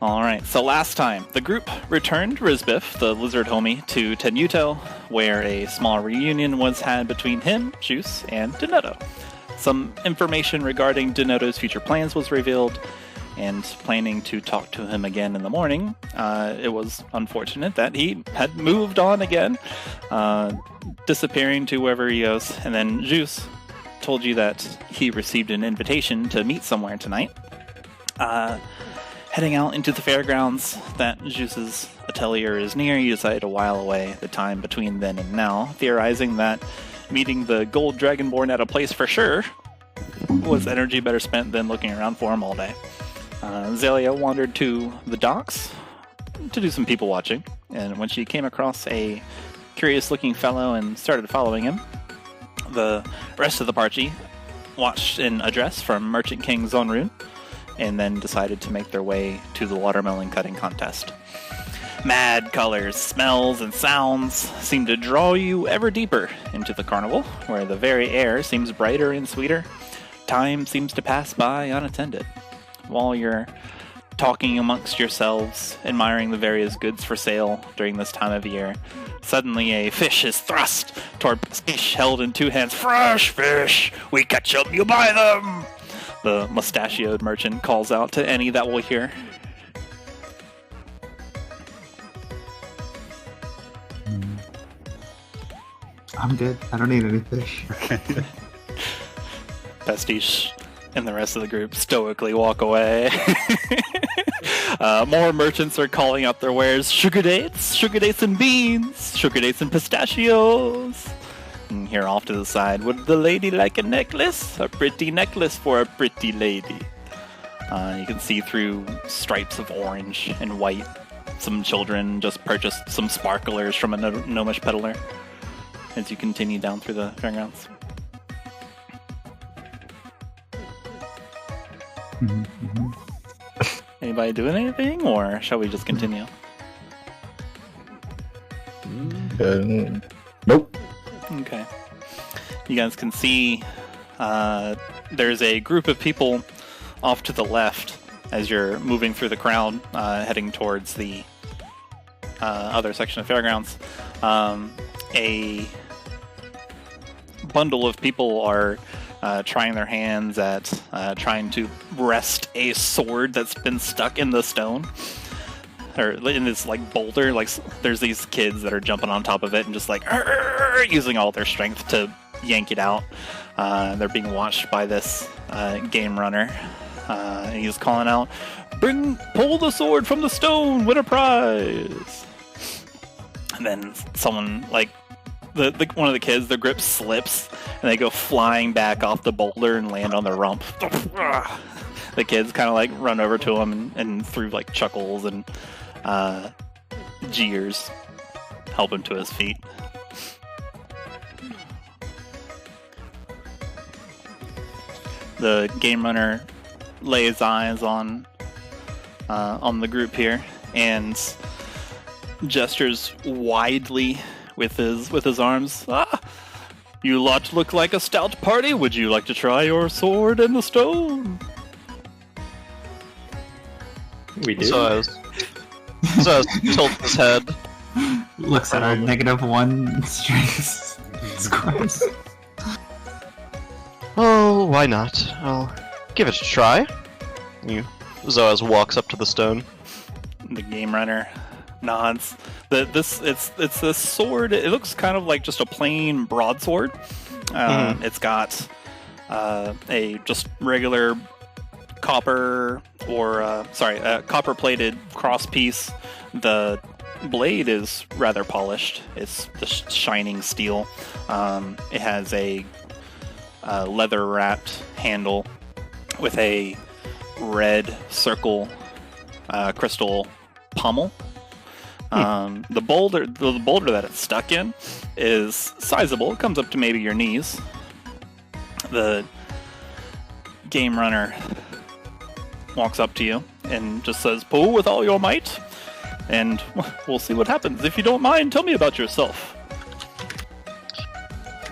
Alright, so last time, the group returned Rizbiff, the lizard homie, to Tenuto, where a small reunion was had between him, Juice, and Denoto. Some information regarding Denoto's future plans was revealed, and planning to talk to him again in the morning, it was unfortunate that he had moved on again, disappearing to wherever he goes, and then Juice told you that he received an invitation to meet somewhere tonight. Heading out into the fairgrounds that Juice's atelier is near, you decided to while away the time between then and now, theorizing that meeting the gold dragonborn at a place for sure was energy better spent than looking around for him all day. Xalia wandered to the docks to do some people watching, and when she came across a curious-looking fellow and started following him, the rest of the party watched an address from Merchant King Zonrune, and then decided to make their way to the watermelon cutting contest. Mad colors, smells, and sounds seem to draw you ever deeper into the carnival, where the very air seems brighter and sweeter. Time seems to pass by unattended. While you're talking amongst yourselves, admiring the various goods for sale during this time of year, suddenly a fish is thrust toward Pastiche, held in two hands. "Fresh fish! We catch them, you buy them!" The mustachioed merchant calls out to any that will hear. I'm good. I don't need any fish. Pastiche and the rest of the group stoically walk away. More merchants are calling out their wares. Sugar dates and beans, sugar dates and pistachios. And here off to the side, would the lady like a necklace? A pretty necklace for a pretty lady. You can see through stripes of orange and white. Some children just purchased some sparklers from a gnomish peddler as you continue down through the fairgrounds. Anybody doing anything, or shall we just continue? Nope. Okay. You guys can see there's a group of people off to the left as you're moving through the crowd, heading towards the other section of fairgrounds. A bundle of people are trying their hands at trying to wrest a sword that's been stuck in the stone, or in this like boulder. Like there's these kids that are jumping on top of it and just like using all their strength to yank it out. They're being watched by this game runner. And he's calling out, pull the sword from the stone, win a prize. And then someone, like, one of the kids, their grip slips, and they go flying back off the boulder and land on their rump. The kids kind of, like, run over to him and through, like, chuckles and jeers, help him to his feet. The game runner lays eyes on the group here and gestures widely with his arms. You lot look like a stout party. Would you like to try your sword in the stone? We do. Zoaz tilts his head. Looks at our -1 strength scores. Oh, why not? I'll give it a try. Zoaz walks up to the stone. The game runner nods. It's this sword. It looks kind of like just a plain broadsword. It's got a just regular copper copper-plated cross piece. The blade is rather polished. It's the shining steel. It has a leather-wrapped handle with a red circle crystal pommel. The boulder that it's stuck in is sizable. It comes up to maybe your knees. The game runner walks up to you and just says, "Pull with all your might, and we'll see what happens. If you don't mind, tell me about yourself."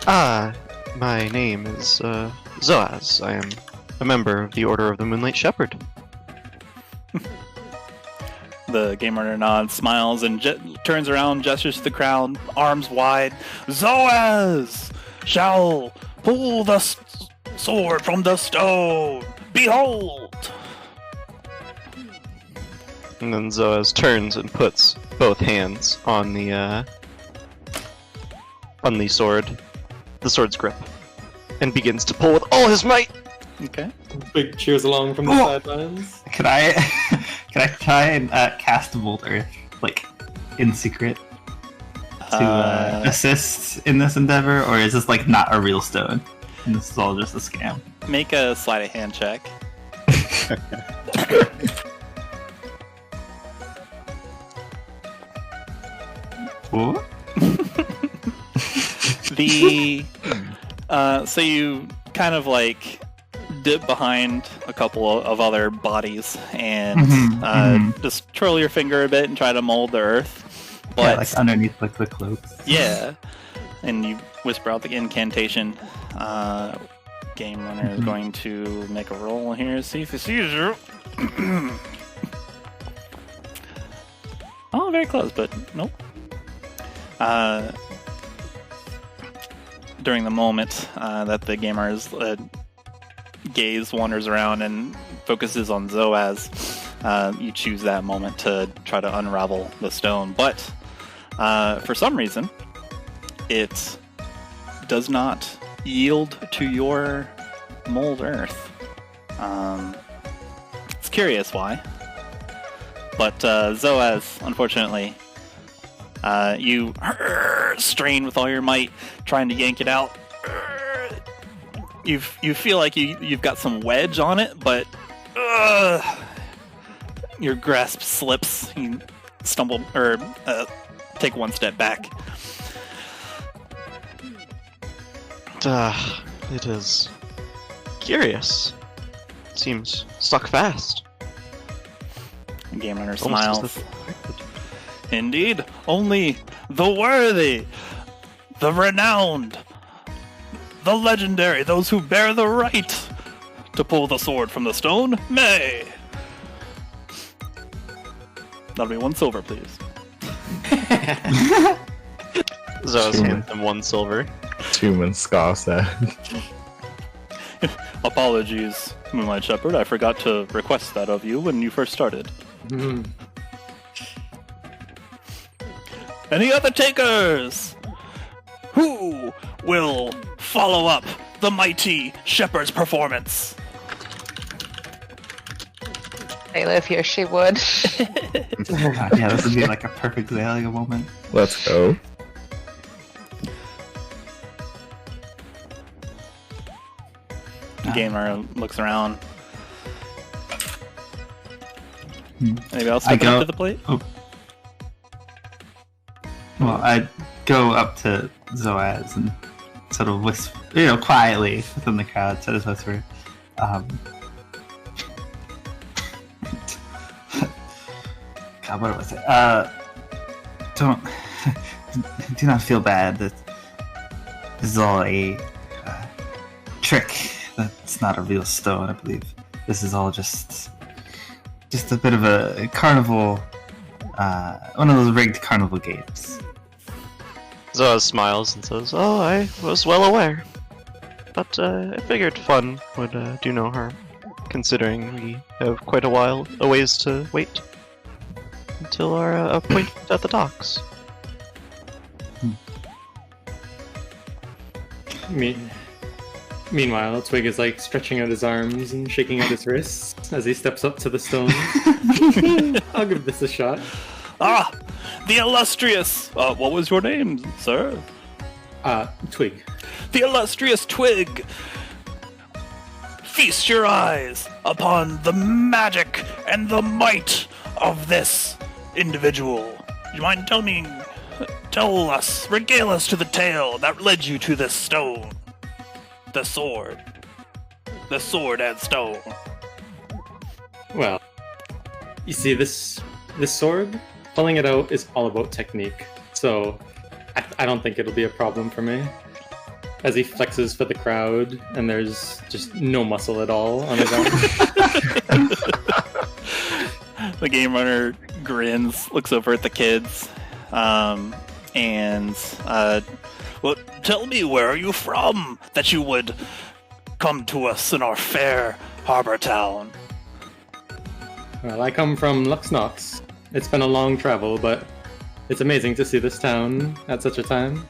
My name is Zoaz. I am a member of the Order of the Moonlight Shepherd. The game runner nods, smiles, and turns around, gestures to the crowd, arms wide. Zoaz shall pull the sword from the stone. Behold! And then Zoaz turns and puts both hands on the sword's grip, and begins to pull with all his might. Okay. Twig cheers along from the sidelines. Can I try and cast Bolt Earth, like, in secret, to assist in this endeavor, or is this, like, not a real stone, and this is all just a scam? Make a sleight of hand check. What? So you kind of like dip behind a couple of other bodies and just twirl your finger a bit and try to mold the earth. But yeah, like underneath like the cloaks. Yeah, and you whisper out the incantation. Game runner is going to make a roll here, see if he sees you. Oh, very close, but nope. During the moment that the gamer's gaze wanders around and focuses on Zoaz, you choose that moment to try to unravel the stone. But for some reason, it does not yield to your mold earth. It's curious why. But Zoaz, unfortunately, you strain with all your might, trying to yank it out. You feel like you've got some wedge on it, but your grasp slips. You stumble or take one step back. It is curious. Seems stuck fast. Game Runner smiles. Indeed, only the worthy, the renowned, the legendary, those who bear the right to pull the sword from the stone may. That'll be 1 silver, please. Zoaz hands him 1 silver. Chuman scoffs at. Apologies, Moonlight Shepherd. I forgot to request that of you when you first started. Any other takers? Who will follow up the mighty shepherd's performance? If here she would. God, yeah, this would be like a perfect Xalia moment. Let's go. Gamer looks around. Anybody else I stepping go up to the plate? Oh. Well, I go up to Zoaz and sort of whisper, quietly within the crowd, sort of whisper. God, what was it? Do not feel bad. That this is all a trick. That's not a real stone, I believe. This is all just a bit of a carnival, one of those rigged carnival games. Zoaz smiles and says, "Oh, I was well aware, but I figured fun would do no harm, considering we have quite a ways to wait until our appointment at the docks." Meanwhile, Twig is like stretching out his arms and shaking out his wrists as he steps up to the stone. I'll give this a shot. Ah, the illustrious. What was your name, sir? Twig. The illustrious Twig. Feast your eyes upon the magic and the might of this individual. Do you mind regale us to the tale that led you to this stone? The sword and stone. Well, you see, this sword, pulling it out is all about technique, so I don't think it'll be a problem for me. As he flexes for the crowd, and there's just no muscle at all on his arm. The game runner grins, looks over at the kids, well, tell me, where are you from, that you would come to us in our fair harbor town? Well, I come from Luxnox. It's been a long travel, but it's amazing to see this town at such a time.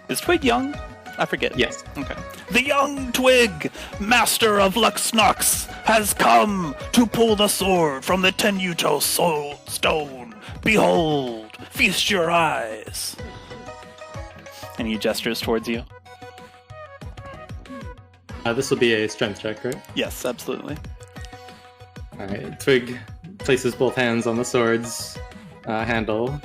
Is Twig young? I forget. Yes. Okay. The young Twig, master of Luxnox, has come to pull the sword from the Tenuto stone. Behold, feast your eyes. And he gestures towards you. This will be a strength check, right? Yes, absolutely. Alright, Twig places both hands on the sword's handle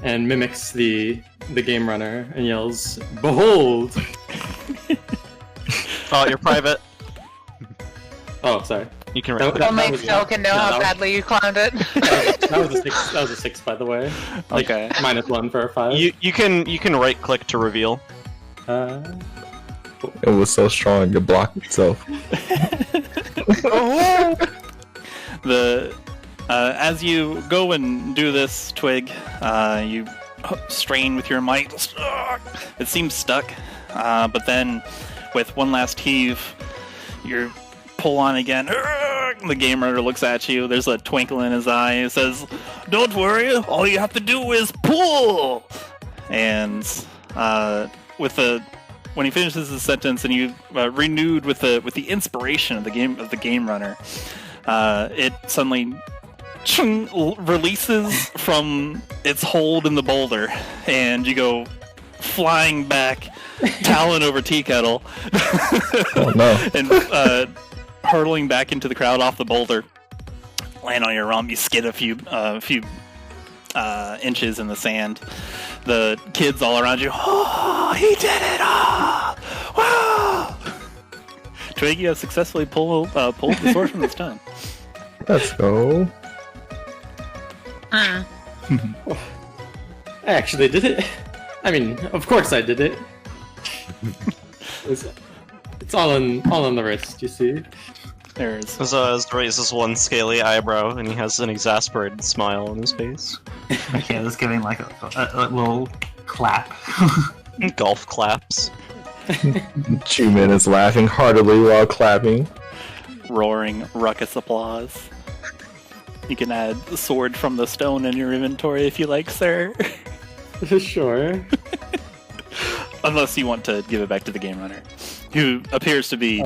and mimics the game runner and yells, "Behold!" Oh, you're private. Oh, sorry. You can That- write that- Only was- Phil can know no, how that was- badly you climbed it. That was a six. That was a 6, by the way. Like, Okay. -1 for a 5. You can right click to reveal. It was so strong it blocked itself. As you go and do this, Twig, you strain with your might. It seems stuck, but then with one last heave, you pull on again. The game runner looks at you. There's a twinkle in his eye. He says, "Don't worry. All you have to do is pull." And when he finishes his sentence, and you renewed with the inspiration of the game runner, it suddenly releases from its hold in the boulder, and you go flying back, talon over tea kettle, Oh no. and hurtling back into the crowd off the boulder. Land on your rump, you skid a few inches in the sand. The kids all around you, "Oh, he did it! Oh, wow!" Twig, you have successfully pulled the sword from the stone. Let's go. I actually did it. I mean, of course I did it. It's all on the wrist, you see. There's Zoaz raises one scaly eyebrow, and he has an exasperated smile on his face. Makayla's giving like a little clap. Golf claps. Chuman is laughing heartily while clapping. roaring ruckus applause. You can add the sword from the stone in your inventory if you like, sir. Sure. Unless you want to give it back to the game runner, who appears to be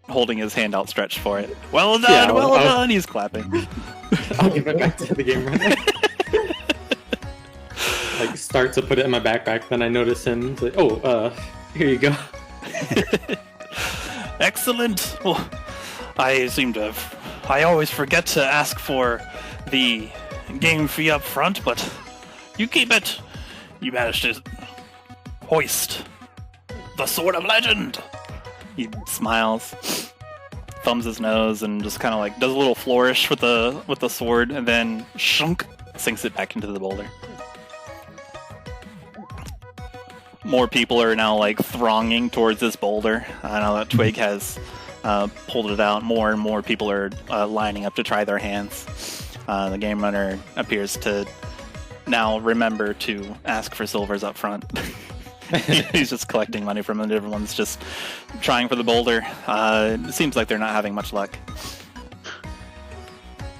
holding his hand outstretched for it. Well done, Yeah, well done. He's clapping. I'll give it back to the game runner. Like, start to put it in my backpack, then I notice him. It's like, here you go. Excellent. Well, I always forget to ask for the game fee up front, but you keep it. You managed to hoist the Sword of Legend. He smiles, thumbs his nose, and just kind of like does a little flourish with the sword, and then shunk, sinks it back into the boulder. More people are now like thronging towards this boulder. Now that Twig has pulled it out, more and more people are lining up to try their hands. The game runner appears to now remember to ask for silvers up front. He's just collecting money from them. Everyone's just trying for the boulder. It seems like they're not having much luck.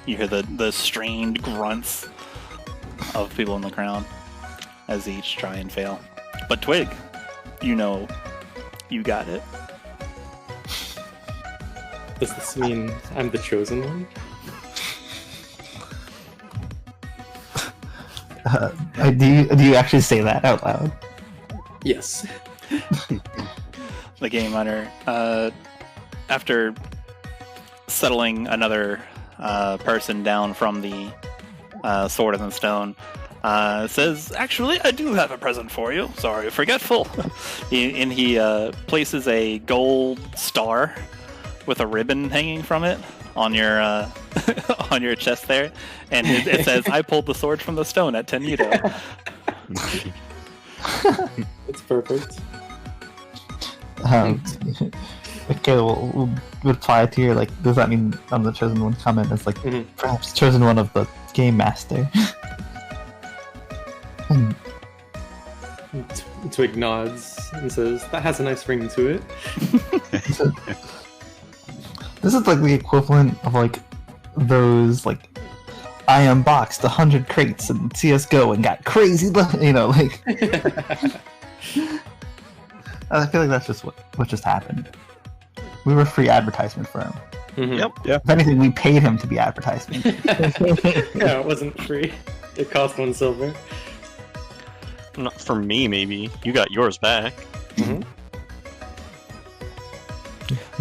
You hear the strained grunts of people in the crowd as they each try and fail. But Twig, you know, you got it. Does this mean I'm the chosen one? Do you actually say that out loud? Yes. The game runner, after settling another person down from the sword and the stone, says, "Actually, I do have a present for you. Sorry, forgetful." He places a gold star with a ribbon hanging from it on your on your chest there, and it says, "I pulled the sword from the stone at Tenuto." It's perfect. Makayla will reply to your, like, does that mean I'm the chosen one comment? It's like, perhaps chosen one of the game master. Twig nods and says, "That has a nice ring to it." This is like the equivalent of like those like I unboxed 100 crates in CS:GO and got crazy, you know, like. I feel like that's just what just happened. We were a free advertisement for him. Yep. If anything, we paid him to be advertisement. Yeah, it wasn't free. It cost 1 silver. Not for me, maybe. You got yours back. The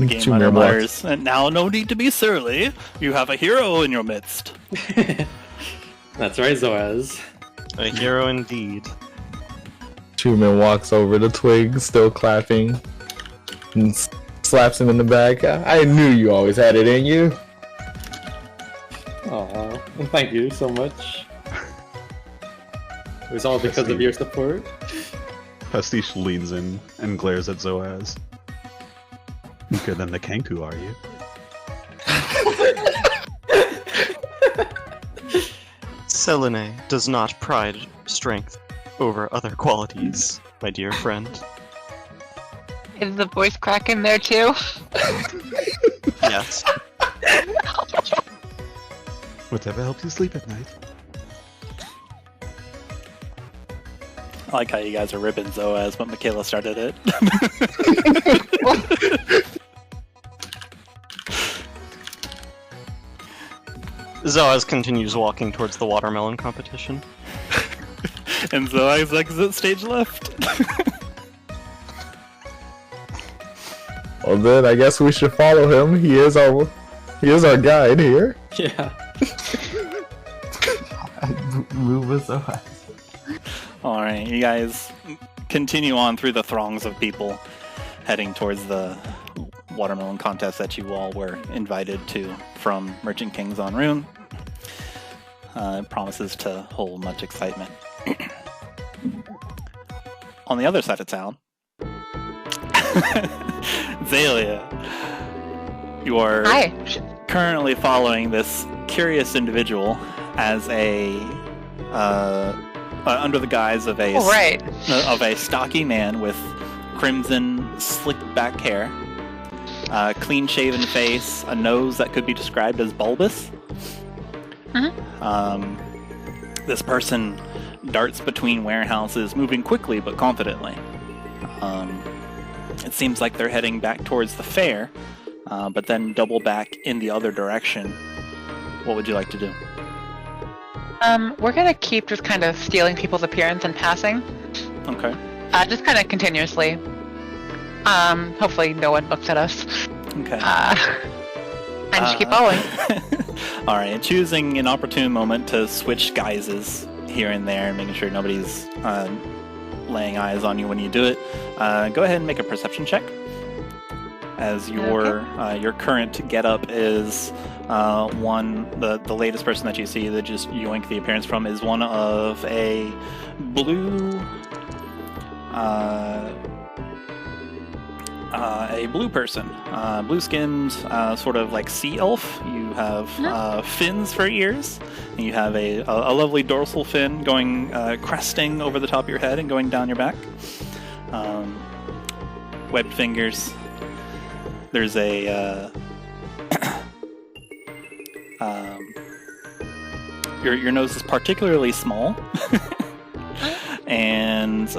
game runner mutters, "And now no need to be surly. You have a hero in your midst." That's right, Zoaz. A hero indeed. Chuman walks over to Twig, still clapping, and slaps him in the back. I knew you always had it in you. Aw, thank you so much. It was all because of your support. Pastiche leans in and glares at Zoaz. Weaker than the Kenku, are you? Selene does not pride strength over other qualities, my dear friend. Is the voice crack in there too? Yes. Whatever helps you sleep at night. I like how you guys are ribbing Zoaz, but Makayla started it. Zoaz continues walking towards the watermelon competition. And Zoaz exits stage left. Well then, I guess we should follow him. He is our guide here. Yeah. Move with Zoaz. Alright, you guys continue on through the throngs of people heading towards the watermelon contest that you all were invited to from Merchant Kings on Rune. It promises to hold much excitement. On the other side of town, Xalia, you are currently following this curious individual as a under the guise of a stocky man with crimson slicked back hair, clean-shaven face, a nose that could be described as bulbous. This person darts between warehouses, moving quickly but confidently. It seems like they're heading back towards the fair, but then double back in the other direction. What would you like to do? We're gonna keep just kind of stealing people's appearance and passing. Okay. Just kind of continuously. Hopefully no one looks at us. Okay. And just keep following. Alright, choosing an opportune moment to switch guises here and there and making sure nobody's laying eyes on you when you do it. Go ahead and make a perception check. As your current getup is the latest person that you see that just yoink the appearance from is one of a blue person, blue-skinned, sort of like sea elf. You have fins for ears, and you have a lovely dorsal fin going cresting over the top of your head and going down your back. Webbed fingers. There's a your nose is particularly small, and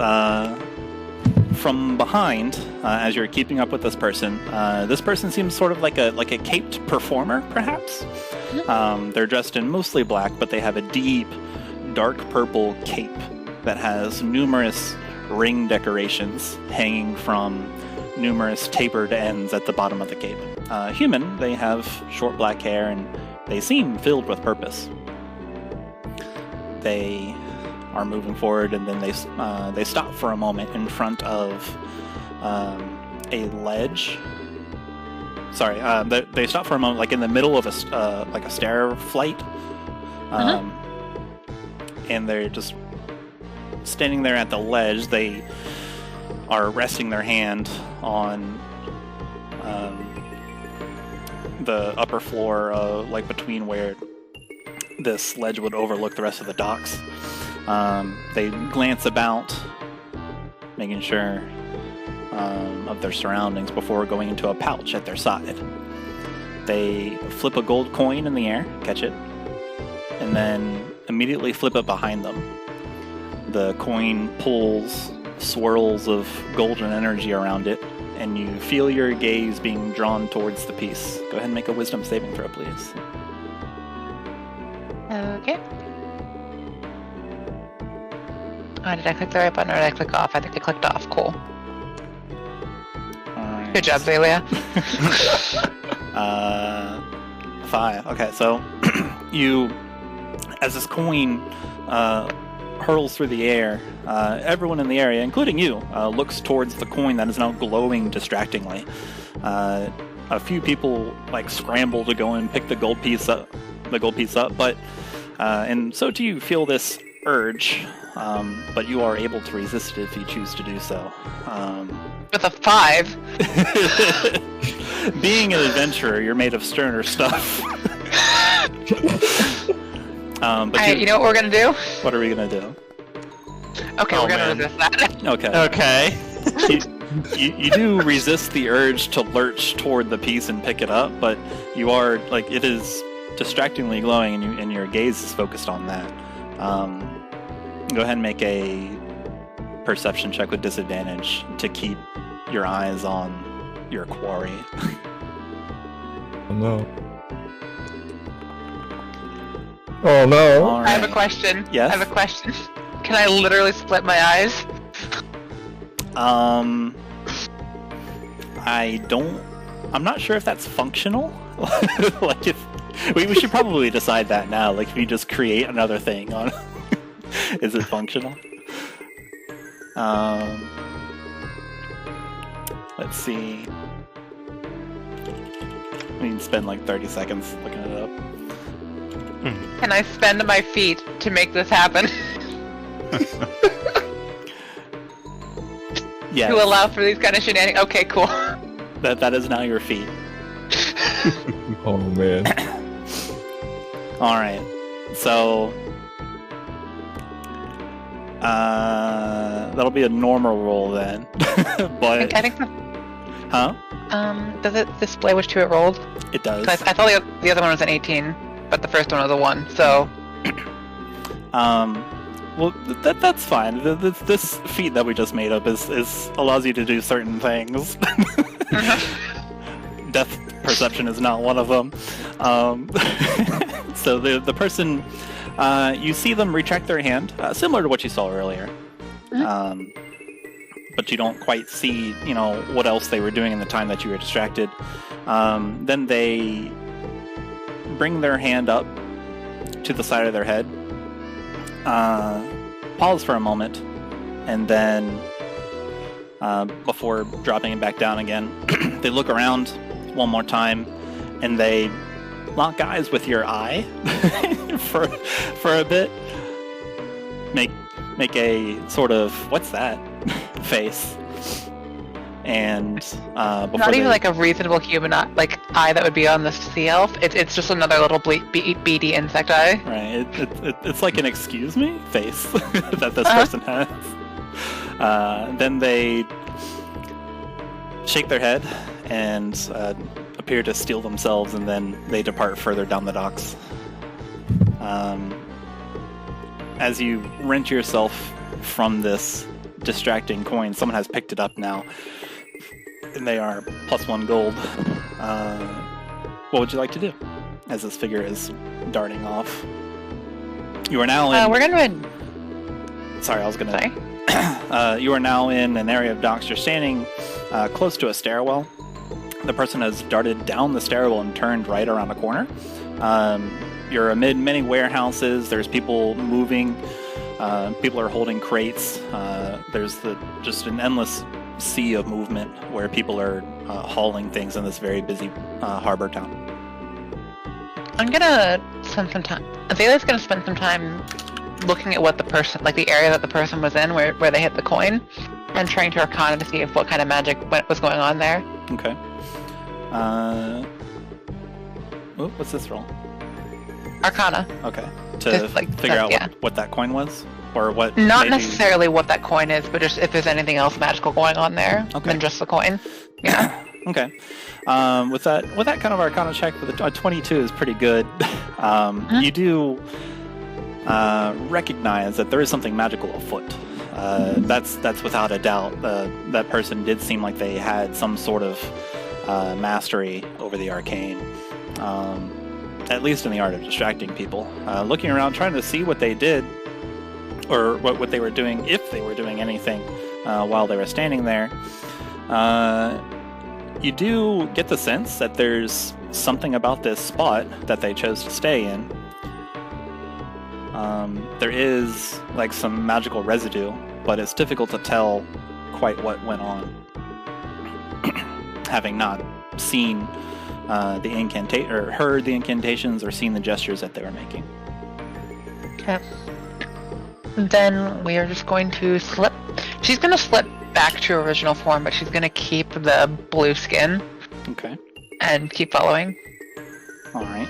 from behind, as you're keeping up with this person seems sort of like a caped performer, perhaps. They're dressed in mostly black, but they have a deep, dark purple cape that has numerous ring decorations hanging from numerous tapered ends at the bottom of the cape. Human, they have short black hair and they seem filled with purpose. They are moving forward, and then they stop for a moment in front of a ledge. Sorry, they stop for a moment, like in the middle of a stair flight, and they're just standing there at the ledge. They are resting their hand on the upper floor, like between where this ledge would overlook the rest of the docks. They glance about, making sure of their surroundings before going into a pouch at their side. They flip a gold coin in the air, catch it, and then immediately flip it behind them. The coin pulls swirls of golden energy around it, and you feel your gaze being drawn towards the piece. Go ahead and make a wisdom saving throw, please. Okay. Did I click the right button or did I click off? I think I clicked off. Cool. Alright. Good job, Xalia. 5. Okay, so you, as this coin hurls through the air, everyone in the area, including you, looks towards the coin that is now glowing distractingly. A few people scramble to go and pick the gold piece up, but and so do you feel this urge, but you are able to resist it if you choose to do so. With a 5. Being an adventurer, you're made of sterner stuff. Alright, you know what we're gonna do? What are we gonna do? Okay, we're gonna resist that. Okay. You do resist the urge to lurch toward the piece and pick it up, but you are it is distractingly glowing, and your gaze is focused on that. Go ahead and make a perception check with disadvantage to keep your eyes on your quarry. Oh no. Oh no. All right. I have a question. Yes? I have a question. Can I literally split my eyes? I'm not sure if that's functional. We should probably decide that now. If you just create another thing on, is it functional? Let's see. We can spend 30 seconds looking it up. Can I spend my feet to make this happen? Yeah. To allow for these kind of shenanigans? Okay, cool. That is now your feet. Oh man. Alright. So that'll be a normal roll then. But I think the, huh? does it display which two it rolled? It does. I thought the other one was an 18, but the first one was a 1, so... Well, that's fine. This feat that we just made up is allows you to do certain things. Death perception is not one of them. So the person, you see them retract their hand, similar to what you saw earlier. But you don't quite see, what else they were doing in the time that you were distracted. Then they bring their hand up to the side of their head. Pause for a moment, and then before dropping it back down again, they look around one more time, and they lock eyes with your eye for a bit. Make a sort of what's that face, and before not even a reasonable human eye that would be on the sea elf. It's just another little beady insect eye. Right. It's like an excuse me face that this person has. Then they shake their head and appear to steel themselves, and then they depart further down the docks. As you wrench yourself from this distracting coin, someone has picked it up now, and they are +1 gold. What would you like to do as this figure is darting off? You are now in... We're gonna... Sorry, I was gonna... Sorry? You are now in an area of docks. You're standing close to a stairwell. The person has darted down the stairwell and turned right around a corner. You're amid many warehouses. There's people moving. People are holding crates. There's just an endless sea of movement where people are hauling things in this very busy harbor town. I'm gonna spend some time... Azalea's gonna spend some time looking at what the person... the area that the person was in, where they hit the coin, and trying to arcana to see what kind of magic was going on there. Okay. What's this roll? Arcana. Okay. To Just like figure that, out what that coin was? Or what Not made necessarily what that coin is, but just if there's anything else magical going on there than just the coin. Yeah. Okay. With that kind of Arcana check, with a 22 is pretty good. You do recognize that there is something magical afoot. That's without a doubt. That person did seem like they had some sort of mastery over the arcane, at least in the art of distracting people. Looking around, trying to see what they did, or what they were doing, if they were doing anything while they were standing there. You do get the sense that there's something about this spot that they chose to stay in. There is like some magical residue, but it's difficult to tell quite what went on, having not seen or heard the incantations or seen the gestures that they were making. Okay. Then we are just going to slip. She's going to slip back to her original form, but she's going to keep the blue skin. Okay. And keep following. All right.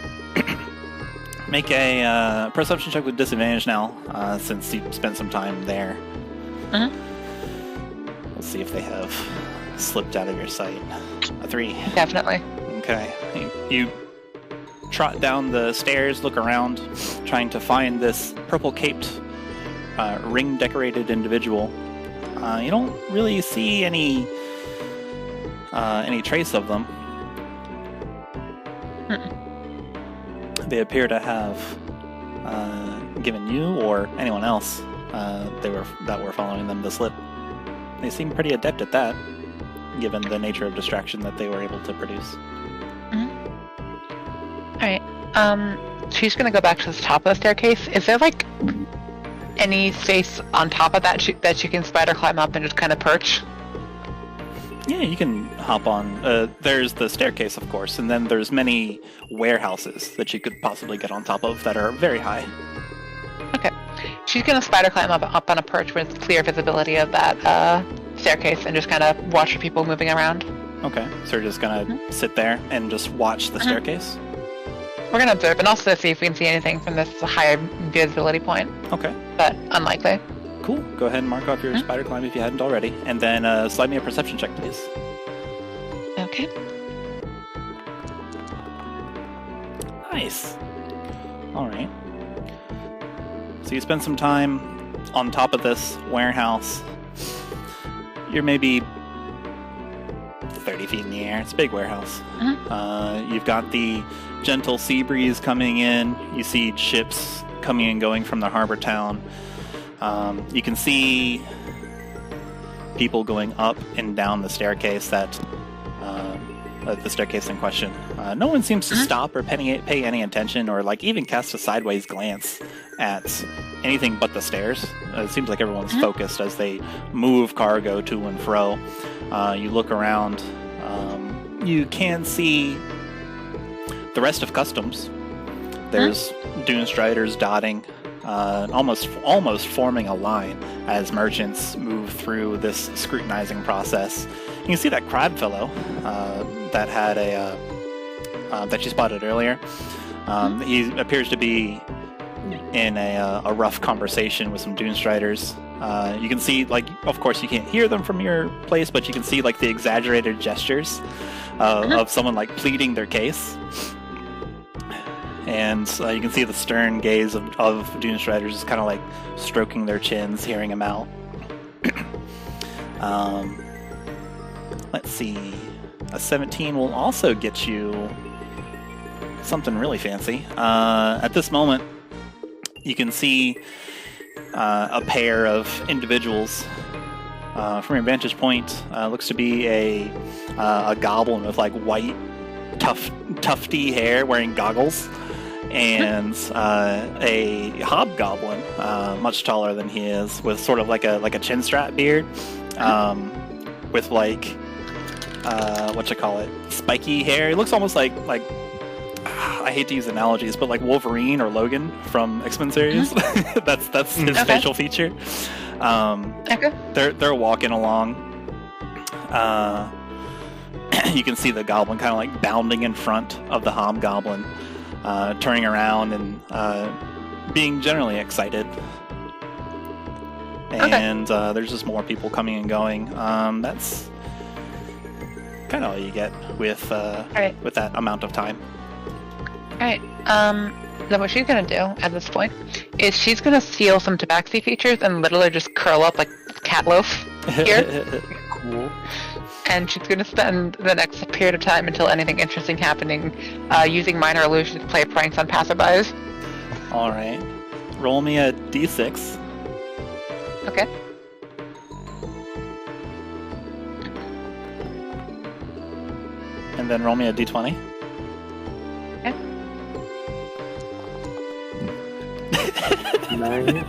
Make a perception check with disadvantage now, since you spent some time there. We'll see if they have slipped out of your sight. A 3. Definitely. Okay. You trot down the stairs, look around, trying to find this purple-caped, ring-decorated individual. You don't really see any trace of them. They appear to have given you or anyone else that were following them the slip. They seem pretty adept at that, given the nature of distraction that they were able to produce. Alright. She's gonna go back to the top of the staircase. Is there like any space on top of that that you can spider climb up and just kind of perch? Yeah, you can hop on. There's the staircase, of course, and then there's many warehouses that you could possibly get on top of that are very high. Okay. She's going to spider climb up on a perch with clear visibility of that staircase and just kind of watch the people moving around. Okay, so you're just going to sit there and just watch the staircase? We're going to observe and also see if we can see anything from this higher visibility point. Okay. But unlikely. Cool. Go ahead and mark off your spider climb if you hadn't already. And then slide me a perception check, please. Okay. Nice. Alright. So you spend some time on top of this warehouse. You're maybe 30 feet in the air. It's a big warehouse. You've got the gentle sea breeze coming in. You see ships coming and going from the harbor town. You can see people going up and down the staircase the staircase in question. No one seems to stop or pay any attention or like even cast a sideways glance at anything but the stairs. It seems like everyone's focused as they move cargo to and fro. You look around. You can see the rest of customs. There's dune striders dotting, almost forming a line as merchants move through this scrutinizing process. You can see that crab fellow that had that you spotted earlier. He appears to be in a rough conversation with some dune striders. You can see, like, of course you can't hear them from your place, but you can see like the exaggerated gestures of someone like pleading their case. And you can see the stern gaze of dune striders just kind of like stroking their chins, hearing him out. Let's see. A 17 will also get you something really fancy. At this moment, you can see a pair of individuals. From your vantage point, looks to be a goblin with like white, tufty hair, wearing goggles, and a hobgoblin, much taller than he is, with sort of like a chin strap beard, with like spiky hair. It looks almost like I hate to use analogies, but like Wolverine or Logan from X-Men series. that's his facial feature. They're walking along. you can see the goblin kind of like bounding in front of the hobgoblin, turning around and being generally excited. And there's just more people coming and going. That's kind of all you get with with that amount of time. Alright, then what she's gonna do at this point is she's gonna steal some tabaxi features and literally just curl up like cat loaf here. Cool. And she's gonna spend the next period of time until anything interesting happening using minor illusions to play pranks on passerbys. Alright. Roll me a d6. Okay. And then roll me a d20. Okay. 9.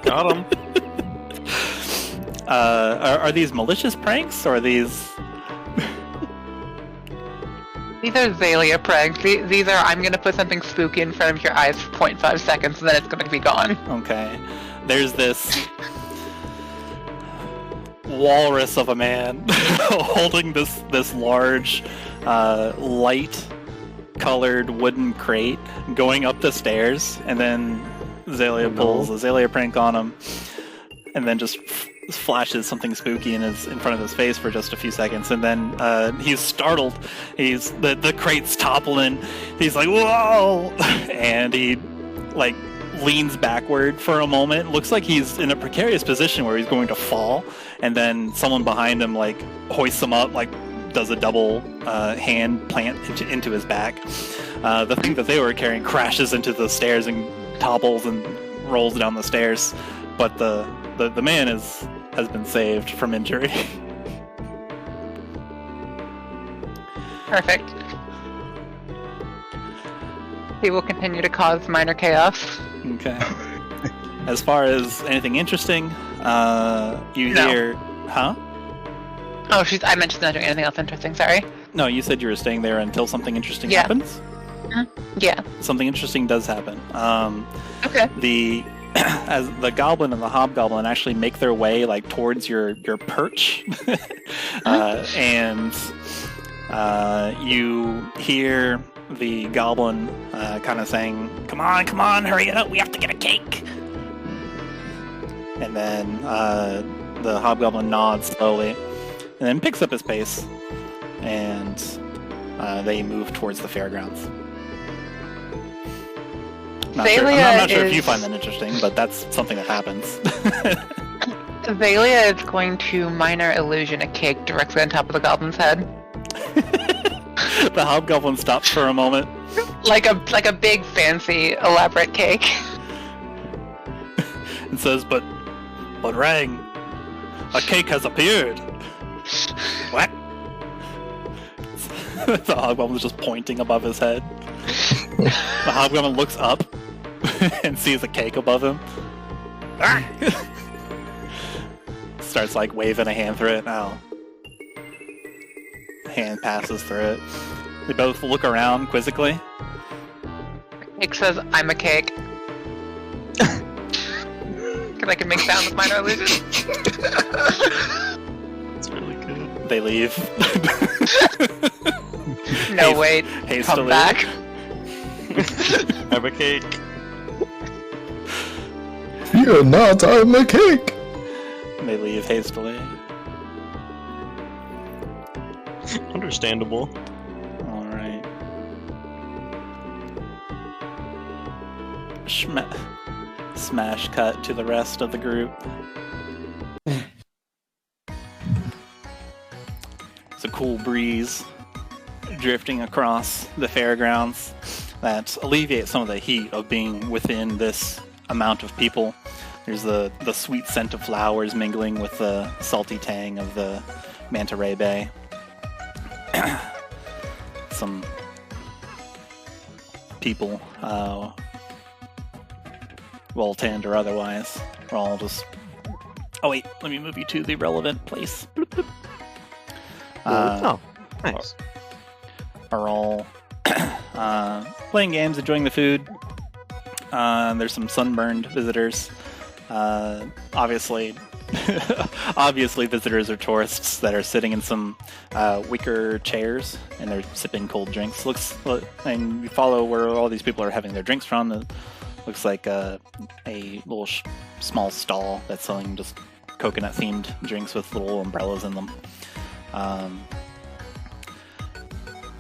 Got him. Are these malicious pranks, or are these... These are Xalia pranks. These are, I'm gonna put something spooky in front of your eyes for 0.5 seconds and then it's gonna be gone. Okay. There's this walrus of a man holding this large, light-colored wooden crate going up the stairs, and then Xalia pulls a Xalia prank on him, and then just flashes something spooky in front of his face for just a few seconds, and then he's startled. He's the crate's toppling. He's like, "Whoa!" and he like leans backward for a moment. Looks like he's in a precarious position where he's going to fall, and then someone behind him like hoists him up, like does a double hand plant into his back. The thing that they were carrying crashes into the stairs and topples and rolls down the stairs, but the man has been saved from injury. Perfect. He will continue to cause minor chaos. Okay. As far as anything interesting, you No. hear... Huh? Oh, I meant she's not doing anything else interesting, sorry. No, you said you were staying there until something interesting Yeah. happens? Yeah. Something interesting does happen. Okay. As the goblin and the hobgoblin actually make their way like towards your perch, and you hear the goblin kind of saying, come on, hurry it up, we have to get a cake." And then the hobgoblin nods slowly, and then picks up his pace, and they move towards the fairgrounds. I'm not sure if you find that interesting, but that's something that happens. Xalia is going to minor illusion a cake directly on top of the goblin's head. The hobgoblin stops for a moment. Like a big, fancy, elaborate cake. And says, but Rang, a cake has appeared. What? The hobgoblin is just pointing above his head. The hobgoblin looks up and sees a cake above him. Starts like waving a hand through it. Now, hand passes through it. They both look around quizzically. Cake says, "I'm a cake." Because I can make sound with minor illusion. That's really good. They leave. No, wait. Hastily. Come back. Have a cake. You're not, I'm a cake! They leave hastily. Understandable. Alright. Smash cut to the rest of the group. It's a cool breeze drifting across the fairgrounds that alleviates some of the heat of being within this amount of people. There's the sweet scent of flowers mingling with the salty tang of the manta ray bay. Some people, well tanned or otherwise, are all just... Oh wait, let me move you to the relevant place. Bloop, bloop. Oh, nice. Are all playing games, enjoying the food. There's some sunburned visitors. Obviously, Obviously, visitors or tourists that are sitting in some wicker chairs and they're sipping cold drinks. And you follow where all these people are having their drinks from. It looks like a little small stall that's selling just coconut-themed drinks with little umbrellas in them.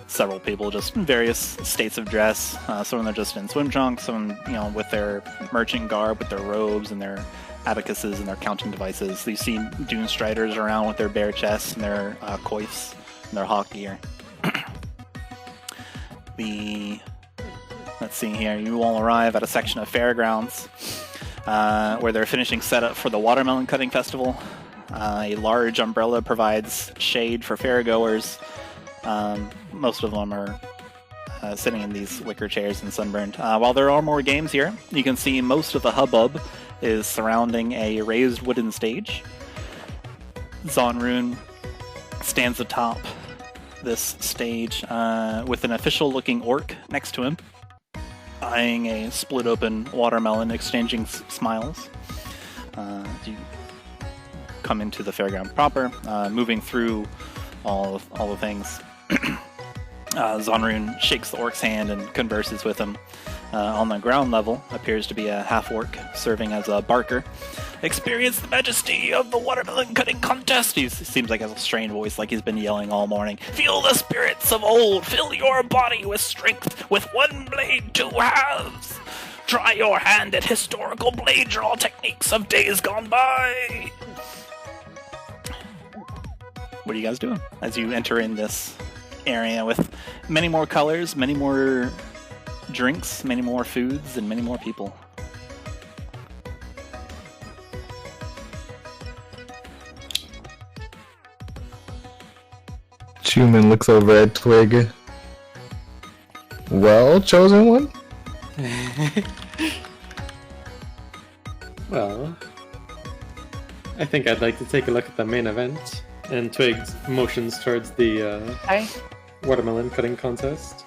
Several people just in various states of dress. Some of them are just in swim trunks, some with their merchant garb, with their robes and their abacuses and their counting devices. You see dune striders around with their bare chests and their coifs and their hawk gear. Let's see here. You all arrive at a section of fairgrounds where they're finishing setup for the watermelon cutting festival. A large umbrella provides shade for fairgoers. Most of them are sitting in these wicker chairs and sunburned. While there are more games here, you can see most of the hubbub is surrounding a raised wooden stage. Zonrune stands atop this stage with an official-looking orc next to him, eyeing a split-open watermelon, exchanging smiles. You come into the fairground proper, moving through all the things. Zonrune shakes the orc's hand and converses with him. On the ground level appears to be a half-orc serving as a barker. Experience the majesty of the watermelon cutting contest! He seems like he has a strained voice, like he's been yelling all morning. Feel the spirits of old, fill your body with strength, with one blade, two halves! Try your hand at historical blade draw techniques of days gone by! What are you guys doing as you enter in this area with many more colors, many more drinks, many more foods, and many more people? Chuman looks over at Twig. Well, chosen one? Well, I think I'd like to take a look at the main event. And Twig motions towards the Hi. watermelon cutting contest.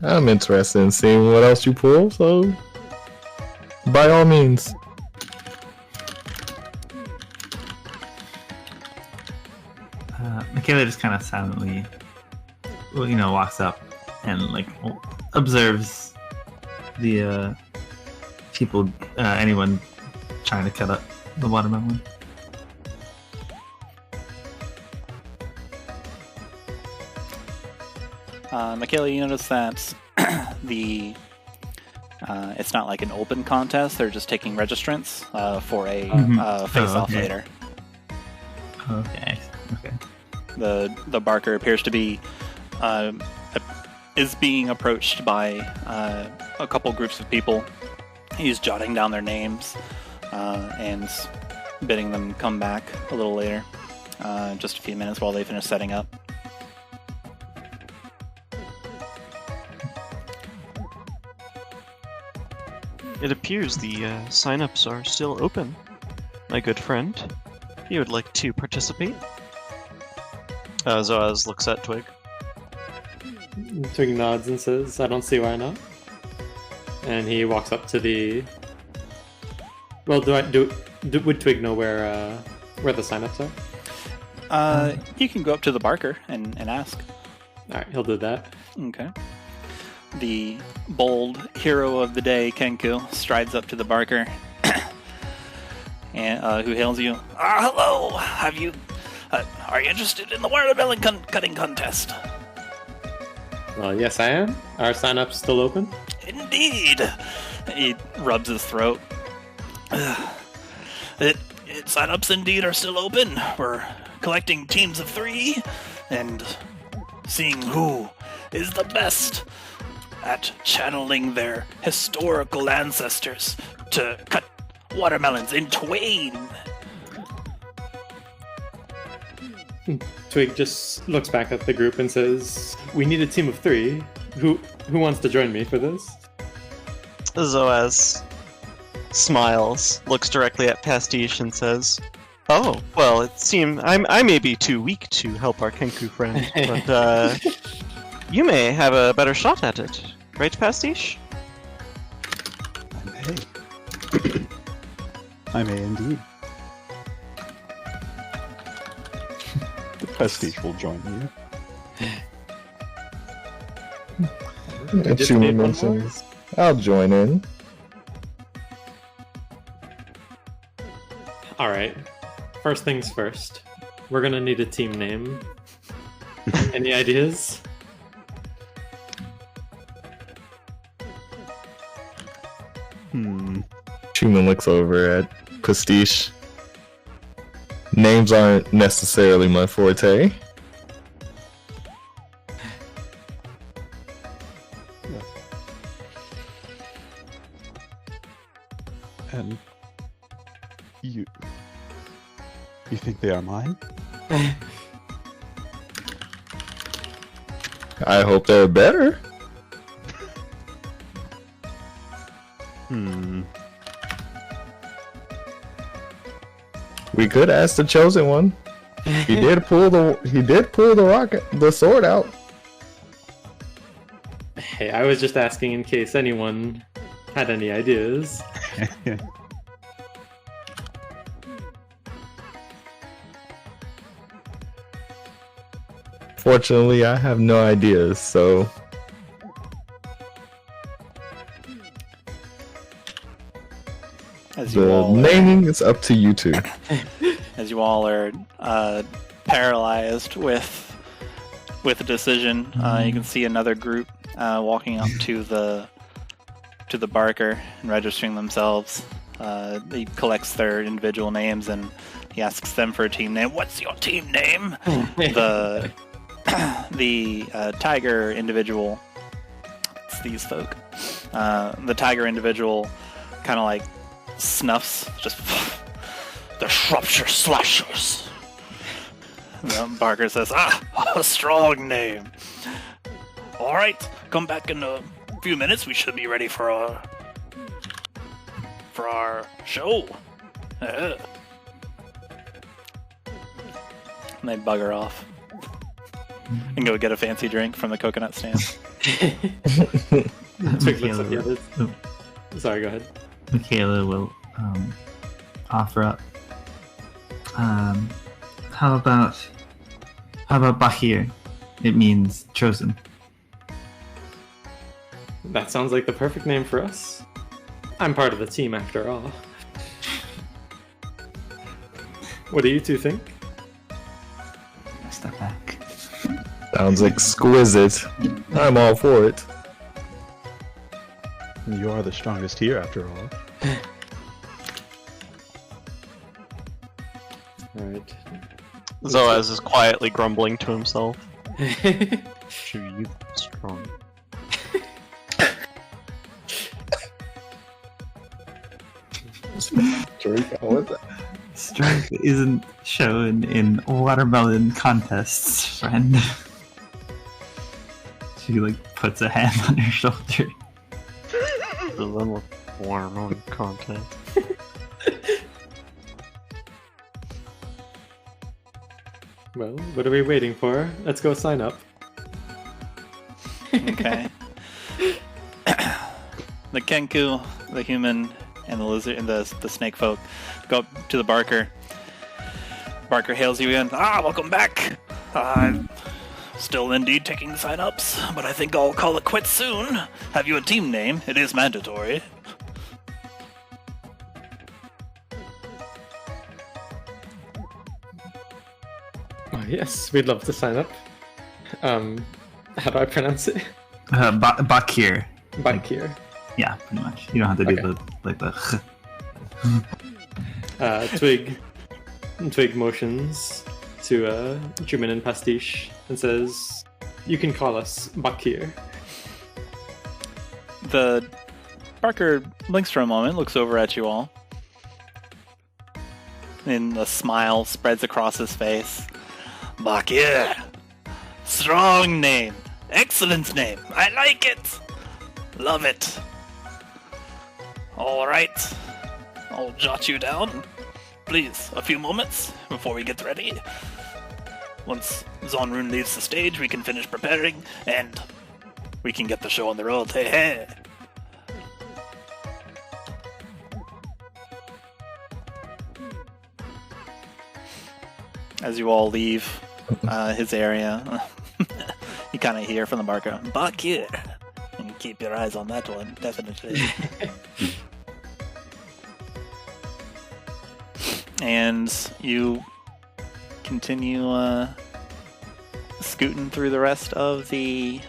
I'm interested in seeing what else you pull, so by all means. Makayla just kind of silently, walks up and observes the people, anyone trying to cut up the watermelon. Makayla, you notice that it's not like an open contest. They're just taking registrants for a face-off later. Okay. The barker appears to be is being approached by a couple groups of people. He's jotting down their names and bidding them come back a little later, just a few minutes while they finish setting up. It appears the sign-ups are still open, my good friend. If you would like to participate. Zoaz looks at Twig. Twig nods and says, I don't see why not. And he walks up to the... Well, would Twig know where the sign-ups are? You can go up to the barker and ask. Alright, he'll do that. Okay. The bold hero of the day, Kenku, strides up to the barker, and who hails you. Hello! Are you interested in the watermelon cutting contest? Well, yes, I am. Are sign-ups still open? Indeed. He rubs his throat. Sign-ups indeed are still open. We're collecting teams of 3 and seeing who is the best at channeling their historical ancestors to cut watermelons in twain. Twig just looks back at the group and says, we need a team of 3. Who wants to join me for this? Zoaz smiles, looks directly at Pastiche and says, oh, well, it seems I may be too weak to help our Kenku friend, but you may have a better shot at it. Right, Pastiche? I may indeed. The Pastiche will join you. just Chuman need one mentions, I'll join in. Alright. First things first. We're gonna need a team name. Any ideas? Chuman looks over at Pastiche. Names aren't necessarily my forte. And you think they are mine? I hope they're better. We could ask the chosen one. He did pull the sword out. Hey, I was just asking in case anyone had any ideas. Fortunately, I have no ideas, so As you the all naming is up to you two. as you all are paralyzed with a decision, you can see another group walking up to the Barker and registering themselves. He collects their individual names and he asks them for a team name. What's your team name? the tiger individual. It's these folk. The tiger individual kind of like snuffs, just the Shropshire Slashers. Barker says, a strong name. All right, come back in a few minutes. We should be ready for our show. And they bugger off and go get a fancy drink from the coconut stand. Twig looks at the others. Sorry, go ahead. Makayla will offer up. How about Bakir? It means chosen. That sounds like the perfect name for us. I'm part of the team after all. What do you two think? Step back. Sounds exquisite. I'm all for it. You are the strongest here, after all. Alright. Zoaz is quietly grumbling to himself. Sure, you strong. Strength isn't shown in watermelon contests, friend. She puts a hand on her shoulder. The little watermelon content. Well, what are we waiting for? Let's go sign up. Okay. The Kenku, the human, and the lizard and the Snakefolk go up to the Barker. Barker hails you in. Welcome back. I'm still indeed taking sign-ups, but I think I'll call it quits soon. Have you a team name? It is mandatory. Oh, yes, we'd love to sign up. How do I pronounce it? Bakir. Bakir. Yeah, pretty much. You don't have to do the Twig motions to Chuman and Pastiche and says, "You can call us Bakir." The Barker blinks for a moment, looks over at you all, and a smile spreads across his face. Bakir! Strong name! Excellent name! I like it! Love it! Alright. I'll jot you down. Please, a few moments before we get ready. Once Zonrun leaves the stage, we can finish preparing, and we can get the show on the road. Hey, hey! as you all leave his area, you kind of hear from the marker, "Back here." And keep your eyes on that one, definitely. And you continue scooting through the rest of the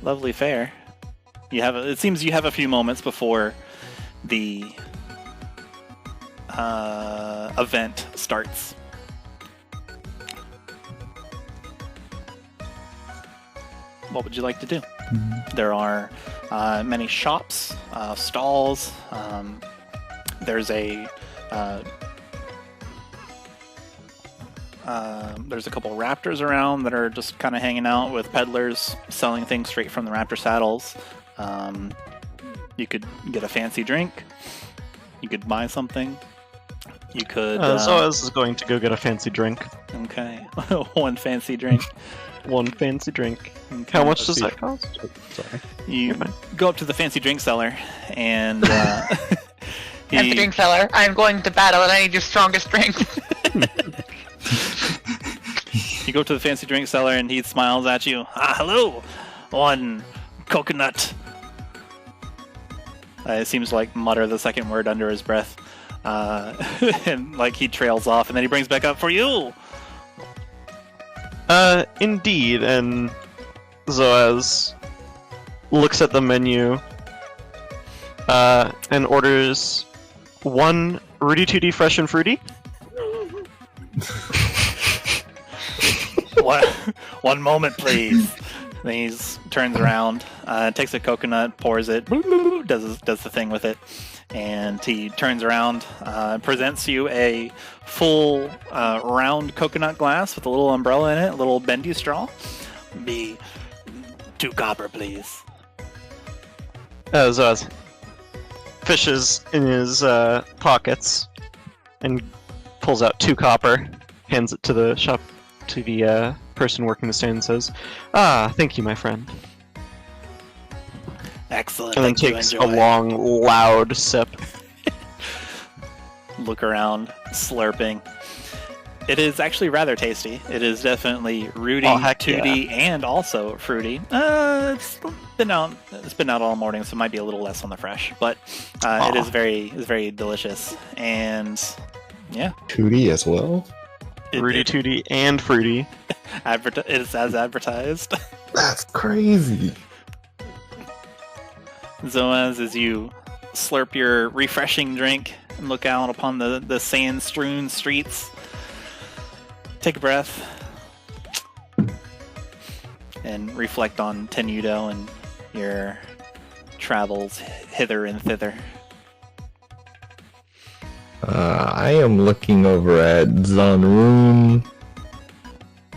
lovely fair. It seems you have a few moments before the event starts. What would you like to do? There are many shops, stalls. There's a couple raptors around that are just kind of hanging out with peddlers selling things straight from the raptor saddles. You could get a fancy drink. You could buy something. You could. Zoaz is going to go get a fancy drink. Okay, one fancy drink. One fancy drink. Okay. How much does that cost? Sorry. You go up to the fancy drink seller and Fancy drink seller, I'm going to battle and I need your strongest drink. You go to the fancy drink seller and he smiles at you. Hello, one coconut. It seems to mutter the second word under his breath, and he trails off, and then he brings back up for you. Indeed, and Zoaz looks at the menu, and orders one Rudy Tooty Fresh and Fruity. One moment, please. Then he turns around, takes a coconut, pours it, does the thing with it, and he turns around, presents you a full round coconut glass with a little umbrella in it, a little bendy straw. Be 2 copper, please. Zoaz fishes in his pockets and pulls out 2 copper, hands it to the person working the stand, and says, thank you, my friend. Excellent. And then takes a long, loud sip. Look around, slurping. It is actually rather tasty. It is definitely Rudy, Tooty, and also fruity. It's been out all morning, so it might be a little less on the fresh, but it is very delicious. And yeah, Tooty as well. Rudy Tooty and fruity. It is as advertised. That's crazy. Zoaz, as you slurp your refreshing drink and look out upon the sand-strewn streets, take a breath and reflect on Tenudo and your travels hither and thither. I am looking over at Zonroon.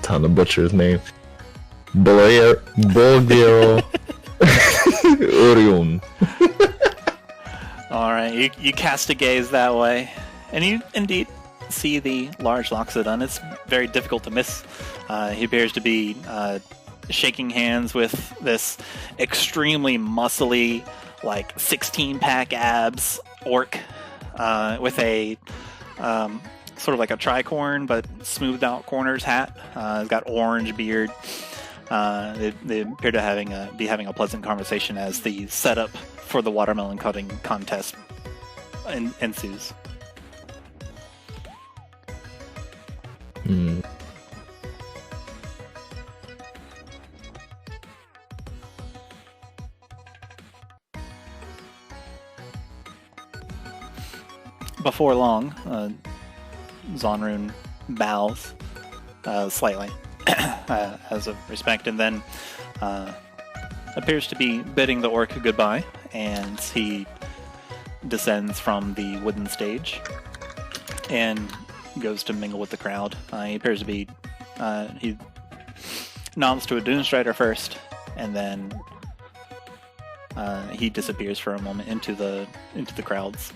Ton to butcher his name. Bulgaro. Orion. Alright, you cast a gaze that way, and you indeed see the large Loxodon. It's very difficult to miss. He appears to be shaking hands with this extremely muscly, 16-pack abs orc with a sort of like a tricorn but smoothed out corners hat. He's got orange beard. They appear to be having a pleasant conversation as the setup for the watermelon cutting contest ensues. Before long, Zonroon bows slightly as of respect, and then appears to be bidding the orc goodbye, and he descends from the wooden stage and goes to mingle with the crowd. He appears to be he nods to a Doomstrider first, and then he disappears for a moment into the crowds.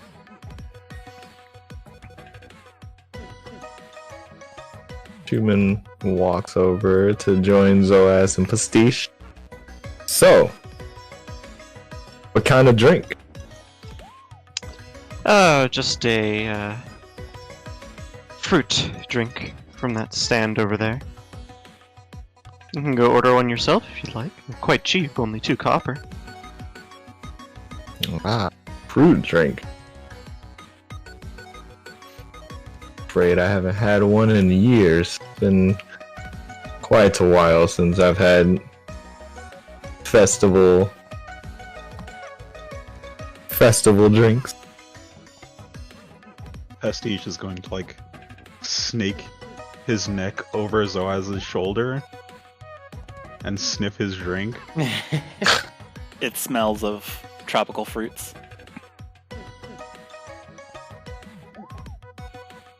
Chuman walks over to join Zoaz and Pastiche. So, what kind of drink? Just a fruit drink from that stand over there. You can go order one yourself if you'd like. They're quite cheap, only 2 copper. Ah, fruit drink. Afraid I haven't had one in years. Been quite a while since I've had festival drinks. Pastiche is going to like snake his neck over Zoaz's shoulder and sniff his drink. It smells of tropical fruits.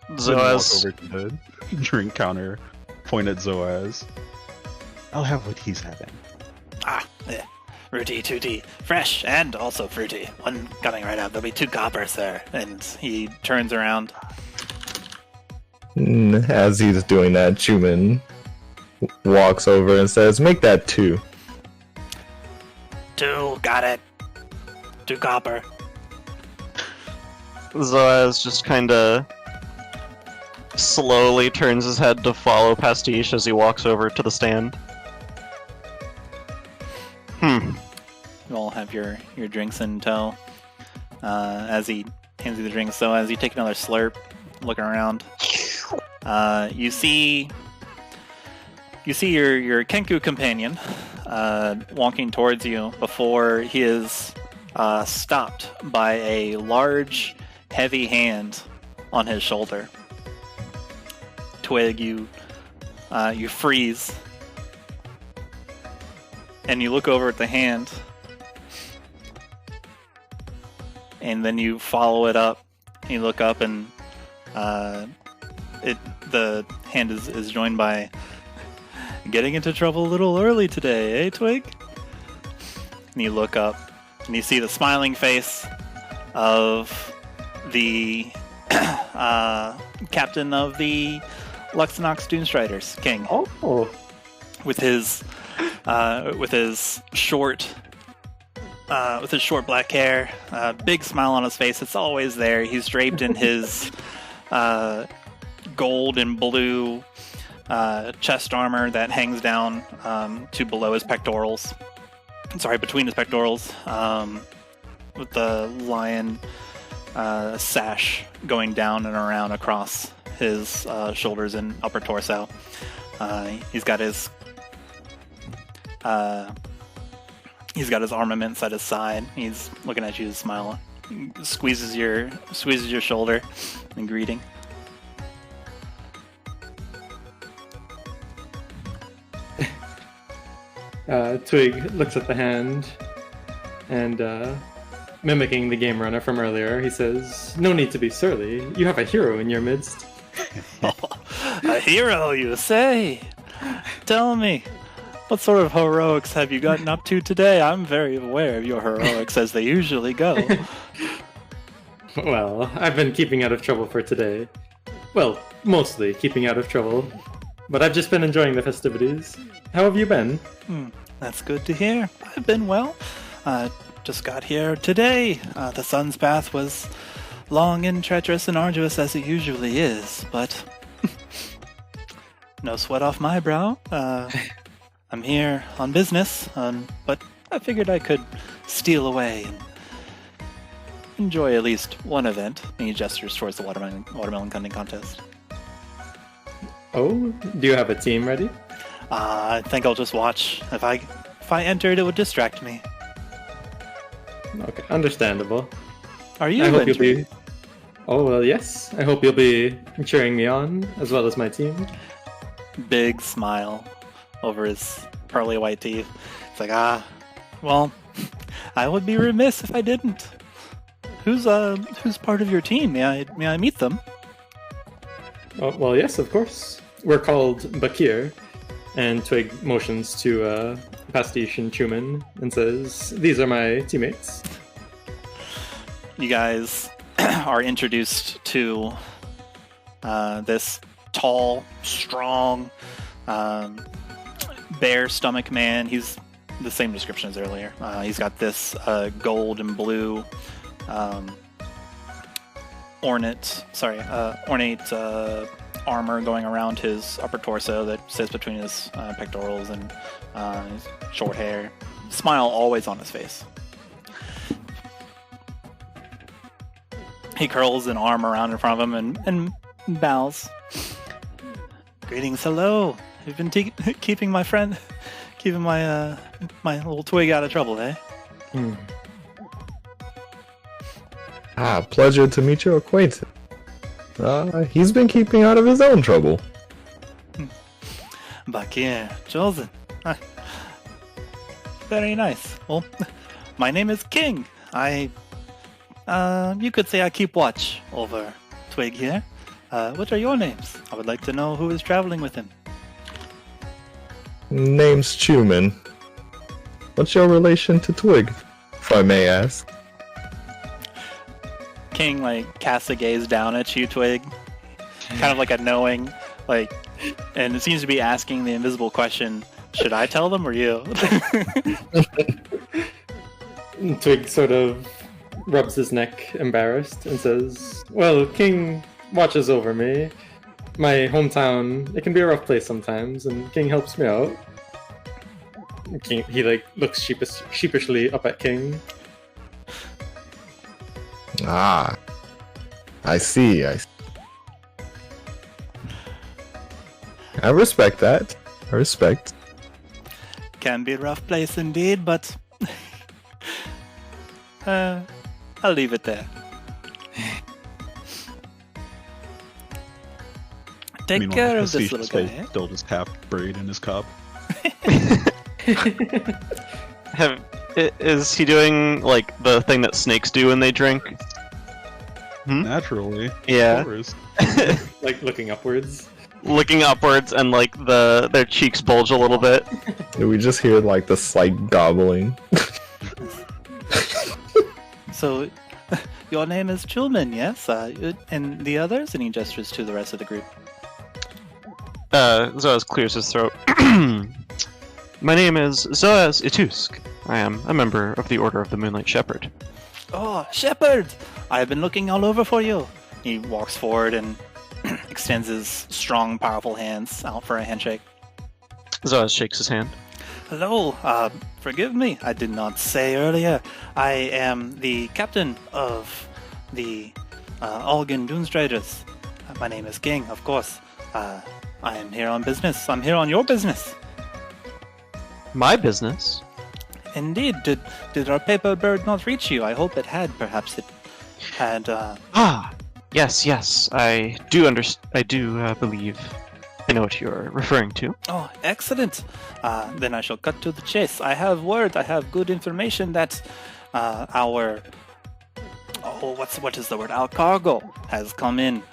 Then walk Zoaz, over to the drink counter, point at Zoaz. I'll have what he's having. Rooty tooty, fresh and also fruity. One coming right out. There'll be 2 copper, sir. And he turns around. As he's doing that, Chuman walks over and says, "Make that 2." 2, got it. 2 copper. Zoaz just kinda slowly turns his head to follow Pastiche as he walks over to the stand. You all have your drinks in tow. As he hands you the drinks, so as you take another slurp, looking around, you see your Kenku companion walking towards you before he is stopped by a large, heavy hand on his shoulder. Twig, you freeze, and you look over at the hand, and then you follow it up. You look up, and the hand is joined by getting into trouble a little early today, eh, Twig? And you look up, and you see the smiling face of the captain of the Luxnox Doomstriders, King. Oh. With his short black hair, big smile on his face. It's always there. He's draped in his gold and blue chest armor that hangs down to below his pectorals. Between his pectorals, with the lion sash going down and around across his shoulders and upper torso. He's got his armaments at his side. He's looking at you to smile. He squeezes your shoulder in greeting. Twig looks at the hand and, mimicking the game runner from earlier, he says, "No need to be surly. You have a hero in your midst." A hero, you say? Tell me, what sort of heroics have you gotten up to today? I'm very aware of your heroics as they usually go. Well, I've been keeping out of trouble for today. Well, mostly keeping out of trouble. But I've just been enjoying the festivities. How have you been? That's good to hear. I've been well. Just got here today. The sun's path was long and treacherous and arduous as it usually is, but no sweat off my brow. I'm here on business, but I figured I could steal away and enjoy at least one event. And he gestures towards the watermelon cutting contest. Oh, do you have a team ready? I think I'll just watch. If I entered, it would distract me. Okay, understandable. Are you I hope entering? you'll be... Oh, well, yes. I hope you'll be cheering me on, as well as my team. Big smile over his pearly white teeth. It's like, well, I would be remiss if I didn't. Who's part of your team? May I meet them? Oh, well, yes, of course. We're called Bakir, and Twig motions to Pastiche and Chuman and says, "These are my teammates." You guys are introduced to this tall, strong, bare stomach man. He's the same description as earlier. He's got this gold and blue ornate armor going around his upper torso that sits between his pectorals and his short hair. Smile always on his face. He curls an arm around in front of him and bows. Greetings, hello. You've been keeping my friend, keeping my my little twig out of trouble, eh? Pleasure to meet your acquaintance. He's been keeping out of his own trouble. Back here, chosen. Very nice. Well, my name is King. You could say I keep watch over Twig here. What are your names? I would like to know who is traveling with him. Name's Chuman. What's your relation to Twig, if I may ask? King, casts a gaze down at you, Twig. Kind of like a knowing, and it seems to be asking the invisible question, should I tell them or you? Twig sort of rubs his neck, embarrassed, and says, "Well, King watches over me. My hometown, it can be a rough place sometimes, and King helps me out." King, he looks sheepishly up at King. I see. I respect that. I respect. Can be a rough place indeed, but I'll leave it there. Take Meanwhile, care of this Pastiche little is guy. still just half buried in his cup. Is he doing the thing that snakes do when they drink? Naturally. Yeah. Of course. Looking upwards. Looking upwards and their cheeks bulge a little bit. We just hear the slight gobbling. So, your name is Chuman, yes? And the others? And he gestures to the rest of the group. Zoaz clears his throat. My name is Zoaz Ituusk. I am a member of the Order of the Moonlight Shepherd. Oh, Shepherd! I have been looking all over for you. He walks forward and extends his strong, powerful hands out for a handshake. Zoaz shakes his hand. Hello, forgive me, I did not say earlier. I am the captain of the Algan Doomstriders. My name is King, of course. I am here on business. I'm here on your business. My business? Indeed. Did our paper bird not reach you? I hope it had. Perhaps it had, Yes. I do believe I know what you're referring to. Oh, excellent. Then I shall cut to the chase. I have good information that our cargo has come in.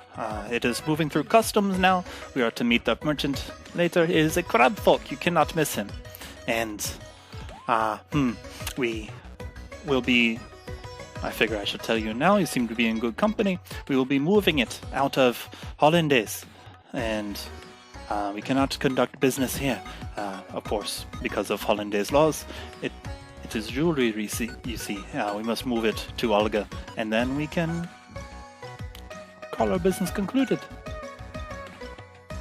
It is moving through customs now. We are to meet the merchant later. It is a crab folk. You cannot miss him. And we will be. I figure I should tell you now. You seem to be in good company. We will be moving it out of Hollandaise, and we cannot conduct business here, of course, because of Hollandaise laws. It is jewelry, you see. We must move it to Olga, and then we can call our business concluded.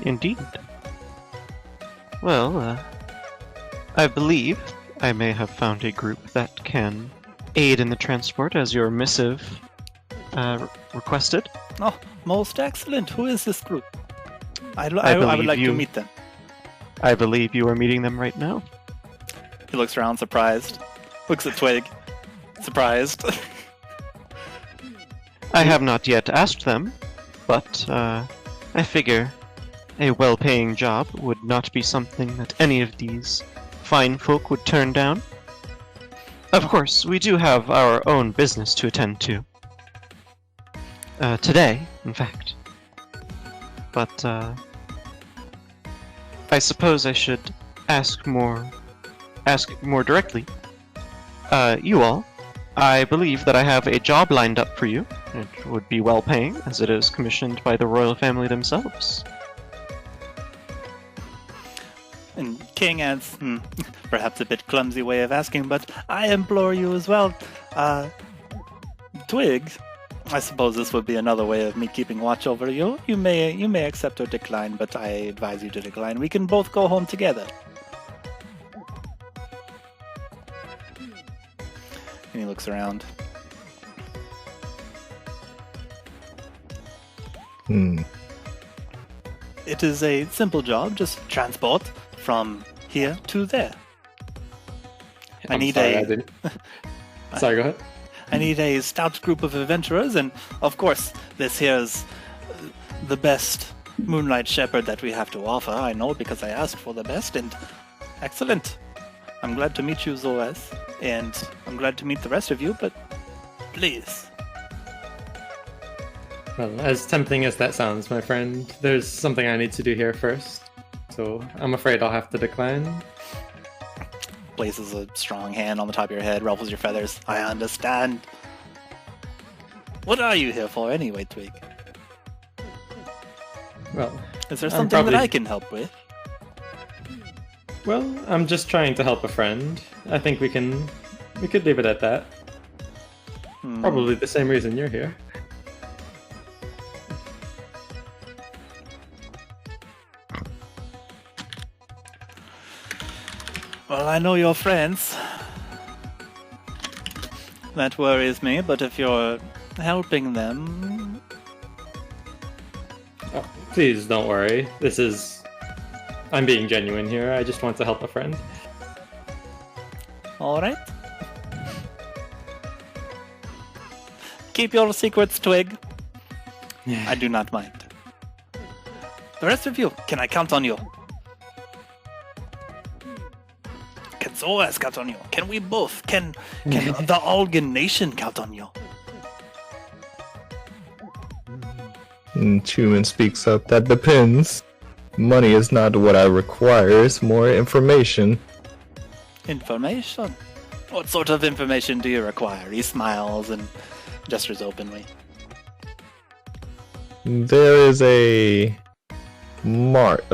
Indeed. Well, I believe I may have found a group that can aid in the transport as your missive requested. Oh, most excellent. Who is this group? I would like to meet them. I believe you are meeting them right now. He looks around surprised. Looks at Twig. Surprised. I have not yet asked them, but I figure a well-paying job would not be something that any of these fine folk would turn down. Of course, we do have our own business to attend to. Today, in fact. But, I suppose I should ask more directly. You all, I believe that I have a job lined up for you. It would be well-paying, as it is commissioned by the royal family themselves. And King adds, perhaps a bit clumsy way of asking, but I implore you as well. Twig, I suppose this would be another way of me keeping watch over you. You may accept or decline, but I advise you to decline. We can both go home together. And he looks around. It is a simple job, just transport from here to there. I didn't. Sorry, go ahead. I need a stout group of adventurers, and of course, this here's the best Moonlight Shepherd that we have to offer. I know because I asked for the best, and excellent. I'm glad to meet you, Zoaz, and I'm glad to meet the rest of you, but please. Well, as tempting as that sounds, my friend, there's something I need to do here first. So I'm afraid I'll have to decline. Places a strong hand on the top of your head, ruffles your feathers. I understand. What are you here for anyway, Twig? Well, is there something that I can help with? Well, I'm just trying to help a friend. I think we could leave it at that. Probably the same reason you're here. Well, I know you're friends. That worries me, but if you're helping them... Oh, please don't worry. I'm being genuine here. I just want to help a friend. Alright. Keep your secrets, Twig. I do not mind. The rest of you, can I count on you? Can Zoaz count on you? Can we both? Can the Algan Nation count on you? Chuman speaks up. That depends. Money is not what I require. It's more information. Information? What sort of information do you require? He smiles and gestures openly. There is a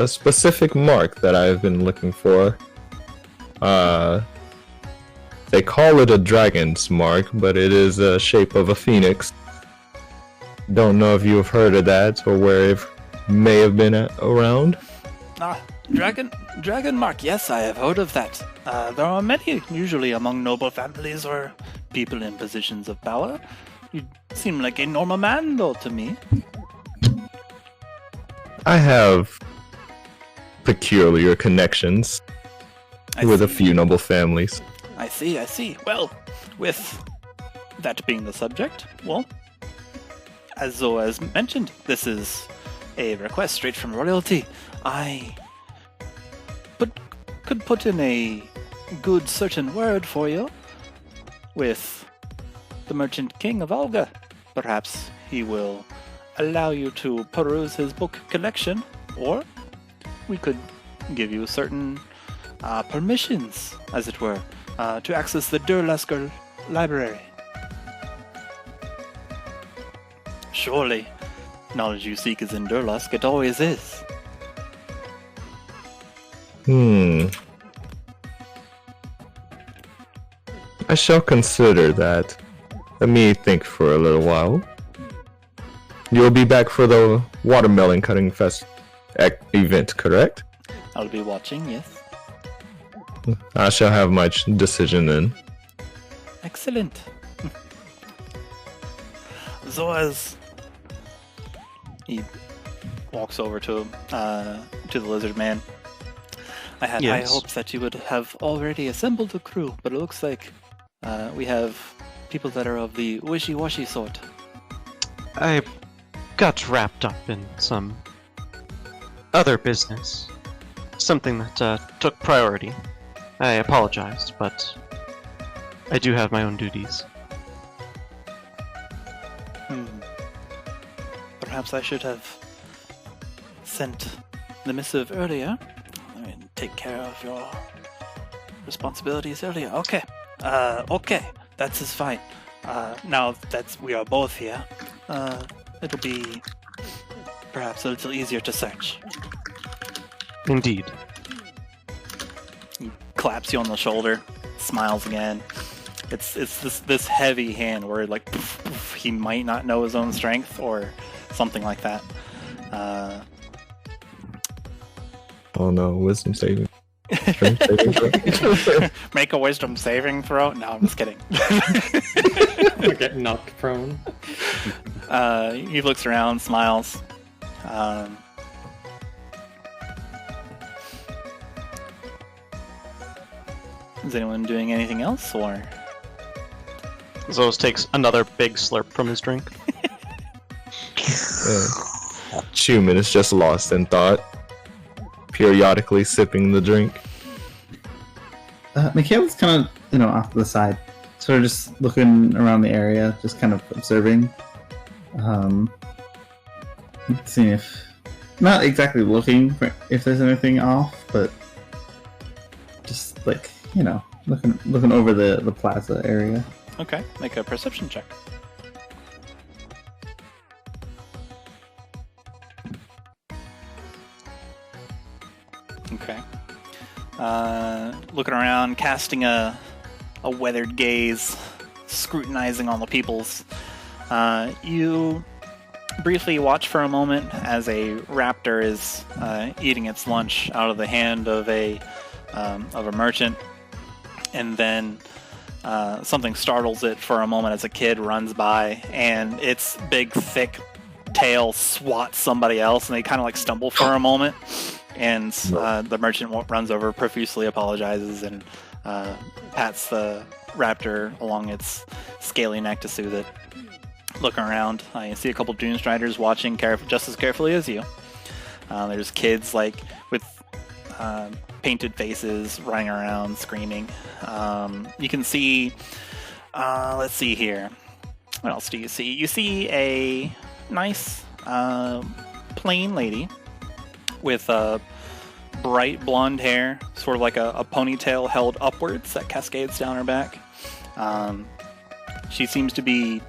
specific mark that I've been looking for. They call it a dragon's mark, but it is a shape of a phoenix. Don't know if you have heard of that or where it may have been around. Dragon mark, yes, I have heard of that. There are many, usually among noble families or people in positions of power. You seem like a normal man, though, to me. I have peculiar connections with a few noble families. I see. Well, with that being the subject, well, as Zoaz mentioned, this is a request straight from royalty. I could put in a good certain word for you with the Merchant King of Olga. Perhaps he will allow you to peruse his book collection, or we could give you certain permissions, as it were, to access the Durlasker library. Surely, knowledge you seek is in Durlask. It always is. I shall consider that. Let me think for a little while. You'll be back for the watermelon cutting fest event, correct? I'll be watching, yes. I shall have my decision then. Excellent. Zoaz. He walks over to the lizard man. I had high hopes that you would have already assembled a crew, but it looks like we have people that are of the wishy-washy sort. I got wrapped up in some other business. Something that took priority. I apologize, but I do have my own duties. Perhaps I should have sent the missive earlier. I mean, take care of your responsibilities earlier. Okay. Okay. That is fine. Now that we are both here, it'll be perhaps a little easier to search. Indeed. He claps you on the shoulder, smiles again. It's this heavy hand where like poof, poof, he might not know his own strength or something like that. Oh no, wisdom saving. Strength saving throw. Make a wisdom saving throw. No, I'm just kidding. Or get knocked prone. He looks around, smiles. Is anyone doing anything else, or? Zoaz takes another big slurp from his drink. Chuman is just lost in thought, periodically sipping the drink. Makayla's kind of, off to the side, sort of just looking around the area, just kind of observing. Seeing if, not exactly looking for if there's anything off, but just like, looking over the plaza area. Okay, make a perception check. Okay. Looking around, casting a weathered gaze, scrutinizing all the peoples. You briefly watch for a moment as a raptor is eating its lunch out of the hand of a merchant, and then something startles it for a moment as a kid runs by, and its big, thick tail swats somebody else, and they kind of like stumble for a moment, and the merchant runs over, profusely apologizes, and pats the raptor along its scaly neck to soothe it. Looking around, you see a couple Doomstriders watching just as carefully as you. There's kids like with painted faces running around screaming. You can see, let's see here. What else do you see? You see a nice plain lady with bright blonde hair, sort of like a ponytail held upwards that cascades down her back. She seems to be,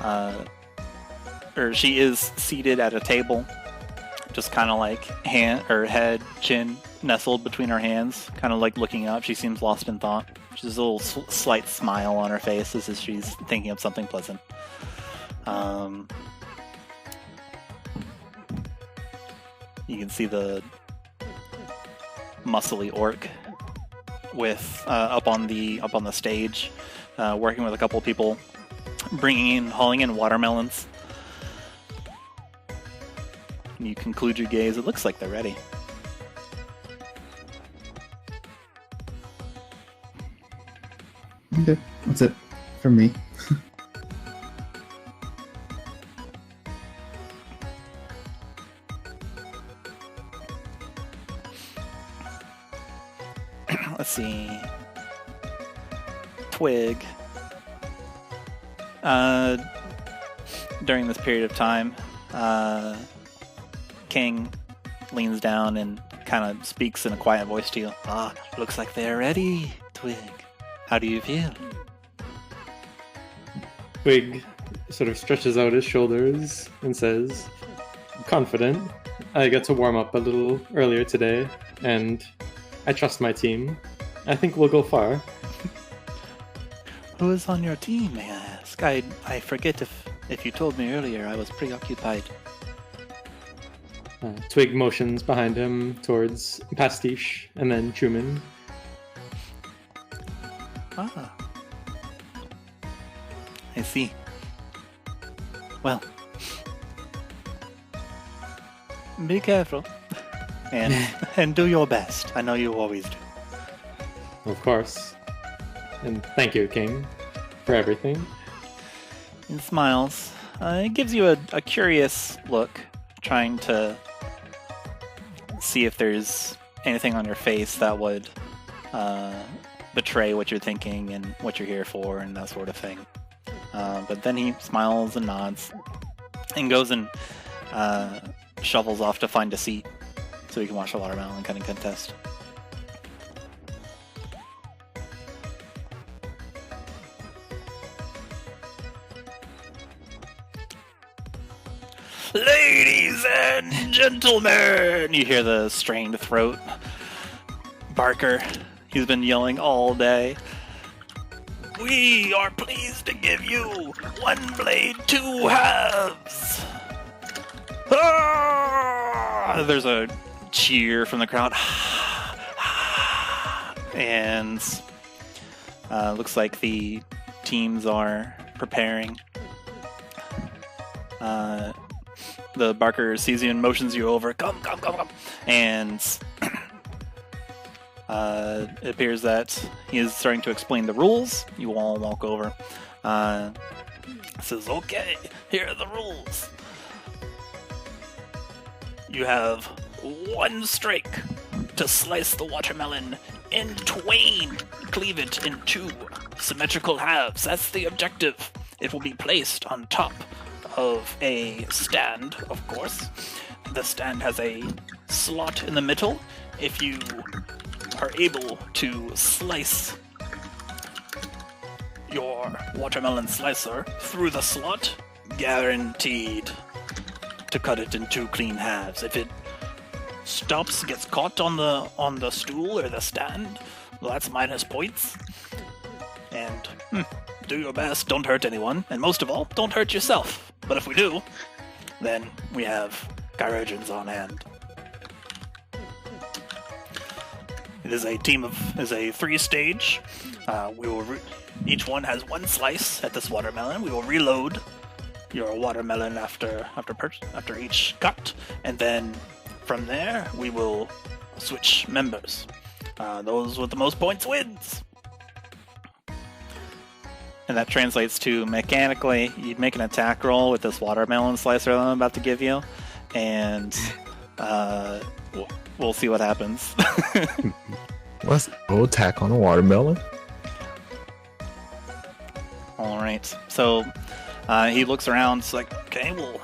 or she is seated at a table, just kind of like head, chin nestled between her hands, kind of like looking up. She seems lost in thought. She's a little slight smile on her face as if she's thinking of something pleasant. You can see the muscly orc with up on the stage, working with a couple people, hauling in watermelons. And you conclude your gaze. It looks like they're ready. Okay, that's it from me. Let's see. Twig. During this period of time, King leans down and kind of speaks in a quiet voice to you. Looks like they're ready, Twig. How do you feel? Twig sort of stretches out his shoulders and says, confident. I got to warm up a little earlier today, and I trust my team. I think we'll go far. Who is on your team, may I ask? I forget if you told me earlier. I was preoccupied. Twig motions behind him towards Pastiche and then Chuman. I see. Well, be careful and do your best. I know you always do. Of course. And thank you, King, for everything. He smiles. It gives you a curious look, trying to see if there's anything on your face that would betray what you're thinking and what you're here for and that sort of thing. But then he smiles and nods and goes and shovels off to find a seat so he can watch the watermelon cutting contest. Ladies and gentlemen, you hear the strained throat barker. He's been yelling all day. We are pleased to give you 1 blade, 2 halves. Ah! There's a cheer from the crowd. And looks like the teams are preparing. The Barker sees you and motions you over. Come. And it appears that he is starting to explain the rules. You all walk over. Says, okay, here are the rules. You have 1 strike to slice the watermelon in twain. Cleave it in 2 symmetrical halves. That's the objective. It will be placed on top of a stand, of course. The stand has a slot in the middle. If you are able to slice your watermelon slicer through the slot, guaranteed to cut it in 2 clean halves. If it stops, gets caught on the stool or the stand, well, that's minus points. And do your best, don't hurt anyone, and most of all, don't hurt yourself. But if we do, then we have Chirurgeons on hand. It is a 3-stage. Each one has 1 slice at this watermelon. We will reload your watermelon after each cut, and then from there we will switch members. Those with the most points wins. And that translates to, mechanically, you'd make an attack roll with this watermelon slicer that I'm about to give you, and we'll see what happens. What's no attack on a watermelon? Alright, so he looks around, it's like, okay, well,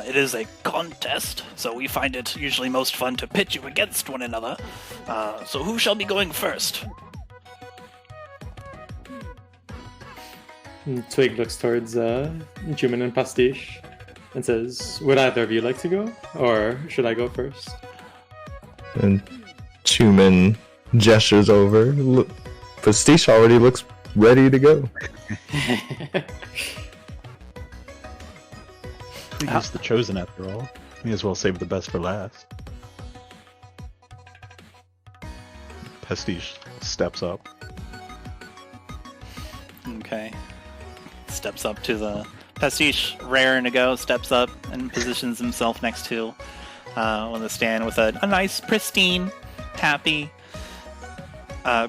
it is a contest, so we find it usually most fun to pit you against one another. So who shall be going first? Twig looks towards Chuman and Pastiche and says, would either of you like to go? Or should I go first? And Chuman gestures over. Look, Pastiche already looks ready to go. He's the chosen after all. May as well save the best for last. Pastiche steps up. Okay. Steps up to the... Pastiche, raring to go, steps up and positions himself next to on the stand with a nice, pristine, happy,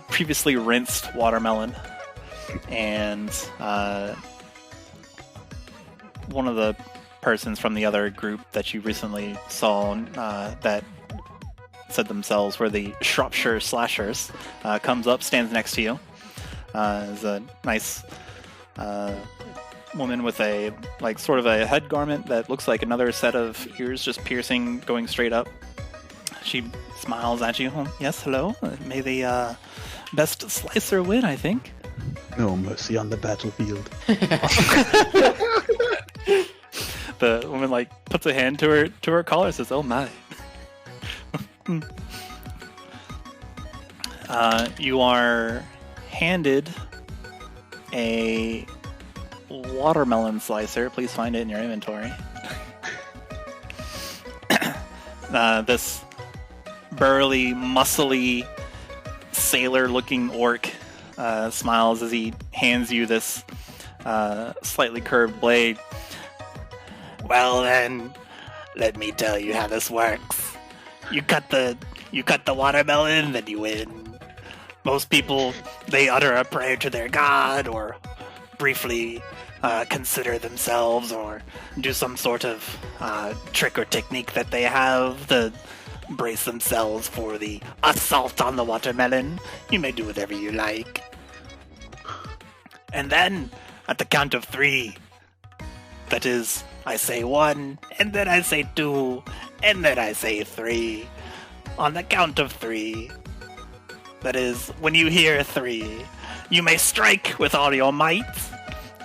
previously rinsed watermelon. And one of the persons from the other group that you recently saw that said themselves were the Shropshire Slashers comes up, stands next to you. Is a nice woman with a sort of a head garment that looks like another set of ears just piercing, going straight up. She smiles at you. Yes, hello. May the best slicer win, I think. No mercy on the battlefield. The woman puts a hand to her collar and says, "Oh my." You are handed a watermelon slicer. Please find it in your inventory. This burly, muscly, sailor-looking orc smiles as he hands you this slightly curved blade. Well then, let me tell you how this works. You cut the watermelon, then you win. Most people, they utter a prayer to their god, or briefly consider themselves, or do some sort of trick or technique that they have to brace themselves for the assault on the watermelon. You may do whatever you like. And then, at the count of 3, that is, I say 1, and then I say 2, and then I say 3. On the count of 3, that is, when you hear 3, you may strike with all your might,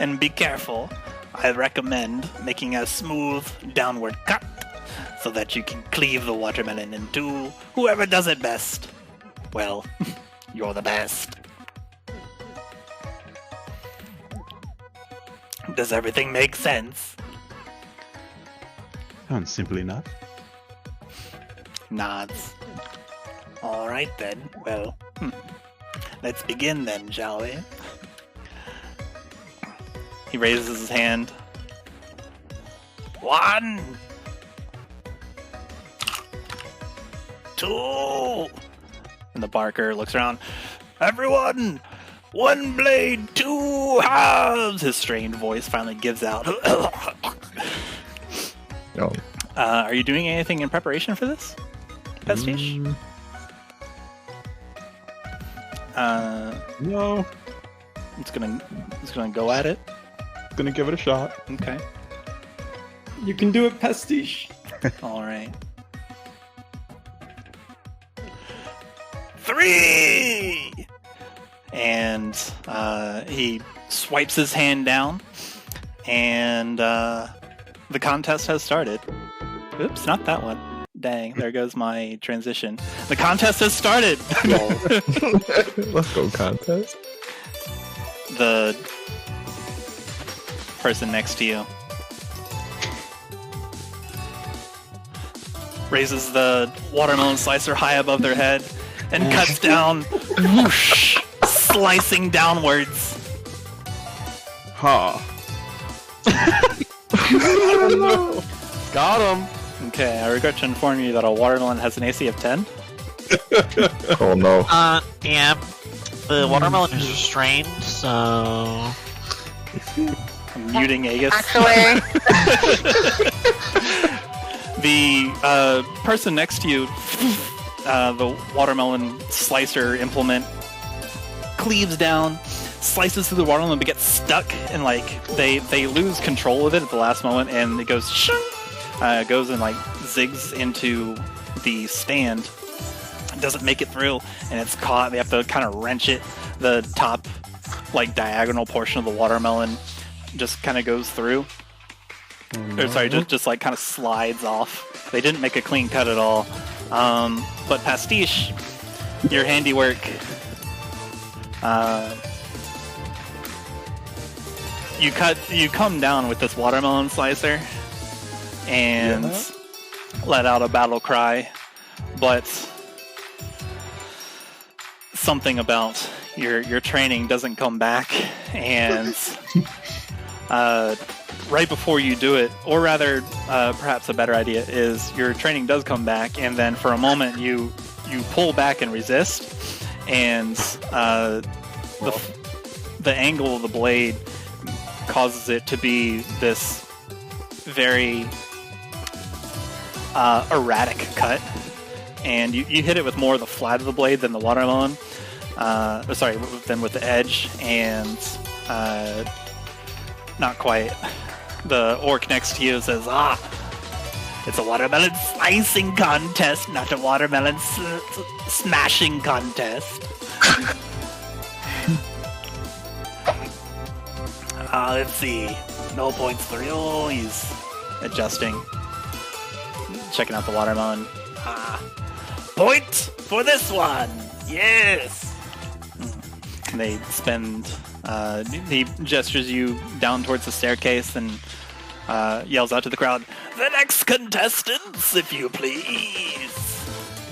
and be careful. I recommend making a smooth downward cut so that you can cleave the watermelon in 2. Whoever does it best, well, you're the best. Does everything make sense? Sounds simple enough. Nods. All right then. Well, let's begin then, shall we? He raises his hand. 1, 2. And the barker looks around. Everyone, 1 blade, 2 halves. His strained voice finally gives out. No. Are you doing anything in preparation for this, Pastiche? No. It's gonna go at it. Gonna give it a shot. Okay. You can do it, Pastiche. All right. 3. And he swipes his hand down, and the contest has started. Oops, not that one. Dang, there goes my transition. The contest has started! Let's go contest. The person next to you raises the watermelon slicer high above their head and cuts down, whoosh, slicing downwards. Ha. Got him! Okay, I regret to inform you that a watermelon has an AC of 10. Oh no. Yeah. The watermelon is restrained, so... I'm muting Aegis. Actually, The person next to you, the watermelon slicer implement, cleaves down, slices through the watermelon, but gets stuck, and like they lose control of it at the last moment, and it goes shung, goes and like zigs into the stand. It doesn't make it through, and it's caught. They have to kind of wrench it. The top, like diagonal portion of the watermelon, just kind of goes through. Or sorry, just like kind of slides off. They didn't make a clean cut at all. But Pastiche, your handiwork. You come down with this watermelon slicer and let out a battle cry, but something about your training doesn't come back, and right before you do it, or rather, perhaps a better idea is your training does come back, and then for a moment you pull back and resist, and the angle of the blade causes it to be this very erratic cut, and you hit it with more of the flat of the blade than the watermelon, than with the edge, and not quite. The orc next to you says, it's a watermelon slicing contest, not a watermelon smashing contest. Let's see. No points for you. He's adjusting. Checking out the watermelon. Point for this one. Yes. And they spend... he gestures you down towards the staircase and yells out to the crowd, "The next contestants, if you please."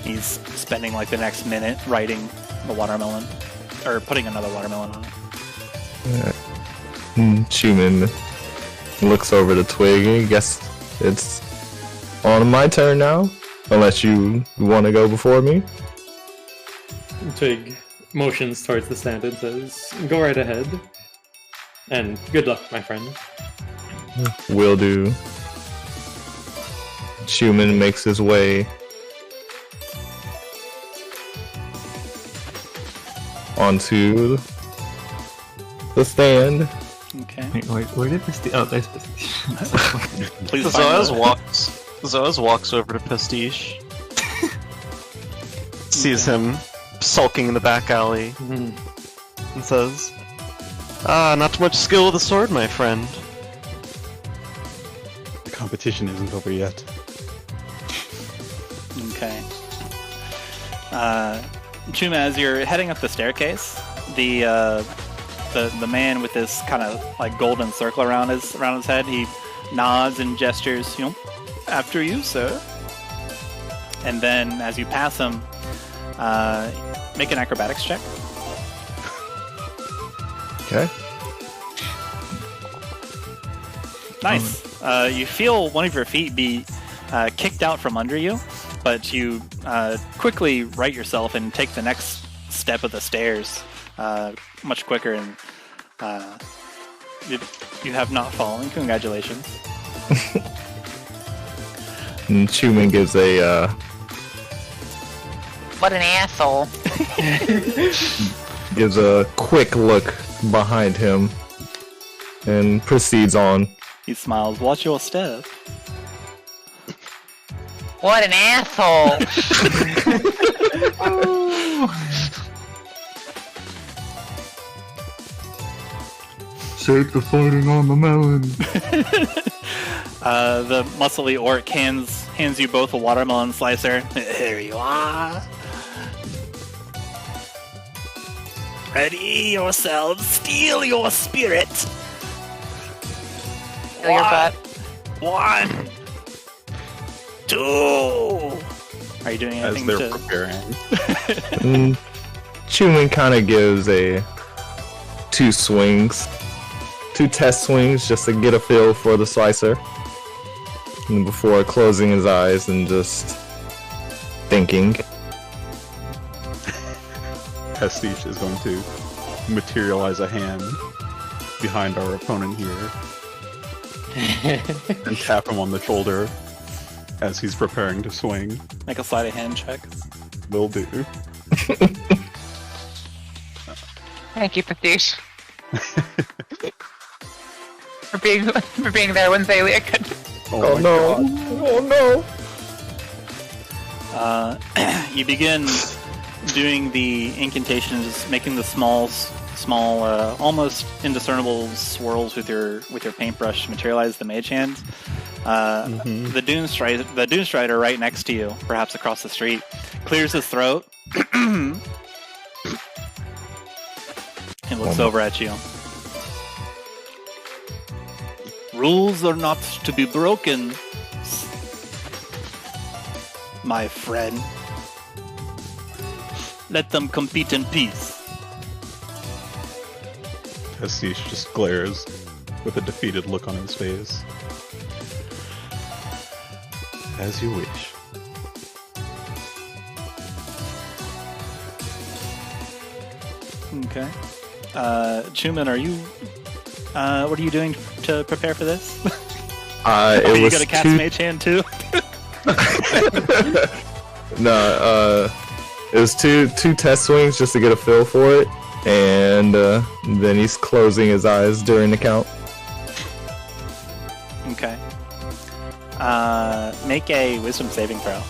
He's spending like the next minute writing the watermelon, or putting another watermelon on it. Chuman looks over to Twig. I guess it's on my turn now, unless you want to go before me. Twig motions towards the stand and says, "Go right ahead. And good luck, my friend." Will do. Chuman makes his way onto the stand. Okay. Wait, where did this... Oh, there's this... Please find Zoaz walks over to Pastiche. Sees him sulking in the back alley and says, not much skill with a sword, my friend. The competition isn't over yet. Okay. Chuma, as you're heading up the staircase, the the man with this kind of like golden circle around his head, he nods and gestures, after you, sir. And then as you pass him, make an acrobatics check. Okay. Nice. You feel one of your feet be kicked out from under you, but you quickly right yourself and take the next step of the stairs much quicker, and you have not fallen. Congratulations. And Chuman gives a What an asshole. gives a quick look behind him and proceeds on. He smiles. Watch your step. What an asshole. Shake the fighting on the melon. The muscly orc hands you both a watermelon slicer. Here you are. Ready yourselves, steel your spirit. Feel your butt. 1, 2. Are you doing As anything they're to... preparing. Chuman kind of gives a 2 test swings just to get a feel for the slicer, and before closing his eyes and just thinking. Pastiche is going to materialize a hand behind our opponent here and tap him on the shoulder as he's preparing to swing. Make a sleight of hand check. Will do. Thank you, Pastiche. for being there when Xalia could. Oh my no! God. Oh no! You begin doing the incantations, making the small, almost indiscernible swirls with your paintbrush to materialize the mage hand. The Dune Strider right next to you, perhaps across the street, clears his throat and looks over at you. Rules are not to be broken, my friend. Let them compete in peace. Pastiche just glares with a defeated look on his face. As you wish. Okay. Chuman, are you... what are you doing to prepare for this? It you was got a cat's mage hand too? No, it was two test swings just to get a feel for it, and then he's closing his eyes during the count. Okay. Make a wisdom saving throw.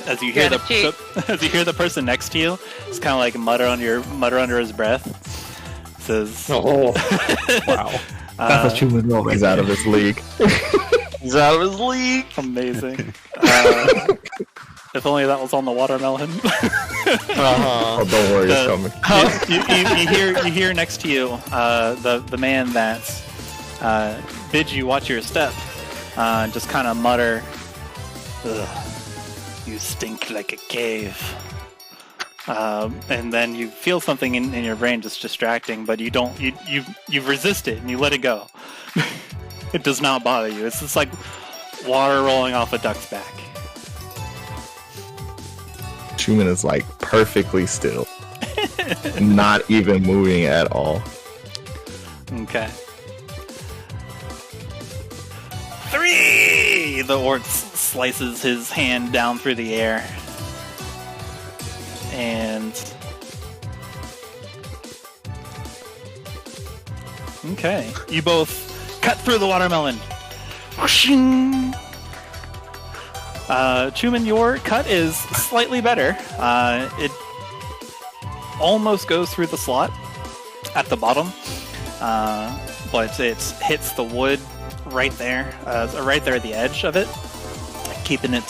As you hear as you hear the person next to you, it's kind of like mutter under his breath. Says, Oh, wow. That's what Chuman roll right He's out there. of his league. He's out of his league. Amazing. If only that was on the watermelon. Oh, don't worry, it's coming. You hear next to you the man that bids you watch your step just kind of mutter, "Ugh, you stink like a cave." And then you feel something in your brain just distracting, but you don't. You resist it and you let it go. It does not bother you. It's just like water rolling off a duck's back. Chuman is like perfectly still, not even moving at all. Okay. 3! The orc slices his hand down through the air. And... okay. You both cut through the watermelon. Whooshing! Chuman, your cut is slightly better. It almost goes through the slot at the bottom, but it hits the wood right there at the edge of it, keeping it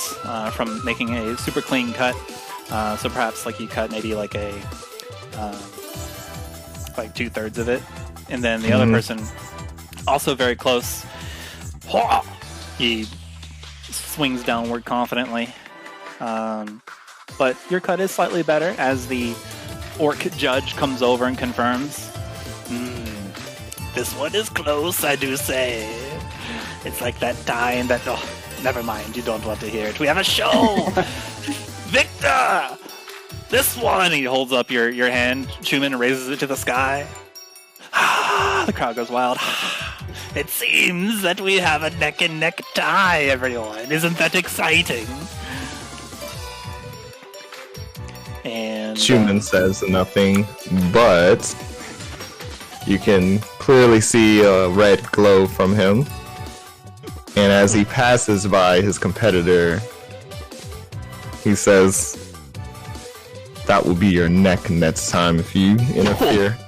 from making a super clean cut. So perhaps like you cut maybe like a like 2/3 of it, and then the other person, also very close. He swings downward confidently, but your cut is slightly better as the orc judge comes over and confirms. This one is close, I do say. It's like that time that... Oh, never mind, you don't want to hear it. We have a show! Victor! This one! He holds up your hand. Chuman raises it to the sky. The crowd goes wild. It seems that we have a neck-and-neck tie, everyone. Isn't that exciting? And Chuman says nothing, but you can clearly see a red glow from him. And as he passes by his competitor, he says, "That will be your neck next time if you interfere."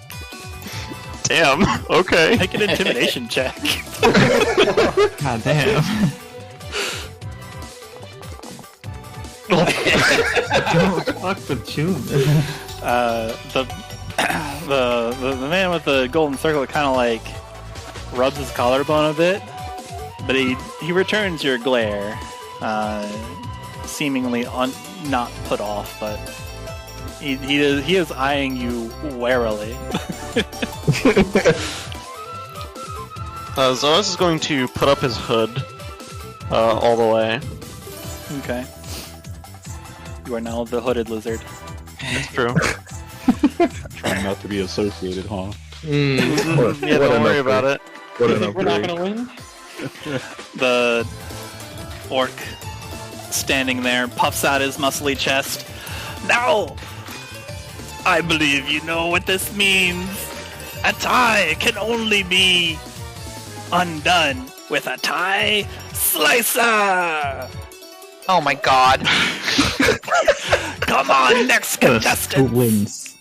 Damn. Okay. make an intimidation check. God damn. Don't fuck with Chuman. The man with the golden circle kind of like rubs his collarbone a bit, but he returns your glare, seemingly not put off, but he is eyeing you warily. Zoaz is going to put up his hood all the way. Okay. You are now the hooded lizard. That's true. Trying not to be associated, huh? Yeah, don't worry about it. What You an think we're not upgrade. gonna win? The orc standing there puffs out his muscly chest. Now, I believe you know what this means. A tie can only be undone with a tie slicer. Oh my god. Come on, next contestant. Who wins?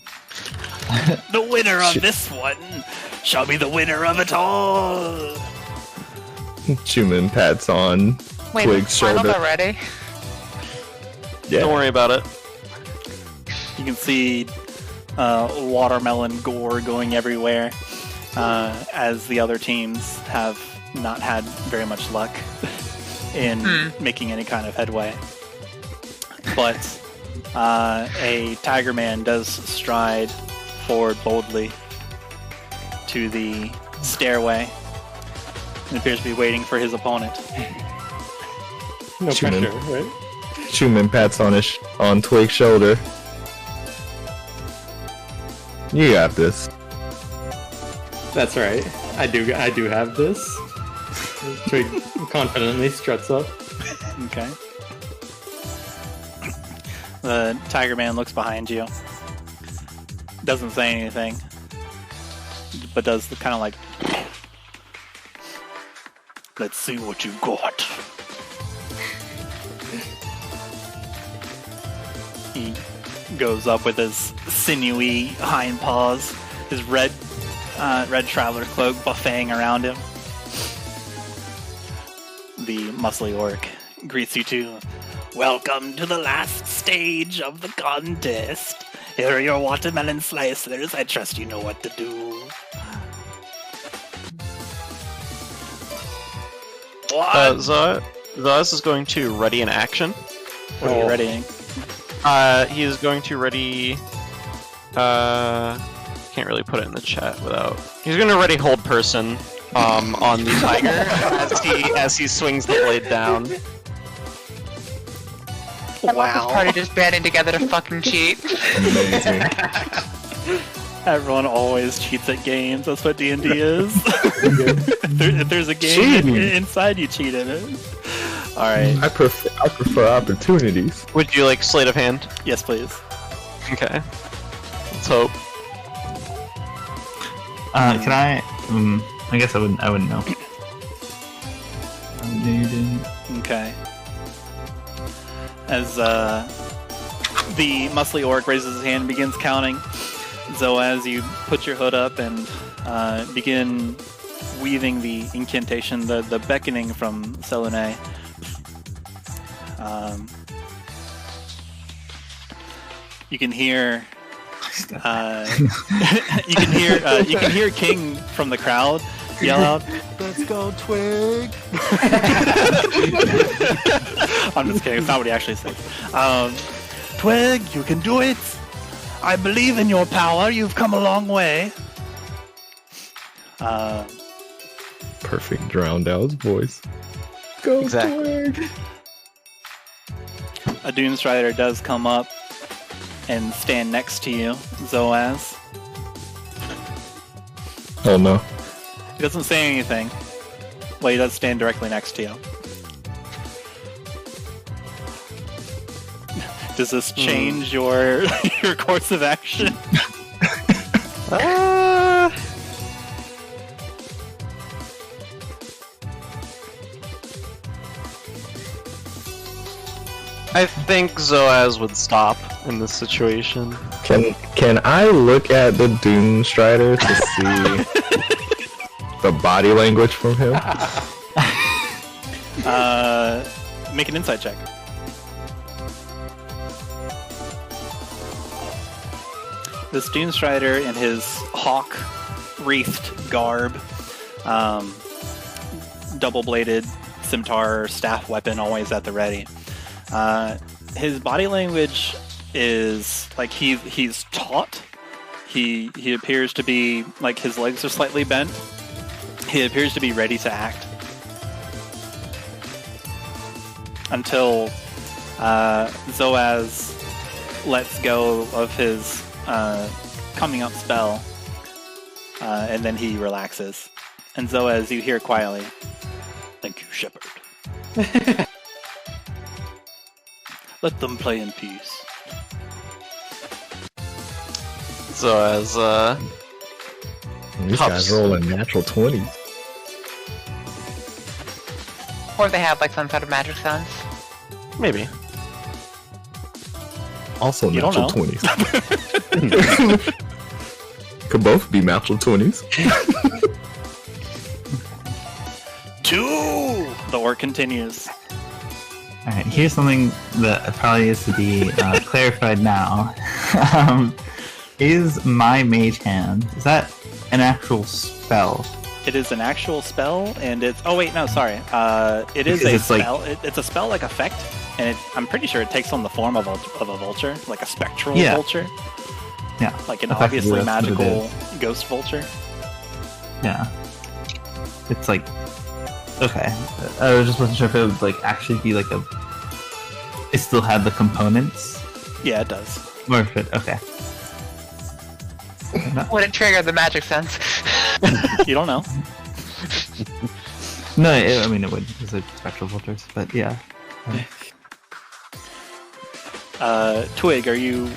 The winner of this one shall be the winner of it all. Chuman pats on Wait, Twig's finals shoulder. already? Yeah. Don't worry about it. You can see watermelon gore going everywhere, as the other teams have not had very much luck in making any kind of headway. But a tiger man does stride forward boldly to the stairway and appears to be waiting for his opponent. No Chuman. pressure, right? Chuman pats on Twig's shoulder. You got this. That's right. I do have this. Twig confidently struts up. Okay. The tiger man looks behind you. Doesn't say anything, but does the kind of like, let's see what you got. He goes up with his sinewy hind paws, his red traveler cloak buffeting around him. The muscly orc greets you too. Welcome to the last stage of the contest. Here are your watermelon slicers. I trust you know what to do. What? Zoaz is going to ready an action. What are you readying? He is going to ready. Can't really put it in the chat without. He's going to ready hold person on the tiger as he swings the blade down. This Wow. party just banding together to fucking cheat. Amazing. Everyone always cheats at games. That's what D&D is. if there's a game Cheating. inside, you cheat in it. All right. I prefer opportunities. Would you like sleight of hand? Yes, please. Okay. Let's hope. Can I? I guess I wouldn't know. No, you didn't. Okay. As the muscly orc raises his hand and begins counting, Zoaz, you put your hood up and begin weaving the incantation, the beckoning from Selene. You can hear You can hear King from the crowd yell out, "Let's go, Twig!" I'm just kidding. It's not what he actually says. Twig, you can do it. I believe in your power. You've come a long way. Perfect drowned out's voice. Go Twig! A Doomstrider does come up and stand next to you, Zoaz. Oh no. He doesn't say anything. Well, he does stand directly next to you. Does this change your your course of action? I think Zoaz would stop in this situation. Can I look at the Doomstrider to see the body language from him? Make an insight check. This Doomstrider in his hawk-wreathed garb, double-bladed scimitar staff weapon always at the ready. His body language is like he's taut. He appears to be like his legs are slightly bent. He appears to be ready to act until Zoaz lets go of his coming up spell, and then he relaxes. And Zoaz, you hear quietly, "Thank you, Shepherd." Let them play in peace. Zoaz, These guys rolling natural 20s. Or they have like some sort of magic sense. maybe. Also You don't natural know. 20s. Could both be natural 20s. 2! The orc continues. Alright, here's something that probably needs to be clarified now. Is my mage hand, is that an actual spell? It is an actual spell, and it's... Oh, wait, no, sorry. It is Because a it's like- spell. It's a spell-like effect, and I'm pretty sure it takes on the form of a vulture, like a spectral Yeah. vulture. Yeah. Like an Effectively, obviously that's what it magical ghost vulture. Yeah. It's like... Okay. I was just wasn't sure if it would like actually be like a... It still had the components? Yeah, it does. Or if it... Okay. Would it trigger the magic sense? You don't know. No, I mean it would, because it's spectral filters, but yeah. Twig, are you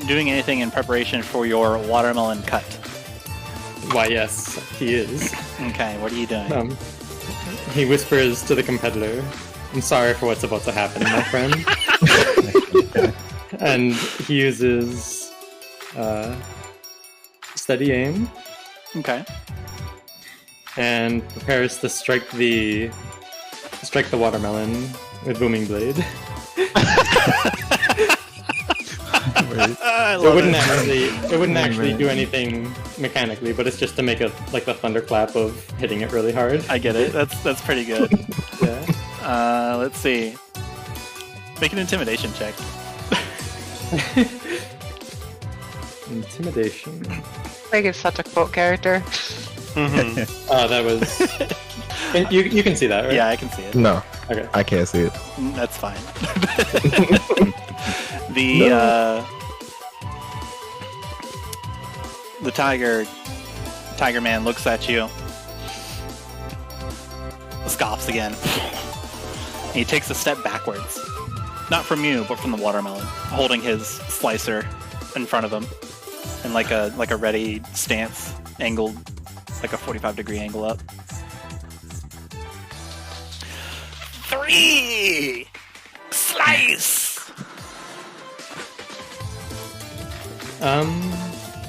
doing anything in preparation for your watermelon cut? Why, yes, he is. Okay, what are you doing? He whispers to the competitor, "I'm sorry for what's about to happen, my friend." And he uses steady aim Okay. and prepares to strike the watermelon with booming blade. I It love wouldn't it. actually do anything mechanically, but it's just to make a like the thunderclap of hitting it really hard. I get it. That's pretty good. Yeah. Let's see. Make an intimidation check. Intimidation. Twig is such a quote character. Mm-hmm. Oh, that was. You can see that, right? Yeah, I can see it. No, Okay. I can't see it. That's fine. The tiger man looks at you, scoffs again. And he takes a step backwards, not from you, but from the watermelon, holding his slicer in front of him, in like a ready stance, angled like a 45-degree angle up. 3! Slice!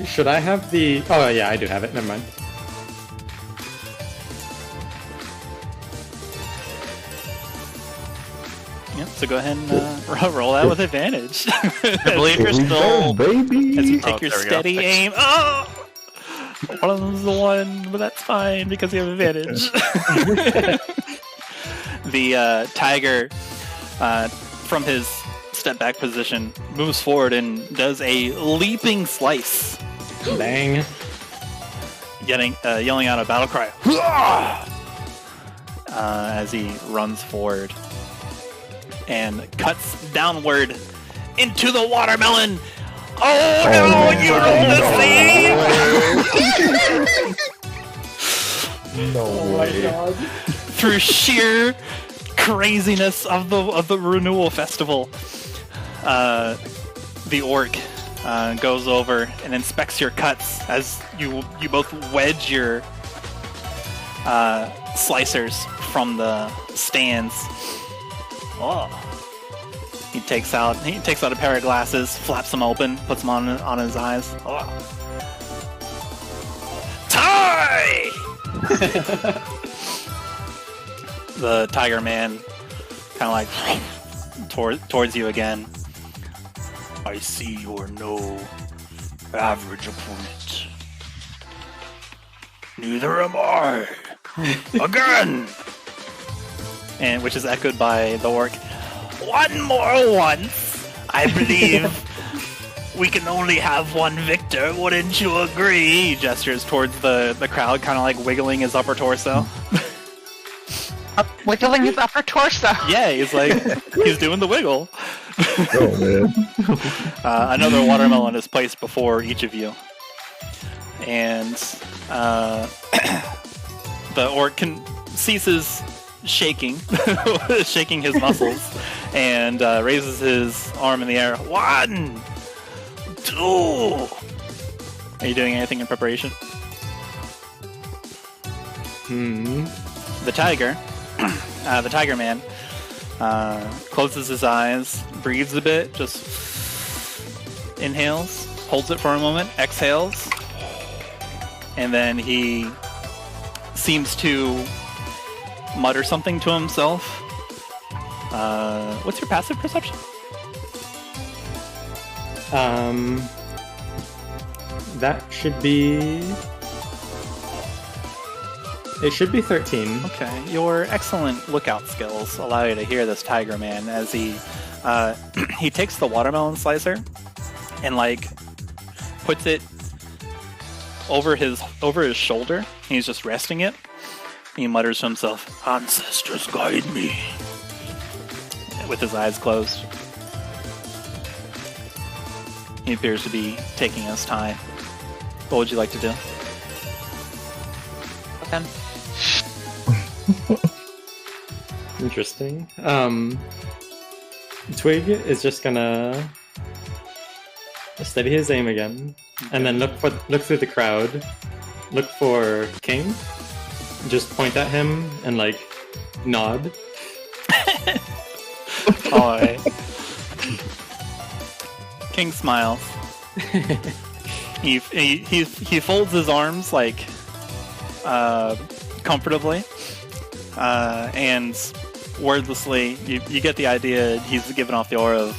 Should I have the? Oh yeah, I do have it. Never mind. Yep. So go ahead and roll that with advantage. I believe you're Here we still. go, baby. As you take your there we go. steady aim. Oh! One of them's the one, but that's fine because you have advantage. The tiger, from his step back position, moves forward and does a leaping slice, Bang. yelling out a battle cry as he runs forward and cuts downward into the watermelon. Oh no! You rolled a save! No way. Through sheer craziness of the renewal festival, the orc goes over and inspects your cuts as you both wedge your slicers from the stands. Oh. He takes out a pair of glasses, flaps them open, puts them on his eyes. Oh. Tie! The tiger man kind of like towards you again. I see you're no average opponent. Neither am I. Again! And which is echoed by the orc. One more once. I believe we can only have one victor. Wouldn't you agree? He gestures towards the crowd, kind of like wiggling his upper torso. Wiggling his upper torso. Yeah, he's doing the wiggle. Oh man. Another watermelon is placed before each of you, and the orc ceases shaking his muscles, and raises his arm in the air. 1, 2. Are you doing anything in preparation? The tiger man, closes his eyes, breathes a bit, just inhales, holds it for a moment, exhales, and then he seems to mutter something to himself. What's your passive perception? That should be... It should be 13. Okay, your excellent lookout skills allow you to hear this tiger man as he takes the watermelon slicer and puts it over his shoulder. He's just resting it. He mutters to himself, "Ancestors guide me," with his eyes closed. He appears to be taking his time. What would you like to do? With him. Interesting. Twig is just gonna steady his aim again, and then look through the crowd, look for King, just point at him and nod. Alright. King smiles. He folds his arms comfortably, and wordlessly, you get the idea he's giving off the aura of,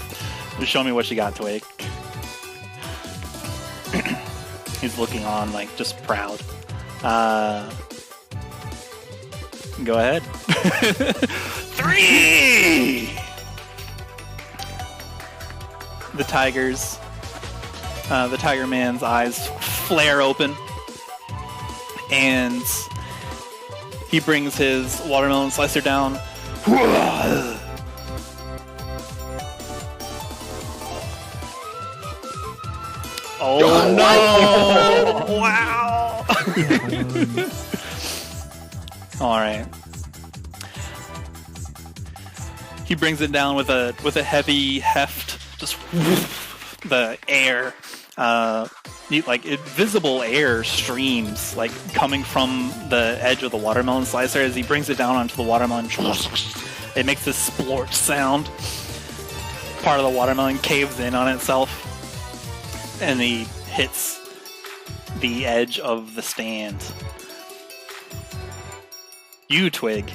"Show me what you got, Twig." He's looking on, just proud. Go ahead. 3! The tiger man's eyes flare open, and he brings his watermelon slicer down. Oh no! Wow! Alright. He brings it down with a heavy heft, just the air, visible air streams coming from the edge of the watermelon slicer as he brings it down onto the watermelon. It makes this splorch sound. Part of the watermelon caves in on itself, and he hits the edge of the stand. You, Twig.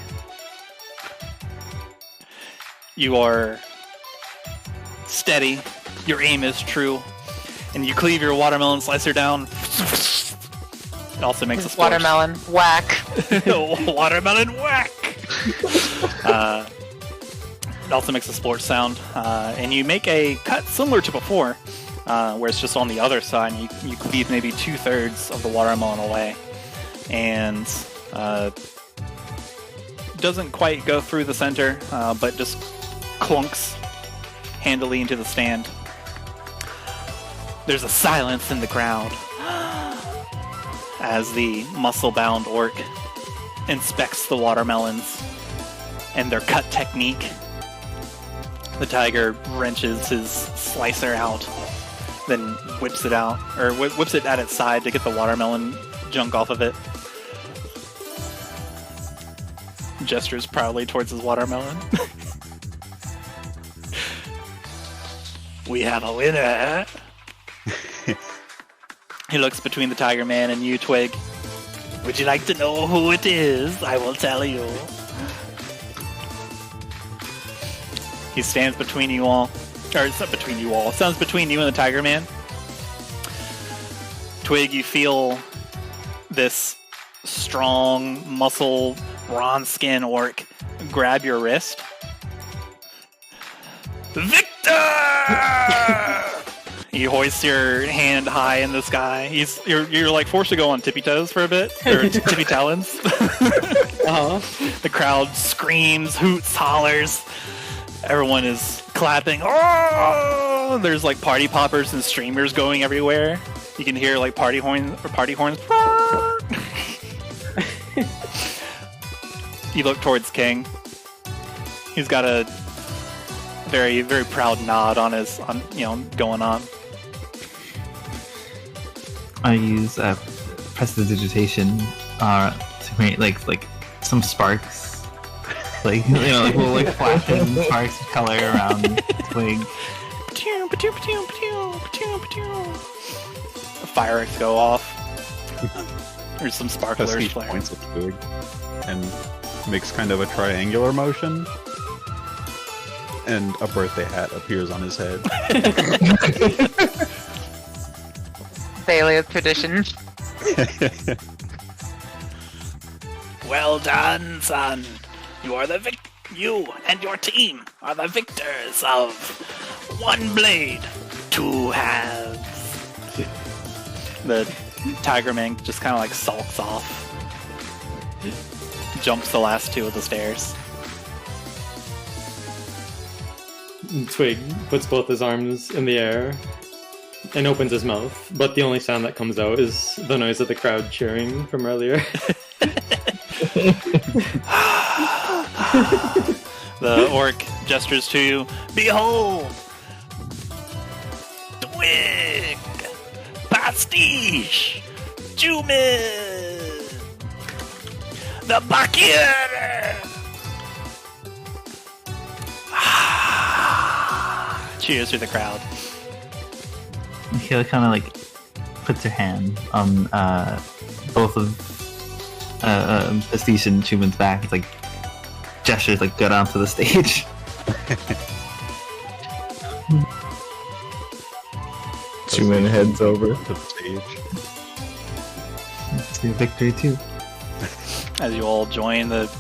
You are steady, your aim is true, and you cleave your watermelon slicer down. It also makes a splash. Watermelon, whack. Watermelon whack! It also makes a splorch sound, and you make a cut similar to before, where it's just on the other side, and you cleave maybe 2/3 of the watermelon away, and doesn't quite go through the center, but just clunks handily into the stand. There's a silence in the crowd as the muscle-bound orc inspects the watermelons and their cut technique. The tiger wrenches his slicer out, then whips it out, or whips it at its side to get the watermelon junk off of it. Gestures proudly towards his watermelon. We have a winner! He looks between the Tiger Man and you, Twig. Would you like to know who it is? I will tell you. He stands between you all. Or, it's not between you all. It stands between you and the Tiger Man. Twig, you feel this strong, muscle, bronze skin orc grab your wrist. Victor! You hoist your hand high in the sky. You're like forced to go on tippy toes for a bit, or tippy talons. The crowd screams, hoots, hollers. Everyone is clapping. Oh! There's like party poppers and streamers going everywhere. You can hear like party horns. You look towards King. He's got a very, very proud nod on his, going on. I use prestidigitation to create like some sparks, little flashes and sparks of color around Twig. Fireworks go off. There's some sparklers Pastiche flaring. points at Twig and makes kind of a triangular motion, and a birthday hat appears on his head. Daily of tradition. Well done, son. You and your team are the victors of one blade, two halves. The Tiger Man just kind of like sulks off. Jumps the last two of the stairs. Twig puts both his arms in the air and opens his mouth, but the only sound that comes out is the noise of the crowd cheering from earlier. The orc gestures to you. Behold! Twig! Pastiche! Chuman! The Bakir! Cheers to the crowd. Makayla kind of like puts her hand on both of Pastiche and Chuman's back. It's like gestures like get onto the stage. Chuman heads over to the stage. It's your victory too. As you all join, the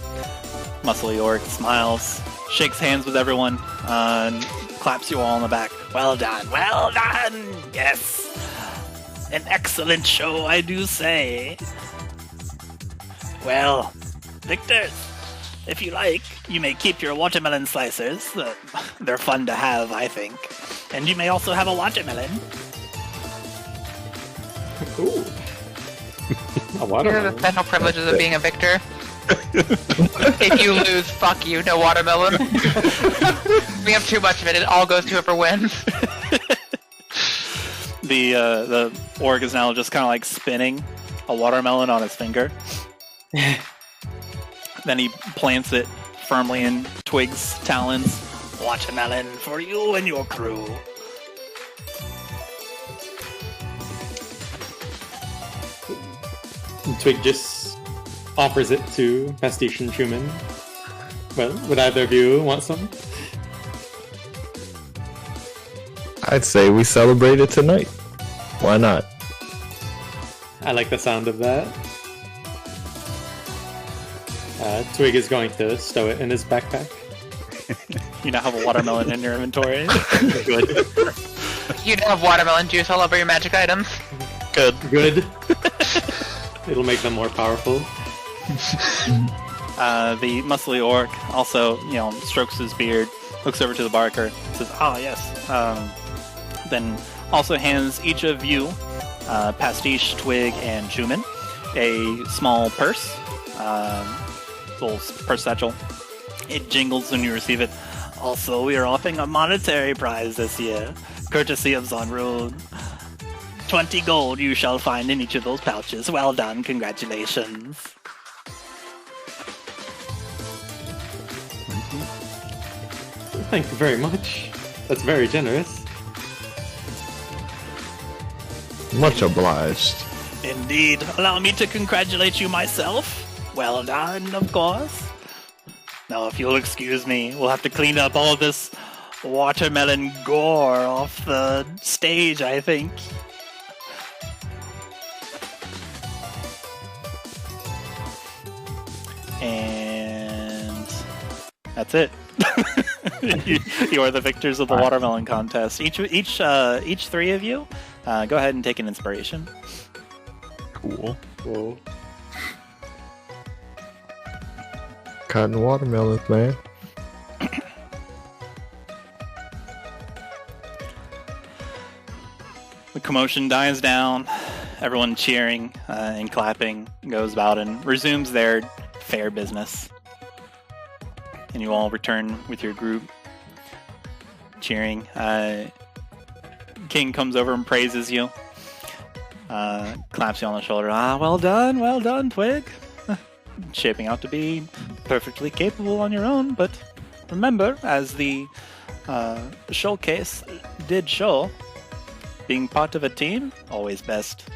muscly orc smiles, shakes hands with everyone, and claps you all on the back. Well done, well done! Yes! An excellent show, I do say. Well, victors, if you like, you may keep your watermelon slicers. They're fun to have, I think. And you may also have a watermelon. Ooh. A These are watermelon. the special privileges of being a victor. If you lose, fuck you, no watermelon. We have too much of it, it all goes to whoever wins. The orc is now just kind of like spinning a watermelon on his finger. Then he plants it firmly in Twig's talons. Watermelon for you and your crew. Twig just offers it to Pastiche and Chuman. Well, would either of you want some? I'd say we celebrate it tonight. Why not? I like the sound of that. Twig is going to stow it in his backpack. You now have a watermelon in your inventory. Good. You now have watermelon juice all over your magic items. Good. Good. It'll make them more powerful. The muscly orc also, strokes his beard, looks over to the barker, says, "Ah, yes." Then also hands each of you, Pastiche, Twig, and Chuman, a small purse, little purse satchel. It jingles when you receive it. Also, we are offering a monetary prize this year, courtesy of Zonroad. 20 gold you shall find in each of those pouches. Well done, congratulations. Thank you very much. That's very generous. Much obliged. Indeed. Allow me to congratulate you myself. Well done, of course. Now, if you'll excuse me, we'll have to clean up all this watermelon gore off the stage, I think. And that's it. you are the victors of the watermelon contest. Each three of you, go ahead and take an inspiration. Cool. Whoa. Cotton watermelons, man. The commotion dies down. Everyone cheering and clapping goes about and resumes their fair business. And you all return with your group, cheering. King comes over and praises you. Claps you on the shoulder. Well done, Twig. Shaping out to be perfectly capable on your own, but remember, as the showcase did show, being part of a team, always best.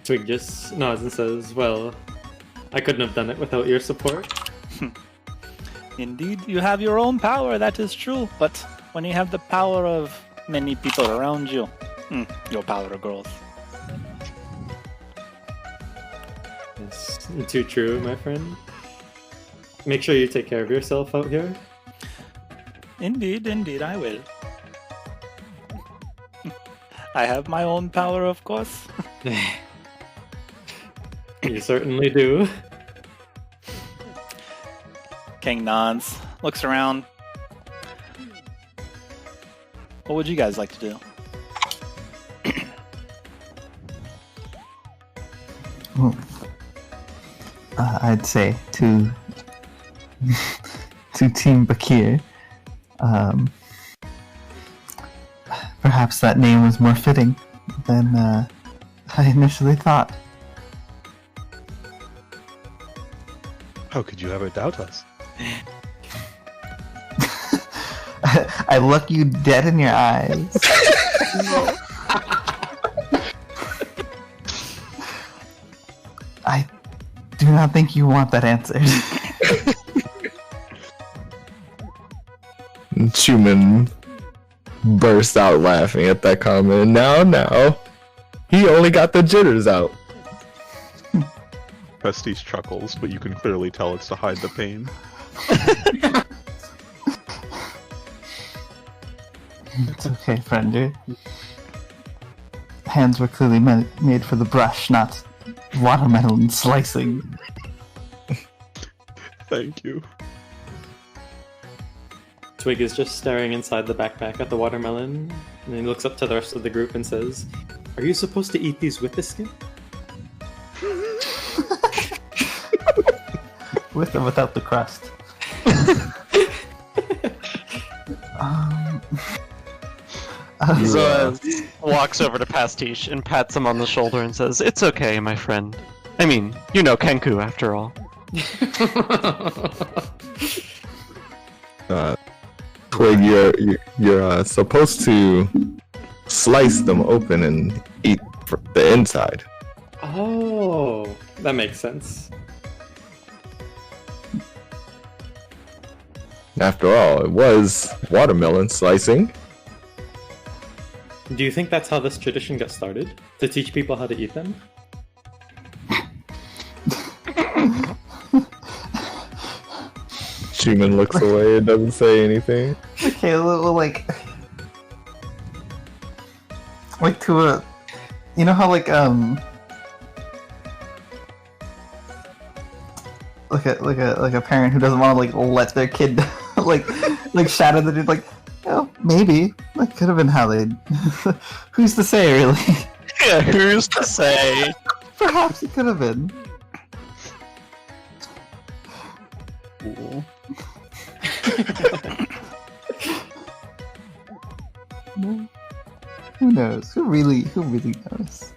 Twig just nods and says, "Well, I couldn't have done it without your support." Indeed, you have your own power, that is true, but when you have the power of many people around you, your power grows. It's too true, my friend. Make sure you take care of yourself out here. Indeed, I will. I have my own power, of course. You certainly do. King nods, looks around. What would you guys like to do? Well, I'd say to Team Bakir, perhaps that name was more fitting than I initially thought. How could you ever doubt us? I look you dead in your eyes. I do not think you want that answered. Chuman burst out laughing at that comment. Now, he only got the jitters out. Pastiche chuckles, but you can clearly tell it's to hide the pain. It's okay, friend. Hands were clearly made for the brush, not watermelon slicing. Thank you. Twig is just staring inside the backpack at the watermelon, and he looks up to the rest of the group and says, "Are you supposed to eat these with the skin?" With or without the crust? Zoaz walks over to Pastiche and pats him on the shoulder and says, "It's okay, my friend. I mean, you know Kenku after all." Twig, you're supposed to slice them open and eat the inside. Oh, that makes sense. After all, it was watermelon slicing. Do you think that's how this tradition got started? To teach people how to eat them? Chuman looks away and doesn't say anything. Okay, well, like to a, you know how like a parent who doesn't want to like let their kid like shadow the dude, like, oh, maybe that could have been how they. Who's to say, really? Yeah, who's to say? Perhaps it could have been. No. Who knows? Who really knows?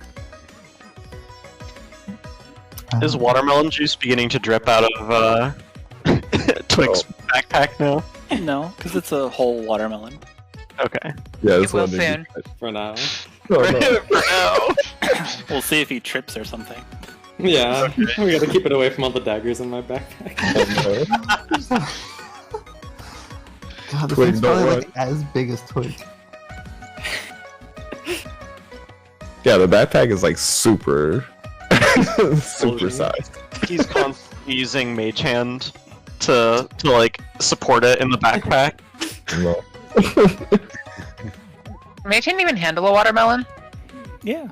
Is watermelon juice beginning to drip out of Twig's backpack now? No, because it's a whole watermelon. Okay. Yeah, It this will one soon. For now. Oh, no. We'll see if he trips or something. Yeah, we gotta keep it away from all the daggers in my backpack. Oh, God, this Twig, thing's don't probably run. like as big as Twig. Yeah, the backpack is like super sized. He's constantly using Mage Hand to like support it in the backpack. No. Mage didn't even handle a watermelon. Yeah,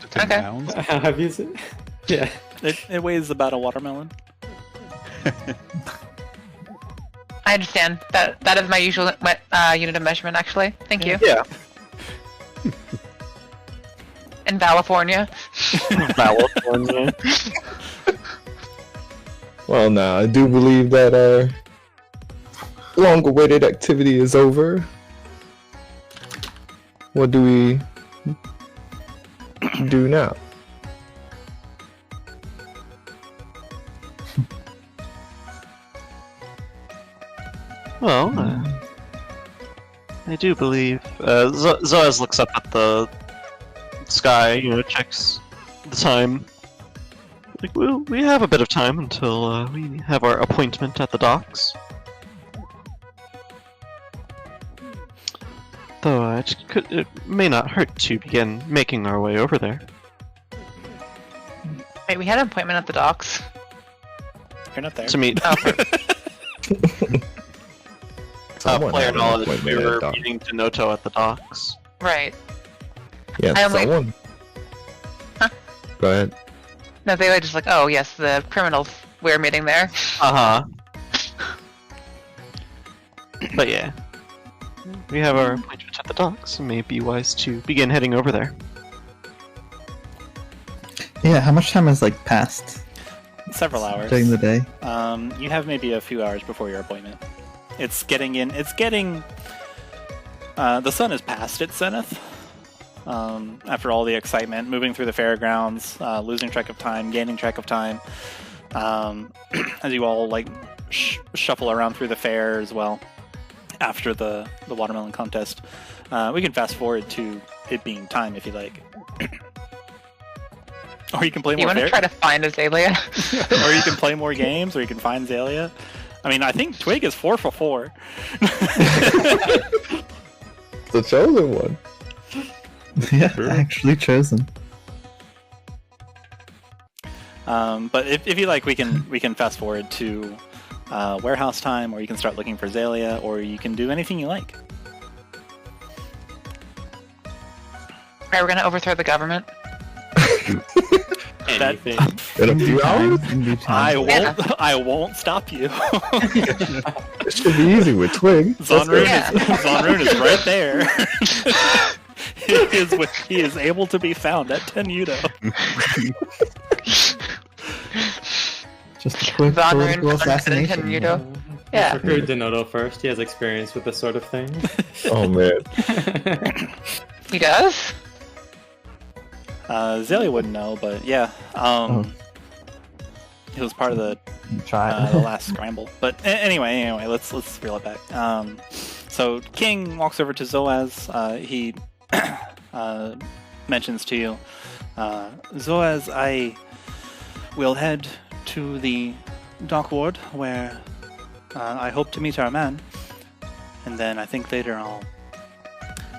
To 10 Okay. pounds. Have you seen? Yeah. it weighs about a watermelon. I understand. That is my usual unit of measurement, actually. Thank you. Yeah. In California. California. Well, now I do believe that our long-awaited activity is over. What do we do now? Well, I do believe Zoaz looks up at the sky, checks the time. Like, well, we have a bit of time until we have our appointment at the docks. Though it may not hurt to begin making our way over there. Wait, we had an appointment at the docks. You're not there. To meet Someone player had an knowledge, appointment we at were dock. meeting Denoto at the docks. Right. Yes, I only- someone. Huh? Go ahead. No, they were just like, oh yes, the criminals. We're meeting there. Uh-huh. But yeah. We have our appointment at the docks, and may be wise to begin heading over there. Yeah, how much time has like passed Several hours. during the day? You have maybe a few hours before your appointment. It's getting in. It's getting. The sun is past its zenith. After all the excitement, moving through the fairgrounds, losing track of time, gaining track of time, as you all like shuffle around through the fair as well. After the watermelon contest, we can fast forward to it being time if you like, or you can play You more. want to try to find Azalea? Or you can play more games, or you can find Xalia. I mean, I think Twig is 4 for 4. The chosen one. Yeah, actually chosen. But if you like, we can fast forward to warehouse time, or you can start looking for Xalia, or you can do anything you like. Alright, we're gonna overthrow the government. Anything. In a few hours? I won't stop you. It should be easy with Twig. Zonrune is right there. He is able to be found at Tenuto. Just a quick Zonrune political under assassination. Tenuto. Yeah. Recruit Denoto first. He has experience with this sort of thing. Oh man. He does? Xalia wouldn't know, but yeah. He was part of the Try. the last scramble. But anyway, let's reel it back. So King walks over to Zoaz. He mentions to you, Zoaz, I will head to the dock ward where I hope to meet our man. And then I think later I'll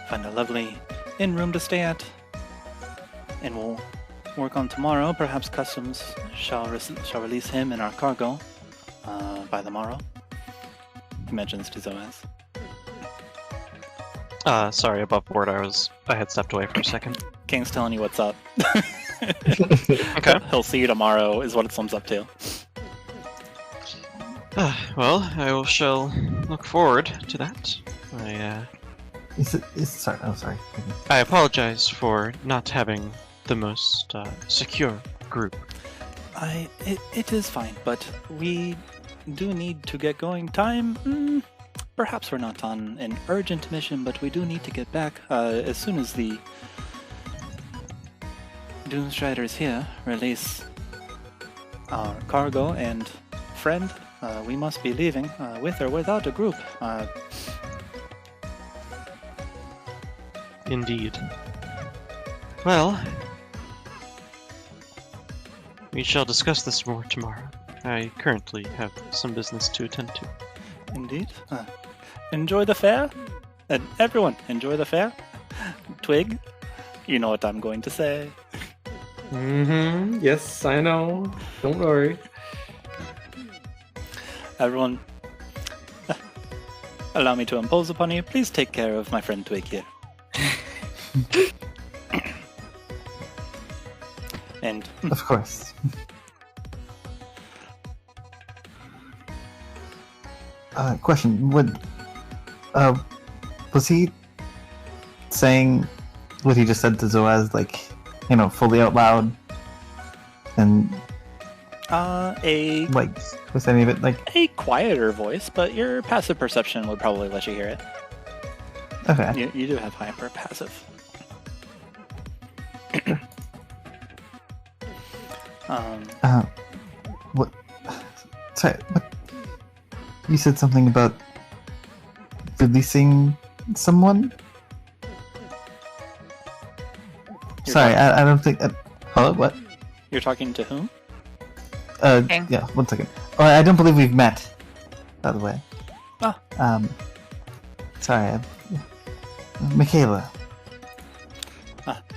find a lovely inn room to stay at. And we'll work on tomorrow. Perhaps customs shall release him and our cargo by the morrow. He mentions to Zoaz. Sorry, above board. I had stepped away for a second. King's telling you what's up. Okay. He'll see you tomorrow, is what it sums up to. Well, I shall look forward to that. Sorry. I apologize for not having the most secure group. It is fine, but we do need to get going. Time, perhaps we're not on an urgent mission, but we do need to get back as soon as the Doomstriders here release our cargo and friend. We must be leaving with or without a group. Indeed. Well, we shall discuss this more tomorrow. I currently have some business to attend to. Indeed. Enjoy the fair. And everyone, enjoy the fair. Twig, you know what I'm going to say. Mm-hmm. Yes, I know. Don't worry. Everyone, allow me to impose upon you. Please take care of my friend Twig here. And Of course. Question: was he saying what he just said to Zoaz, like, fully out loud? And like, was any of it like a quieter voice, but your passive perception would probably let you hear it. okay? You do have hyper passive. What? Sorry, what? You said something about releasing someone? Sorry, I don't think. Hello, what? You're talking to whom? Okay. Yeah, 1 second. Oh, I don't believe we've met, by the way. Ah. Sorry, Makayla.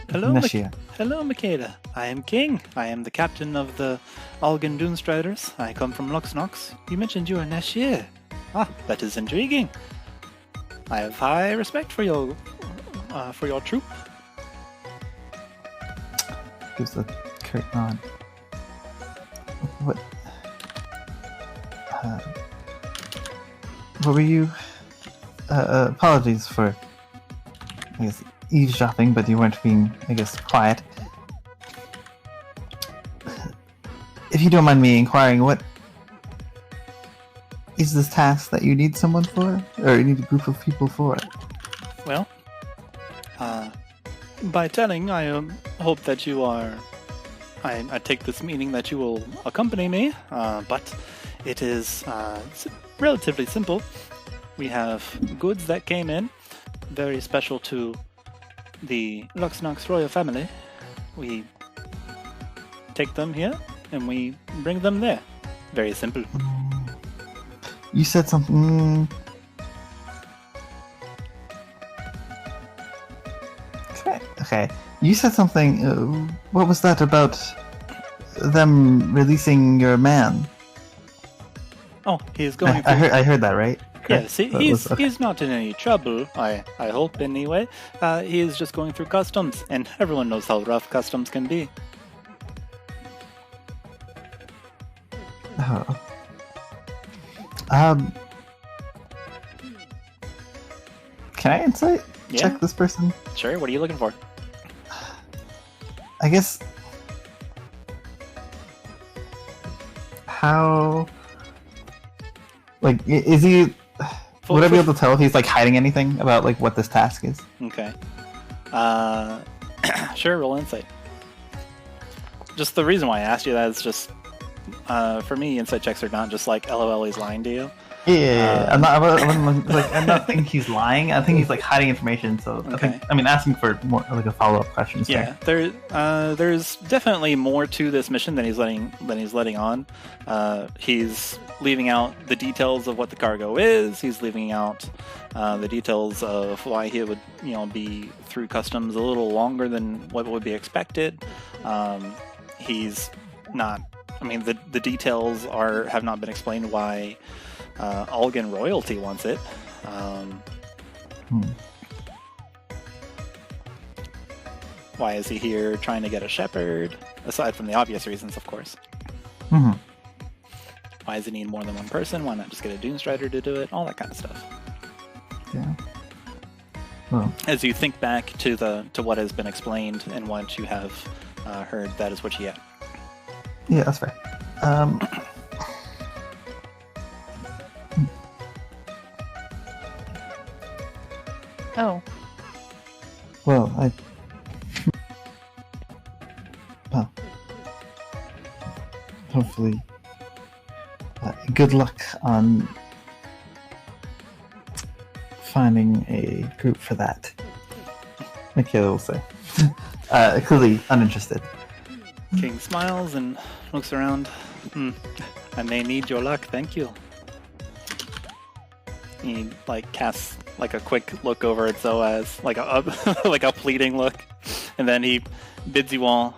Hello, Nashia. Hello, Makayla. I am King. I am the captain of the Algan Doomstriders. I come from Luxnox. You mentioned you are Nashir. That is intriguing. I have high respect for your troop. Gives a curt nod. What? What were you? Apologies for, I guess, eavesdropping, but you weren't being, I guess, quiet. If you don't mind me inquiring, what is this task that you need someone for, or you need a group of people for? Well, by telling, I hope that you are. I take this meaning that you will accompany me, but it is relatively simple. We have goods that came in, very special to the Luxnox royal family. We take them here, and we bring them there. Very simple. You said something. Okay. You said something. What was that about them releasing your man? Oh, he's going. I heard that, right? Yeah, see, he's not in any trouble. I hope anyway. He is just going through customs, and everyone knows how rough customs can be. Oh. Can I insight check this person? Sure. What are you looking for? I guess. How? Like, is he? Would I be able to tell if he's like hiding anything about like what this task is? Okay. Sure. Roll insight. Just the reason why I asked you that is just, for me, insight checks are not just like LOL, he's lying to you. Yeah, I'm not thinking he's lying. I think he's like hiding information. So Okay. I mean, asking for more like a follow up question. Is Yeah, there's definitely more to this mission than he's letting on. He's leaving out the details of what the cargo is. He's leaving out the details of why he would, be through customs a little longer than what would be expected. He's not. I mean, the details have not been explained why Algan royalty wants it. Why is he here trying to get a shepherd? Aside from the obvious reasons, of course. Mm-hmm. Why does he need more than one person? Why not just get a Doomstrider to do it? All that kind of stuff. Yeah. Well, As you think back to what has been explained and what you have heard, that is what you get. yeah, that's fair. Oh, Well, hopefully, good luck on finding a group for that. Makayla will say. Clearly uninterested. King smiles and looks around. I may need your luck, thank you. He casts a quick look over at Zoaz, like a pleading look, and then he bids you all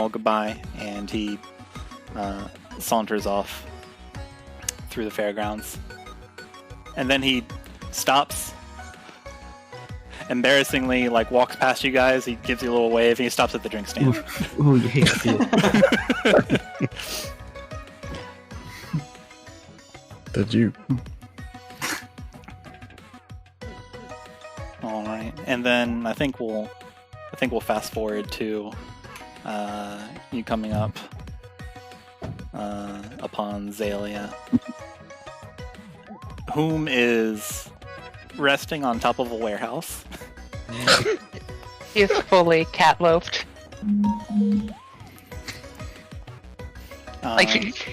goodbye, and he saunters off through the fairgrounds, and then he stops. Embarrassingly, walks past you guys. He gives you a little wave, and he stops at the drink stand. Ooh, you hate to see it. Did you? All right, and then I think we'll fast forward to you coming up upon Xalia, whom is resting on top of a warehouse. he's fully cat-loafed.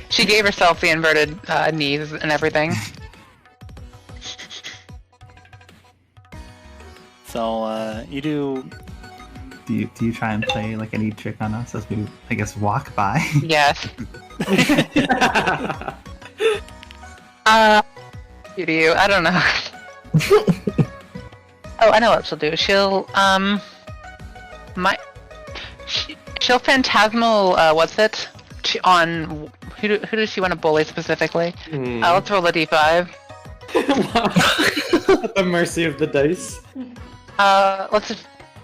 She gave herself the inverted knees and everything. So you do. Do you try and play any trick on us as we, I guess, walk by? Yes. You do. I don't know. Oh, I know what she'll do. She'll she'll phantasmal. What's it? On who does she want to bully specifically? Let's roll a d5. At the mercy of the dice.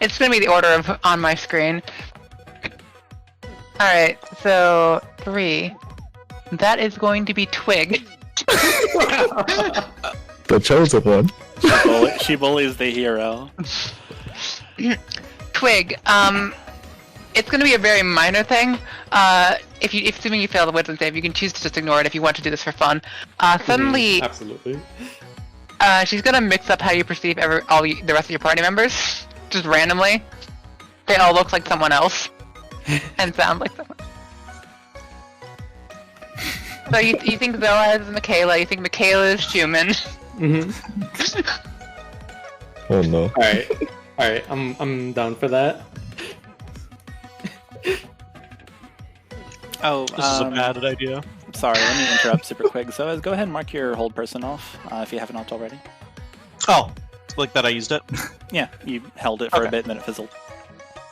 It's gonna be the order of on my screen. All right, so 3. That is going to be Twig. The chosen one. She bullies the hero. Twig. It's going to be a very minor thing. Assuming you fail the wisdom save, you can choose to just ignore it if you want to do this for fun. Suddenly, Absolutely. she's going to mix up how you perceive the rest of your party members, just randomly. They all look like someone else and sound like someone. So you think Zoaz is Makayla, you think Makayla is Chuman. Oh no. Alright, I'm down for that. Oh, This is a bad idea. sorry, let me interrupt super quick. So go ahead and mark your hold person off if you haven't already. Oh, like that I used it? Yeah, you held it for a Okay. bit and then it fizzled.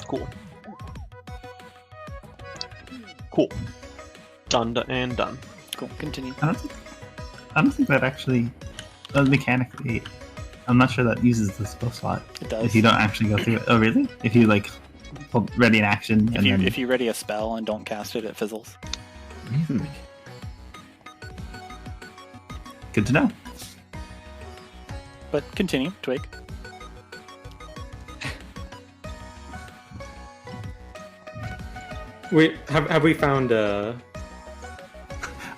Cool. Done and done. Cool, continue. I don't think that actually, mechanically, I'm not sure that uses the spell slot. It does. If you don't actually go through it. Oh, really? If you hold ready an action and then... If you ready a spell and don't cast it, it fizzles. Good to know. But continue, Twig. Have we found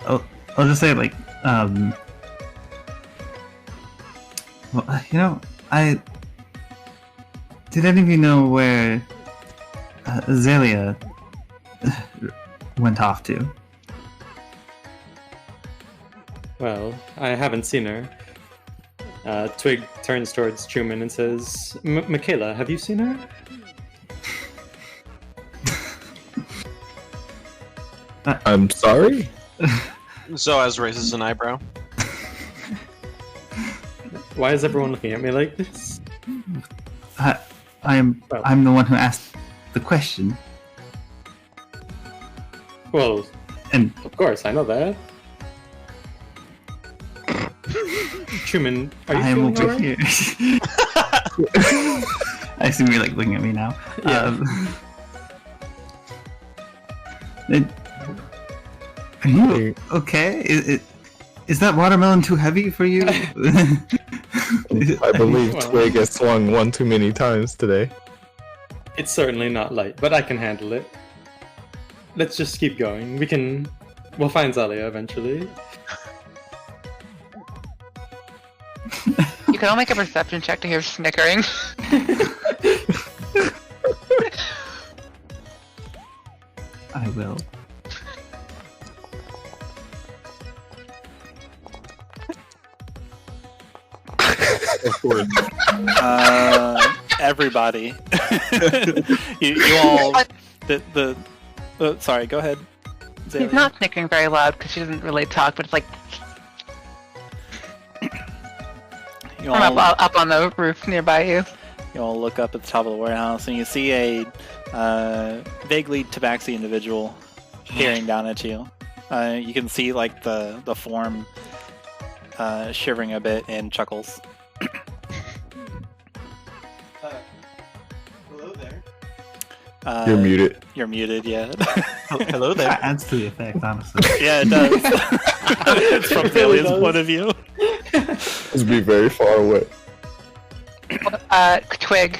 I'll just say well, did any of you know where Xalia went off to? Well, I haven't seen her. Twig turns towards Chuman and says, Makayla, have you seen her? I'm sorry? Zoaz raises an eyebrow. Why is everyone looking at me like this? I'm the one who asked the question. Well, And of course, I know that. Chuman, are you I'm feeling over alright? here. I assume you're like looking at me now. Yeah. Are you okay? Is that watermelon too heavy for you? I believe Well- Twig has swung one too many times today. It's certainly not light, but I can handle it. Let's just keep going. We'll find Xalia eventually. You can all make a perception check to hear snickering. I will. Of course. Everybody. you all. Sorry, go ahead. He's Xalia. not snickering very loud because she doesn't really talk, but it's like You I'm all, up on the roof nearby you. you all look up at the top of the warehouse and you see a vaguely tabaxi individual peering down at you. You can see like the form shivering a bit and chuckles. Hello there. You're muted. You're muted, yeah. Hello there. That adds to the effect, honestly. Yeah, it does. It's from really Thalia's does. point of view. Just be very far away. Twig.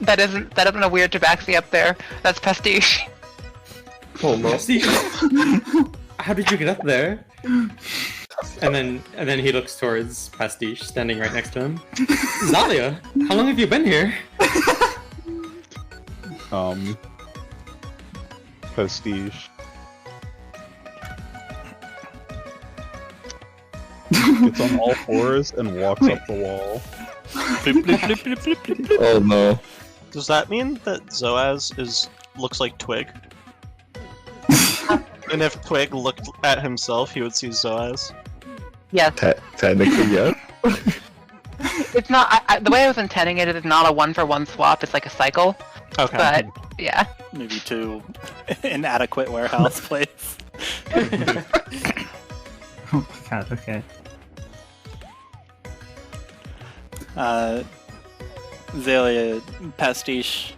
That isn't a weird tabaxi up there. That's Pastiche. Oh no! How did you get up there? And then he looks towards Pastiche, standing right next to him. Xalia, how long have you been here? Pastiche gets on all fours and walks up the wall. Oh no. Does that mean that Zoaz looks like Twig? And if Twig looked at himself, he would see Zoaz. Yes. Technically, yes. It's not. The way I was intending it is it's not a one-for-one swap. It's like a cycle. Okay. But yeah. Maybe to inadequate warehouse place. Oh my god, okay. Xalia, Pastiche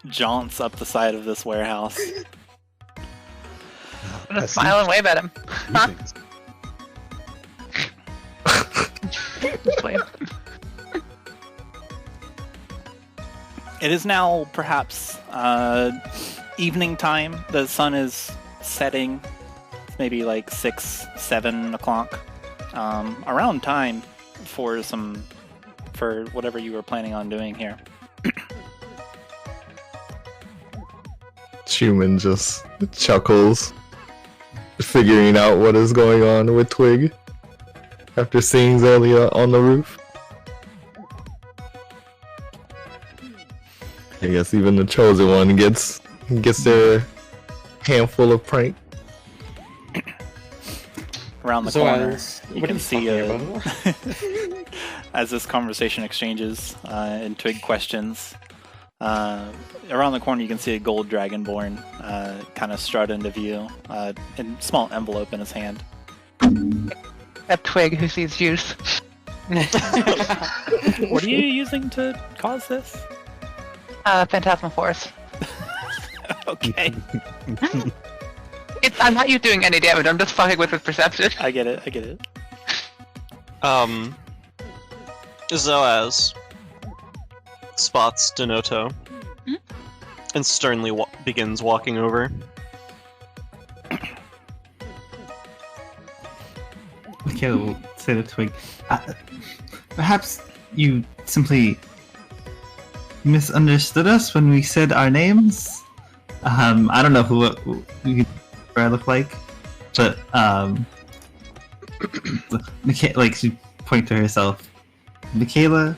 jaunts up the side of this warehouse. I'm just smiling and wave at him. Huh? Just wave. It is now perhaps evening time. The sun is setting. It's maybe like 6, 7 o'clock. Around time for whatever you were planning on doing here. Chuman just chuckles, figuring out what is going on with Twig after seeing Xalia on the roof. I guess even the chosen one gets their handful of prank. Around the So corner, you what are can you see talking about? as this conversation exchanges and Twig questions. Around the corner, you can see a gold dragonborn kind of strut into view, and a small envelope in his hand. A Twig who sees juice. What are you using to cause this? Phantasmal Force. Okay, I'm not you doing any damage. I'm just fucking with his perception. I get it. Zoaz spots Denoto and sternly begins walking over. Okay, we'll say to Twig. Perhaps you simply misunderstood us when we said our names. I don't know who I look like, but Like she point to herself. Makayla,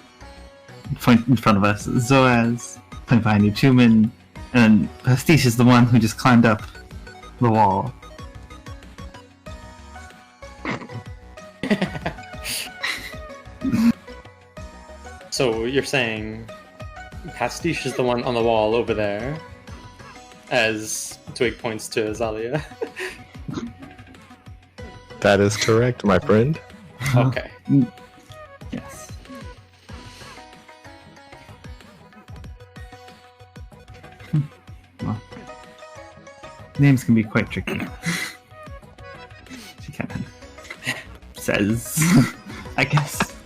point in front of us. Zoaz, point behind you. Chuman, and Pastiche is the one who just climbed up the wall. So you're saying Pastiche is the one on the wall over there, as Twig points to Xalia. That is correct, my friend. Okay. Yes. Well, names can be quite tricky. She kind of says, I guess.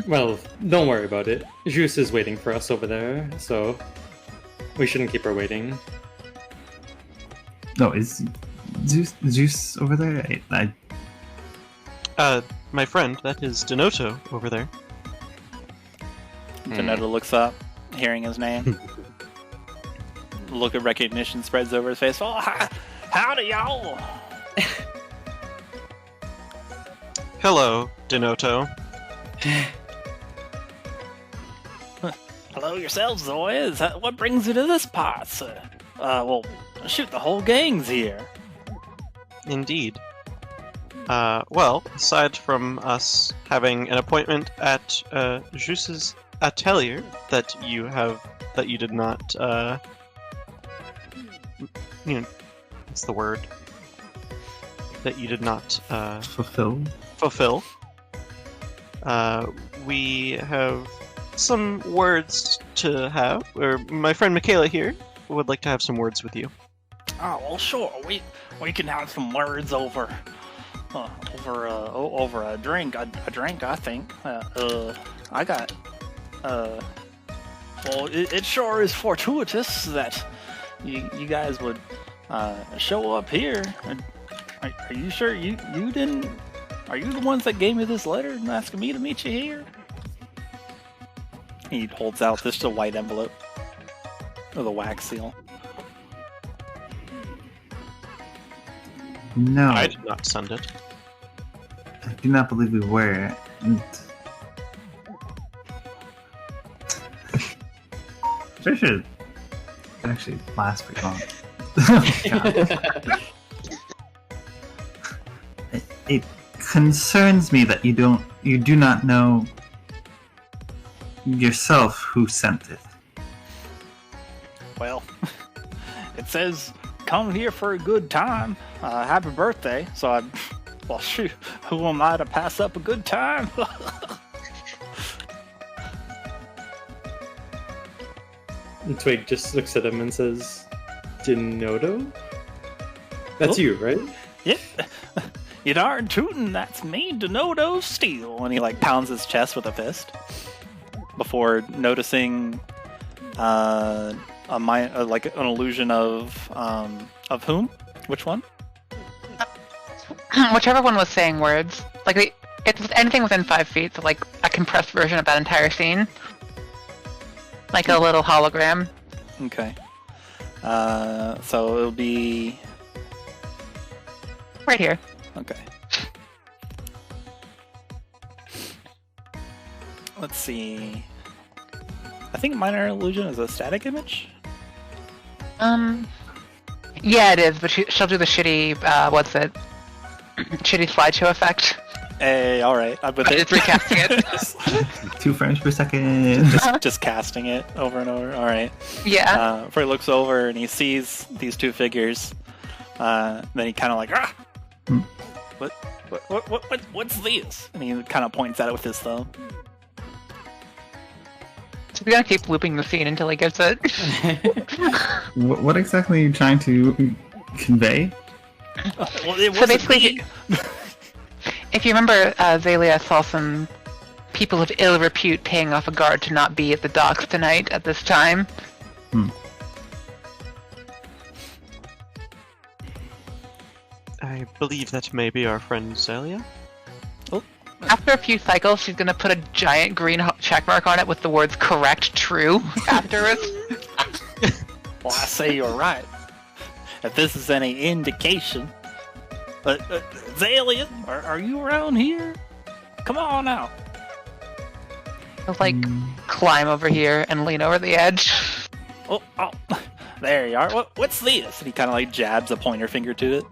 Well, don't worry about it. Juice is waiting for us over there, so we shouldn't keep her waiting. No, is Zeus over there? My friend, that is Denoto over there. Denoto looks up, hearing his name. Look of recognition spreads over his face. Oh, howdy, y'all! Hello, Denoto. Hello yourselves, Zoaz. What brings you to this part, sir? Well, shoot, the whole gang's here. Indeed. Well, aside from us having an appointment at Juice's atelier that you did not, what's the word? That you did not Fulfill. We have some words to have, or my friend Makayla here would like to have some words with you. Oh, well, sure. We can have some words over a drink. A drink, I think. I got. Well, it sure is fortuitous that you guys would show up here. Are you sure you didn't? Are you the ones that gave me this letter and asking me to meet you here? He holds out just a white envelope with a wax seal. No, I did not send it. I do not believe we were. And... Sure should actually last pretty long. It concerns me that you do not know yourself who sent it. Well, it says come here for a good time. Happy birthday. So well, shoot, who am I to pass up a good time? And Twig just looks at him and says, Denoto? That's you, right? Yeah. You darn tootin', that's me, Denoto Steel. And he pounds his chest with a fist before noticing an illusion of whom? Which one? Whichever one was saying words. It's anything within 5 feet, so a compressed version of that entire scene. Like a little hologram. Okay. So it'll be... Right here. Okay. Let's see. I think minor illusion is a static image. Yeah, it is, but she'll do the shitty, shitty slideshow effect. Hey, alright. I'm with it. It's recasting it. 2 frames per second. Just casting it over and over. Alright. Yeah. Before he looks over and he sees these 2 figures, then he kind of what's this? And he kind of points at it with his thumb. So we're gonna keep looping the scene until he gets it. What exactly are you trying to convey? Well, it So basically, if you remember, Xalia saw some people of ill repute paying off a guard to not be at the docks tonight at this time. I believe that may be our friend Xalia. After a few cycles, she's gonna put a giant green checkmark on it with the words "correct," "true" afterwards. Well, I say you're right. If this is any indication, Xalia, are you around here? Come on out. I'll, like, climb over here and lean over the edge. Oh, there you are. What's this? And he kind of like jabs a pointer finger to it.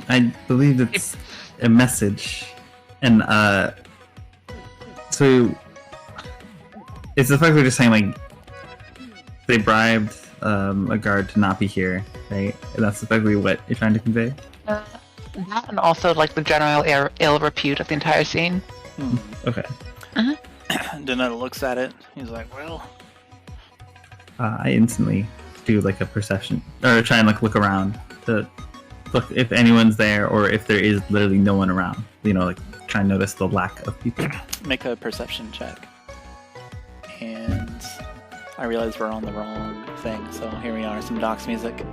I believe it's a message, and so it's effectively just saying like they bribed a guard to not be here, right? And that's effectively what you're trying to convey. That and also like the general ill repute of the entire scene. Okay. Donato looks at it. He's like, well, I instantly do like a perception or try and like look around to look if anyone's there or if there is literally no one around. You know, like try and notice the lack of people. make a perception check. And I realize we're on the wrong thing, so here we are, some Docs music.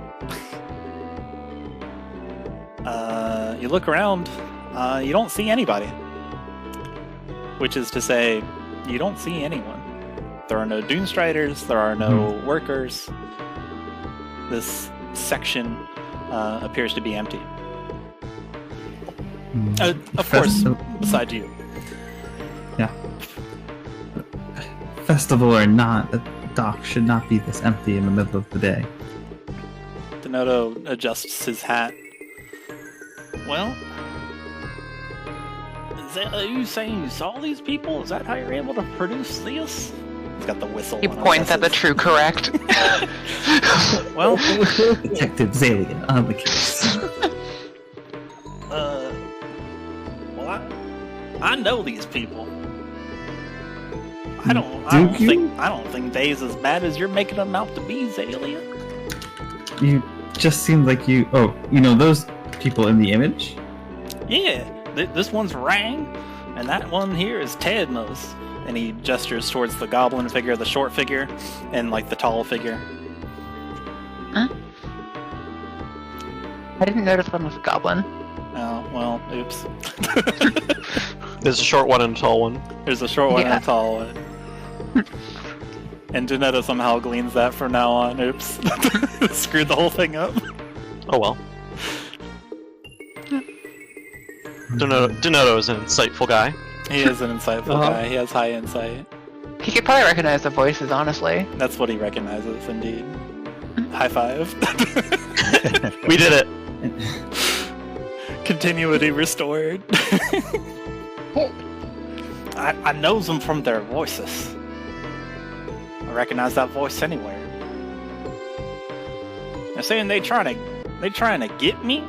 You look around, you don't see anybody. Which is to say, you don't see anyone. There are no Doomstriders, there are no workers. This section appears to be empty. Of course, beside you. Yeah. Festival or not, the dock should not be this empty in the middle of the day. Donato adjusts his hat. Well, are you saying you saw these people? Is that how you're able to produce this? He's got the whistle. He points at the true correct. Well, Detective Xalia on the case. Well, I know these people. I don't think they's as bad as you're making them out to be, Xalia. You just seemed like you. Oh, you know those people in the image? Yeah, this one's Rang, and that one here is Tedmos. And he gestures towards the goblin figure, the short figure, and like the tall figure. Huh? I didn't notice one was a goblin. Oh, well, oops. There's a short one and a tall one. There's a short one and a tall one. And Janetta somehow gleans that from now on. Oops. Screwed the whole thing up. Oh well. Donato is an insightful guy. He is an insightful guy. He has high insight. He could probably recognize the voices, honestly. That's what he recognizes, indeed. High five. We did it. Continuity restored. I knows them from their voices. I recognize that voice anywhere. They're saying they trying to get me?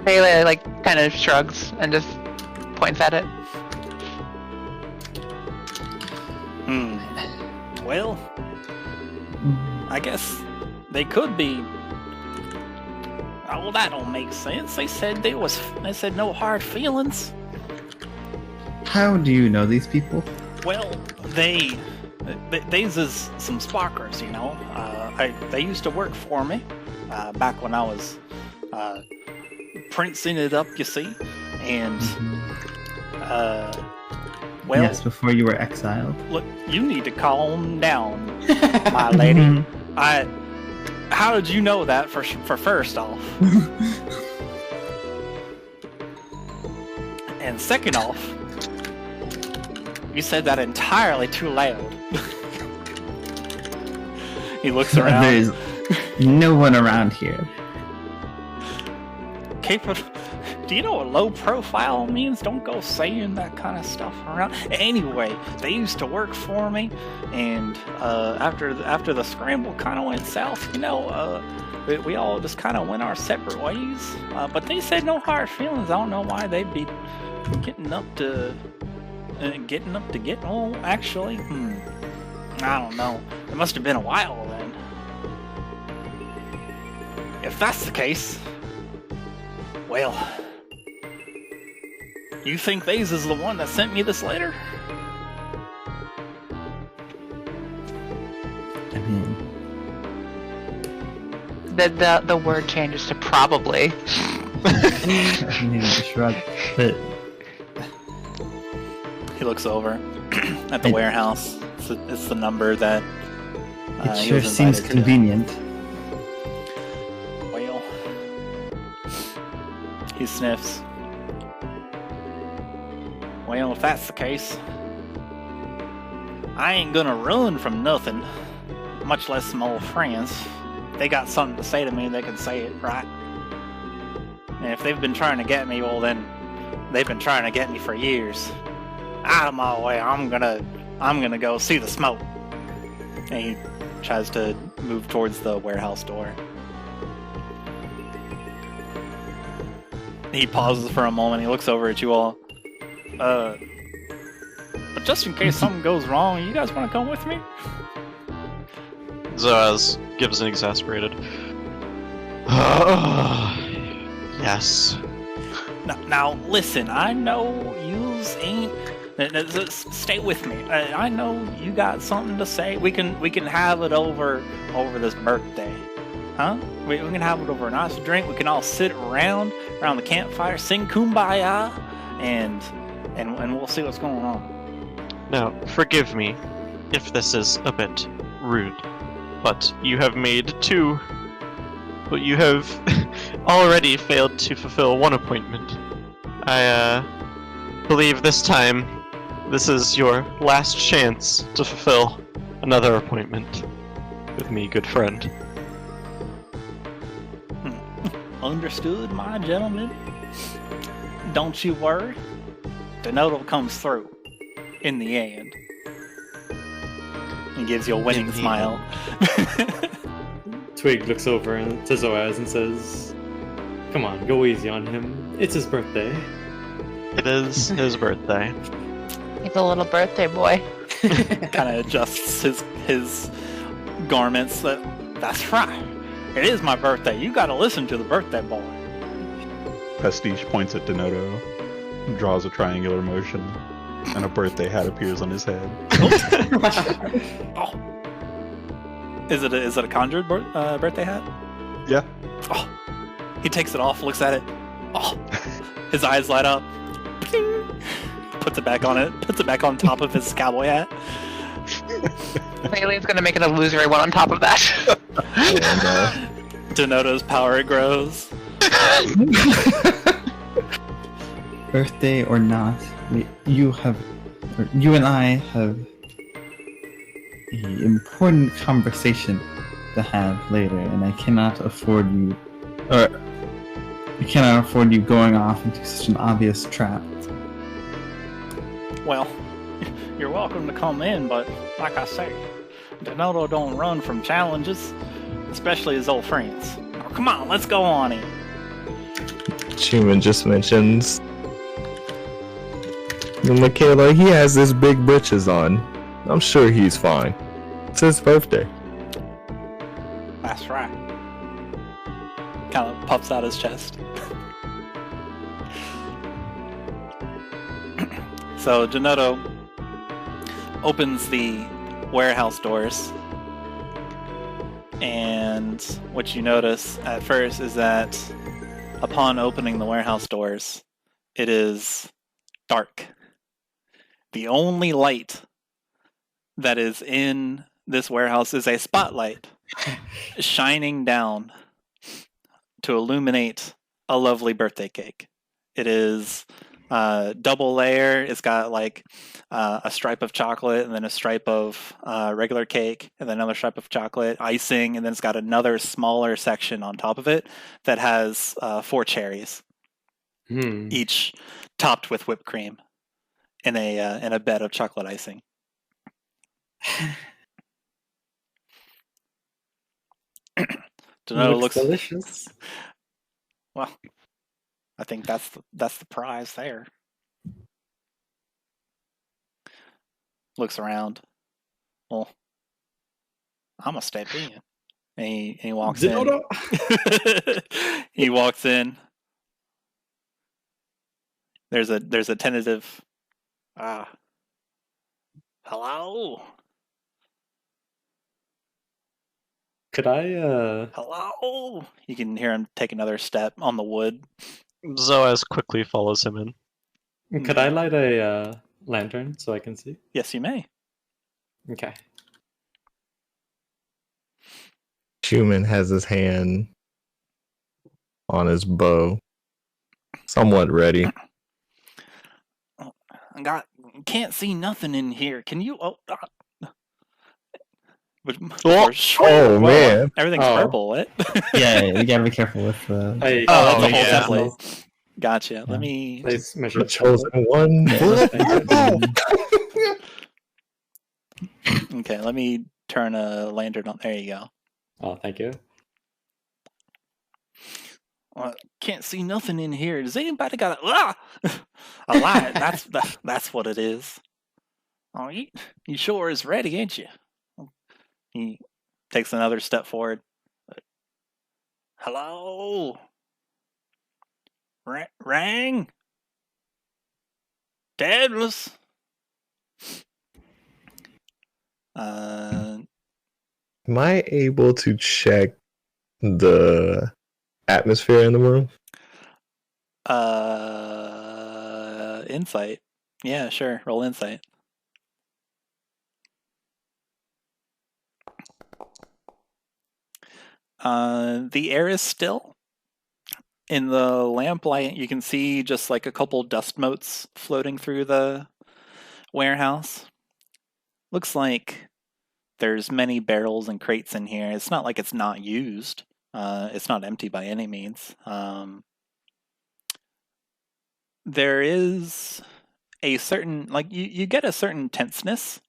Bailey like kind of shrugs and just points at it. Well, I guess they could be. Oh, well, that don't make sense. They said no hard feelings. How do you know these people? Well, they's is some sparkers, you know. They used to work for me back when I was printing it up, you see, and well, yes, before you were exiled. Look, you need to calm down, my lady. How did you know that for first off? And second off, you said that entirely too loud. He looks around. There's no one around here. Do you know what low profile means? Don't go saying that kind of stuff around. Anyway, they used to work for me, and after the scramble kind of went south, you know, we all just kind of went our separate ways. But they said no hard feelings. I don't know why they'd be getting up to get. Well, actually, I don't know. It must have been a while then. If that's the case, well, you think these is the one that sent me this letter? I mean, The word changes to probably. I mean, shrug. But He looks over at the warehouse. It's the number that It He sure was seems invited to- convenient. Well, he sniffs. Well, if that's the case, I ain't gonna run from nothing, much less some old friends. If they got something to say to me, they can say it, right? And if they've been trying to get me, well then, they've been trying to get me for years. Out of my way, I'm gonna go see the smoke. And he tries to move towards the warehouse door. He pauses for a moment, he looks over at you all. But just in case something goes wrong, you guys want to come with me? Zoaz gives an exasperated. Yes. Now, listen, I know yous ain't... Stay with me. I know you got something to say. We can have it over this birthday. Huh? We can have it over a nice drink. We can all sit around the campfire, sing Kumbaya, and we'll see what's going on. Now, forgive me if this is a bit rude, but you have made two. But you have already failed to fulfill one appointment. I believe this time this is your last chance to fulfill another appointment with me, good friend. Understood, my gentleman. Don't you worry. The note comes through in the end. He gives you a winning smile. Twig looks over to Zoaz and says, "Come on, go easy on him. It's his birthday." It is his birthday. He's a little birthday boy. Kind of adjusts his garments. That's right. It is my birthday. You gotta listen to the birthday boy. Pastiche points at Denoto, draws a triangular motion, and a birthday hat appears on his head. Oh. Is it a conjured birthday hat? Yeah. Oh. He takes it off, looks at it. Oh. His eyes light up. Puts it back on top of his cowboy hat. Bailey's gonna make it a illusory one on top of that. Denoto's power grows. Birthday or not, you and I have an important conversation to have later, and I cannot afford you going off into such an obvious trap. Well, you're welcome to come in, but like I say, Denoto don't run from challenges, especially his old friends. Now, come on, let's go on in. Chuman just mentions Makayla, he has his big britches on. I'm sure he's fine. It's his birthday. That's right. Kind of puffs out his chest. So Denoto opens the warehouse doors, and what you notice at first is that upon opening the warehouse doors, it is dark. The only light that is in this warehouse is a spotlight shining down to illuminate a lovely birthday cake. It is double layer. It's got like a stripe of chocolate and then a stripe of regular cake and then another stripe of chocolate, icing, and then it's got another smaller section on top of it that has 4 cherries, each topped with whipped cream in a bed of chocolate icing. Denoto looks delicious. Well, I think that's the prize there. Looks around. Well, I'm gonna step in. And he walks in. He walks in. There's a tentative. Hello. Could I? Hello. You can hear him take another step on the wood. Zoaz quickly follows him in. Could I light a lantern so I can see? Yes, you may. Okay. Chuman has his hand on his bow, somewhat ready. Can't see nothing in here. Can you? Man. Everything's purple. What? Yeah, you gotta be careful with the. Hey, that's a whole yeah. template. Gotcha. Yeah. Let me. Please measure The chosen one. Okay, let me turn a lantern on. There you go. Oh, thank you. Can't see nothing in here. Does anybody got a light? That's what it is. Oh, you sure is ready, ain't you? He takes another step forward. Hello? Rang? Daedalus? Am I able to check the atmosphere in the room? Insight. Yeah, sure. Roll insight. The air is still. In the lamplight, you can see just like a couple dust motes floating through the warehouse. Looks like there's many barrels and crates in here. It's not like it's not used. It's not empty by any means. There is a certain, like, you get a certain tenseness,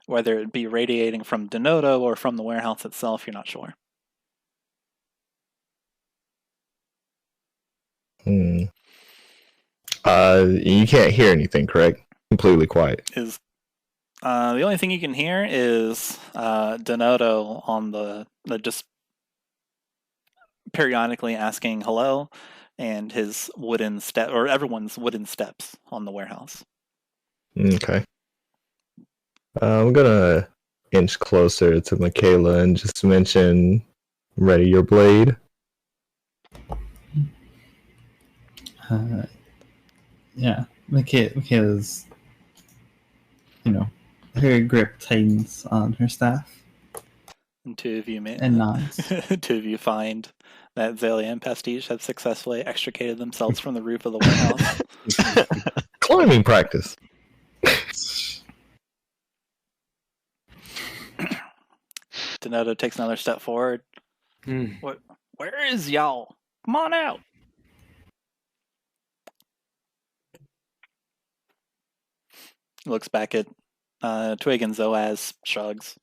whether it be radiating from Denoto or from the warehouse itself, you're not sure. You can't hear anything, correct? Completely quiet. The only thing you can hear is Denoto on the just periodically asking hello, and his wooden step, or everyone's wooden steps on the warehouse. Okay. I'm gonna inch closer to Makayla and just mention, ready your blade. Yeah, Makayla's, her grip tightens on her staff And two of you and nods. two of you find that Xalia and Pastiche have successfully extricated themselves from the roof of the warehouse. Climbing practice. Denoto takes another step forward. Where is y'all? Come on out. Looks back at Twig, and Zoaz shrugs.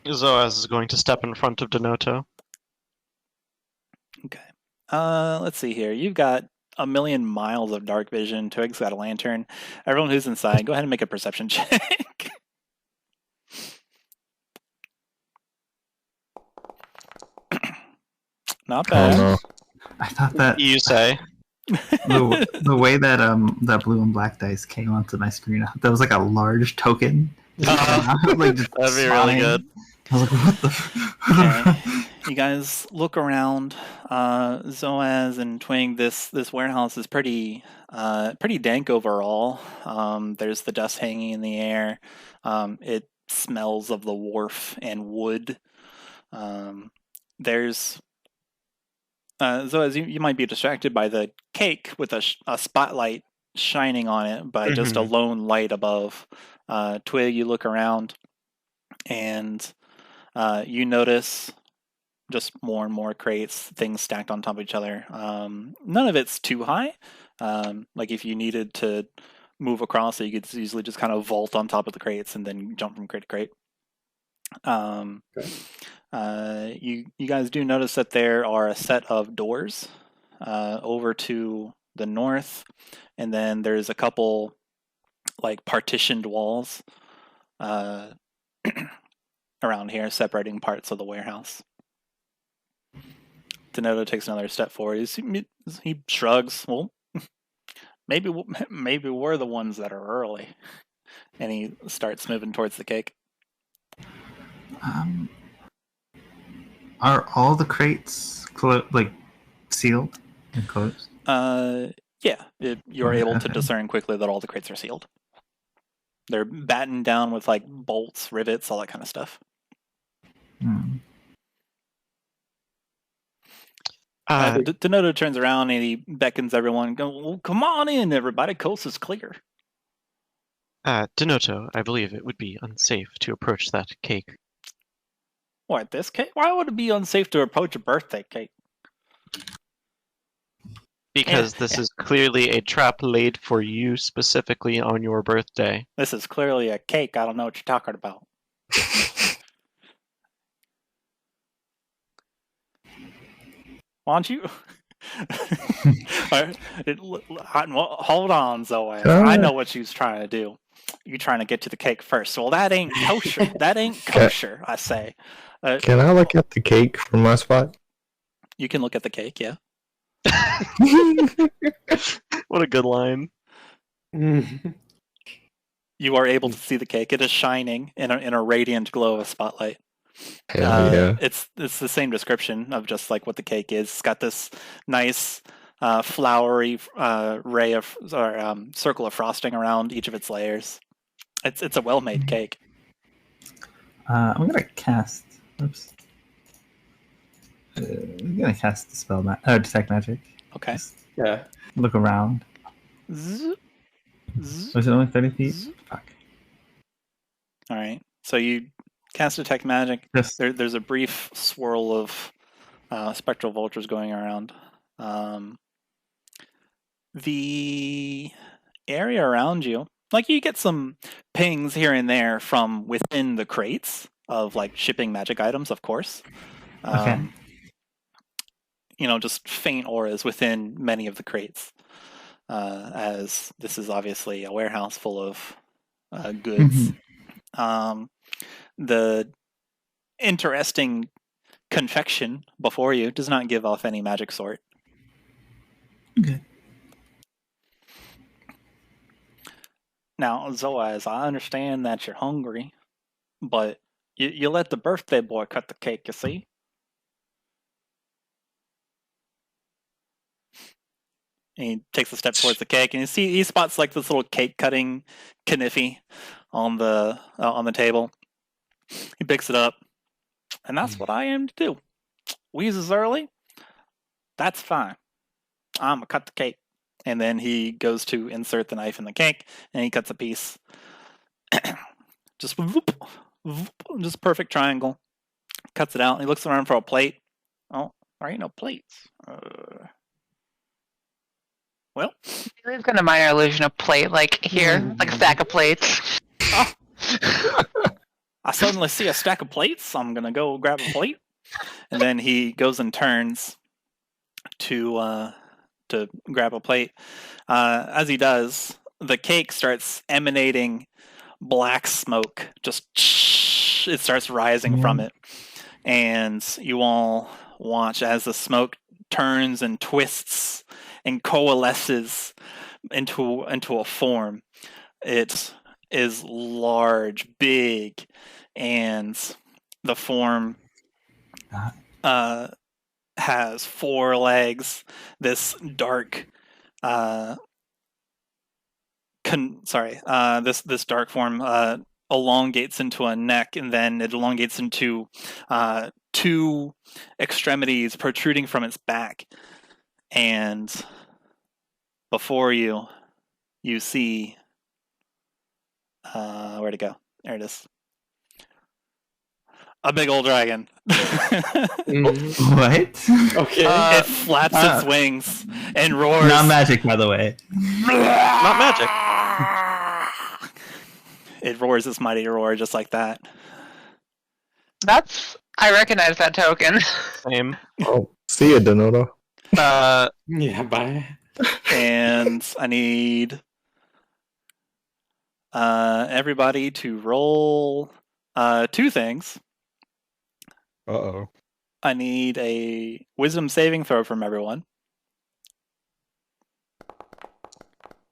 Zoaz is going to step in front of Denoto. Okay. Let's see here. You've got a million miles of dark vision. Twig's got a lantern. Everyone who's inside, go ahead and make a perception check. Not bad. Oh no. I thought that You say. the way that that blue and black dice came onto my screen, I thought that was like a large token. Like, just That'd be really flying. good. I was like, what the? Okay. You guys look around. Zoaz and Twig, this warehouse is pretty dank overall. There's the dust hanging in the air. It smells of the wharf and wood. There's Zoaz, you might be distracted by the cake with a spotlight shining on it by just a lone light above. Twig, you look around and you notice just more and more crates, things stacked on top of each other. None of it's too high. Like if you needed to move across it, you could easily just kind of vault on top of the crates and then jump from crate to crate. You guys do notice that there are a set of doors over to the north, and then there's a couple like partitioned walls around here separating parts of the warehouse. Denoto takes another step forward. He shrugs. Well, maybe we're the ones that are early, and he starts moving towards the cake. Are all the crates sealed and closed? Yeah, you're able to Okay. discern quickly that all the crates are sealed. They're battened down with like bolts, rivets, all that kind of stuff. Denoto turns around and he beckons everyone. Go, well, come on in, everybody. Coast is clear. Denoto, I believe it would be unsafe to approach that cake. What, this cake? Why would it be unsafe to approach a birthday cake? Because this is clearly a trap laid for you specifically on your birthday. This is clearly a cake. I don't know what you're talking about. Why don't you? Hold on, Zoaz. I know what she's trying to do. You're trying to get to the cake first. Well, that ain't kosher. That ain't kosher, I say. Can I look at the cake from my spot? You can look at the cake, yeah. What a good line. You are able to see the cake. It is shining in a radiant glow of spotlight. Hell yeah. It's the same description of just like what the cake is. It's got this nice flowery circle of frosting around each of its layers. It's a well-made cake. I'm gonna cast. Oops. I'm gonna cast the spell detect magic. Okay. Just Yeah. look around. Was it only 30 feet? Fuck. All right. So you cast detect magic. Yes. There's a brief swirl of spectral vultures going around. The area around you, like you get some pings here and there from within the crates of like shipping magic items, of course. Okay. Just faint auras within many of the crates, as this is obviously a warehouse full of goods. The interesting confection before you does not give off any magic sort. Okay. Now, Zoaz, I understand that you're hungry, but you let the birthday boy cut the cake, you see? And he takes a step towards the cake, and he spots like this little cake cutting kniffy on the table. He picks it up, and that's what I aim to do. Wheezes early, that's fine. I'm gonna cut the cake. And then he goes to insert the knife in the cake, and he cuts a piece. Just whoop, whoop, just a perfect triangle. Cuts it out, and he looks around for a plate. Oh, there ain't no plates. Well, He's got a minor illusion of plate, like here, like a stack of plates. I suddenly see a stack of plates. I'm gonna go grab a plate, and then he goes and turns to grab a plate. As he does, the cake starts emanating black smoke. Just it starts rising from it, and you all watch as the smoke turns and twists and coalesces into a form. It is large, big, and the form has 4 legs. This dark, this dark form elongates into a neck, and then it elongates into 2 extremities protruding from its back. And before you see where'd it go? There it is. A big old dragon. What? Okay. It flaps its wings and roars. Not magic, by the way. Not magic. It roars this mighty roar just like that. I recognize that token. Same. Oh, see ya, Denoto. Yeah, bye. And I need everybody to roll 2 things. Uh-oh. I need a wisdom saving throw from everyone.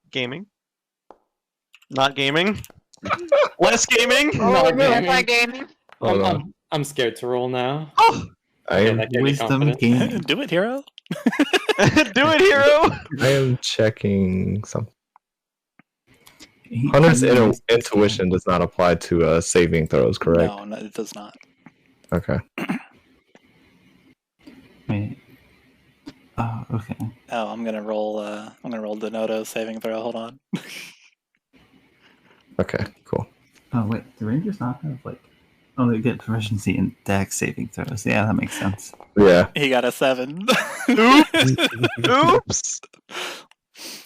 Gaming. Not gaming. Less gaming. Not That's gaming. my game. Hold on. I'm scared to roll now. I am, that gave me Wisdom confidence. game. Do it, hero. Do it, hero. I am checking something. Hunter's intuition does not apply to saving throws, correct? No, it does not. Okay. Wait. Oh, okay. Oh, I'm gonna roll Denoto saving throw. Hold on. Okay, cool. Oh, wait. Do Rangers not have, like... Oh, they get proficiency in dex saving throws. Yeah, that makes sense. Yeah. He got a 7. Oops.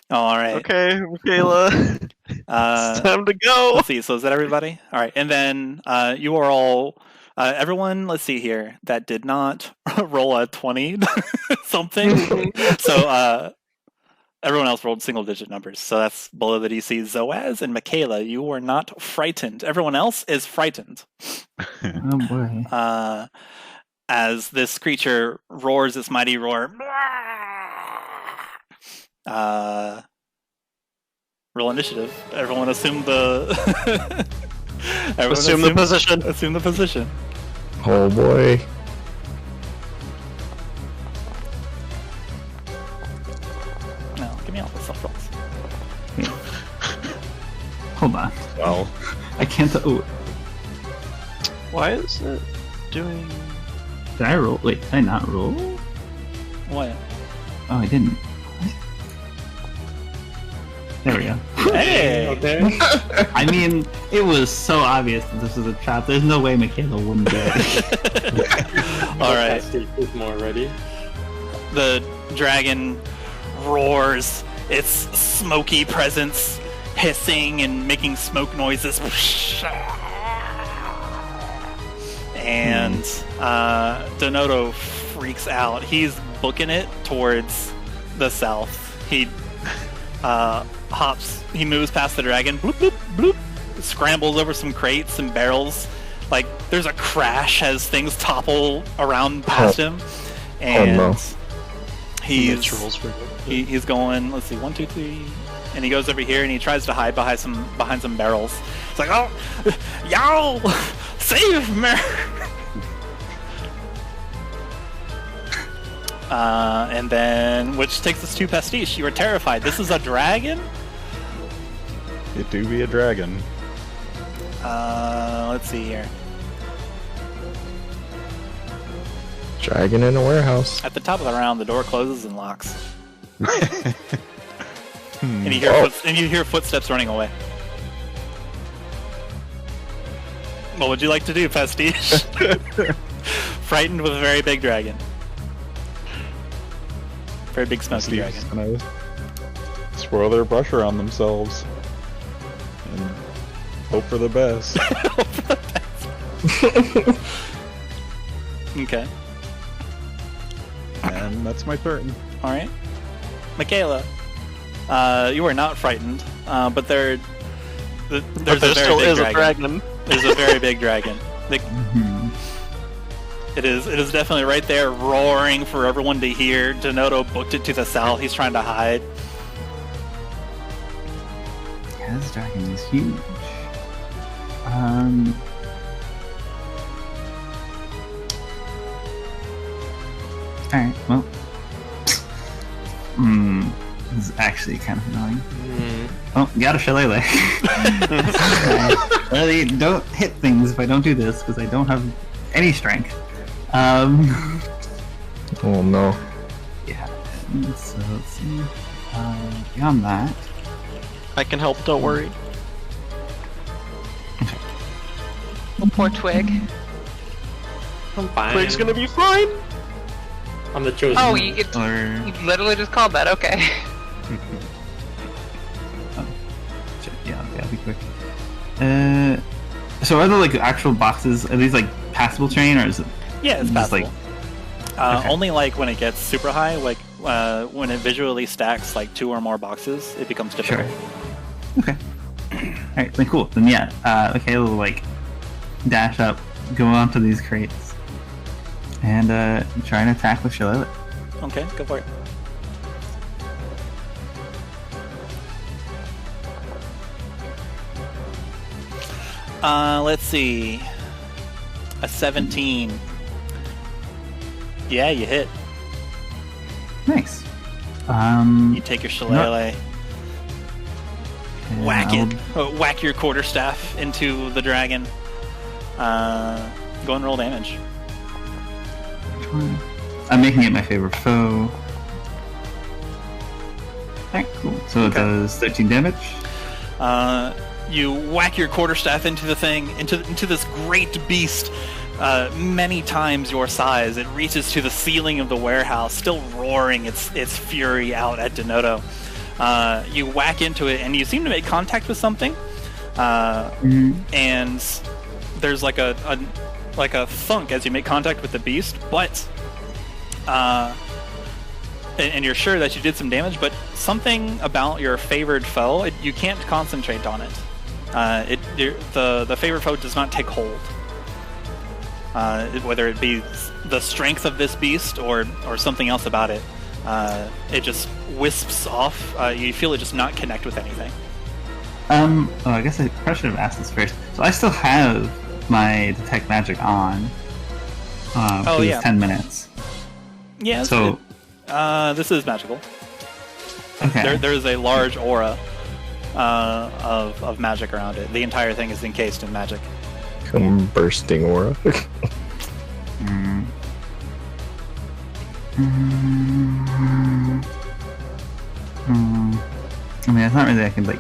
All right. Okay, Makayla. It's time to go. Let's see. So is that everybody? All right. And then you are all everyone. Let's see here. That did not roll a 20 something. So everyone else rolled single-digit numbers. So that's below the DC. Zoaz and Makayla, you were not frightened. Everyone else is frightened. Oh, boy. As this creature roars its mighty roar. Roll initiative. Everyone assume the. Assume the position. Assume the position. Oh boy. No, give me all the self rolls. Hold on. Well, I can't... Oh, Why is it doing? did I roll? Wait, did I not roll? What? Oh, I didn't. There we go. Hey! Okay. I mean, it was so obvious that this was a trap. There's no way Makayla wouldn't do it. All right. Pastiche is more ready. The dragon roars, its smoky presence hissing and making smoke noises. And Denoto freaks out. He's booking it towards the south. He hops, he moves past the dragon, bloop, bloop, bloop, scrambles over some crates and barrels. Like, there's a crash as things topple around past him. And no. he's going, let's see, 1, 2, 3, and he goes over here and he tries to hide behind some barrels. It's like, oh, y'all, save me! And then, which takes us to Pastiche. You were terrified. This is a dragon? it do be a dragon. Let's see here. Dragon in a warehouse. At the top of the round, the door closes and locks. And you hear footsteps running away. What would you like to do, Pastiche? Frightened with a very big dragon. Very big smoky dragon. Gonna swirl their brush around themselves and hope for the best. Okay. And that's my turn. All right. Makayla, you are not frightened, but there's There a very still big is dragon. a dragon. There's a very big dragon. It is definitely right there, roaring for everyone to hear. Denoto booked it to the south. He's trying to hide. Yeah, this dragon is huge. Alright, well. This is actually kind of annoying. Oh, got a shillelagh. Really, don't hit things if I don't do this, because I don't have any strength. Oh no. Yeah, and so let's see. Beyond that, I can help, don't worry. Oh, poor Twig. I'm fine. Twig's gonna be fine! I'm the chosen. Oh, one. you or literally just called that. Okay. shit, yeah, okay, I'll be quick. So are there like actual boxes? Are these like passable terrain, or is it? Yeah, it's just, passable. Okay. Only like when it gets super high, like when it visually stacks like 2 or more boxes, it becomes difficult. Sure. Okay. Alright, then cool. Then yeah, Makayla will like dash up, go onto these crates, and try and attack with shillelagh. Okay, go for it. Let's see. A 17. Yeah, you hit. Nice. You take your shillelagh, and whack I'll- it, whack your quarterstaff into the dragon. Go and roll damage. I'm making it my favorite foe. Alright, cool. So it does 13 damage. You whack your quarterstaff into the thing, into this great beast, many times your size. It reaches to the ceiling of the warehouse, still roaring its fury out at Denoto. You whack into it, and you seem to make contact with something. And there's like a thunk as you make contact with the beast, but and you're sure that you did some damage, but something about your favored foe, you can't concentrate on it. The favored foe does not take hold. Whether it be the strength of this beast or something else about it, it just wisps off. You feel it just not connect with anything. I guess I probably should have asked this first. So I still have my detect magic on. For these 10 minutes. Yeah. So this is magical. okay. There is a large aura of magic around it. The entire thing is encased in magic. Bursting aura. I mean, it's not really. I can like.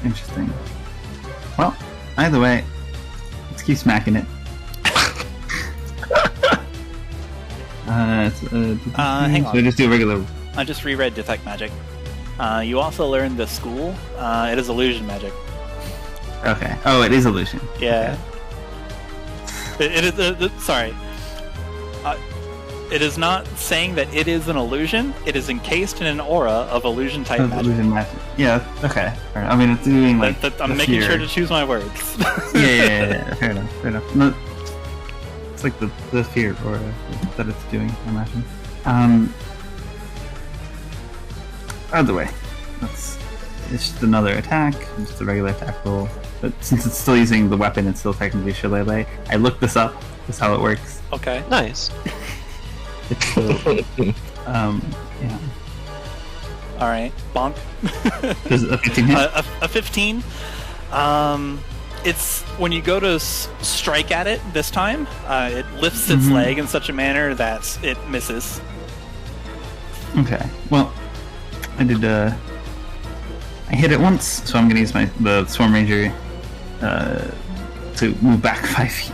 Interesting. Well, either way, let's keep smacking it. Hang on. So just do regular. I just reread Detect Magic. You also learned the school. It is illusion magic. Okay. Oh, it is illusion. Yeah. It is. Sorry. It is not saying that it is an illusion. It is encased in an aura of illusion type magic. Illusion magic. Yeah. Okay. Fair enough. I mean, it's doing like. I'm the making fear. sure to choose my words. Yeah. Fair enough. Fair enough. No, it's like the fear aura that it's doing. I imagine. Either way, it's just another attack, just a regular attack roll. But since it's still using the weapon, it's still technically Shillelagh. I looked this up. That's how it works. Okay. Nice. It's still, yeah. All right. Bonk. Does a 15 hit? A 15. It's when you go to strike at it this time, it lifts its leg in such a manner that it misses. Okay. Well, I did. I hit it once, so I'm gonna use the Swarm Ranger to move back 5 feet.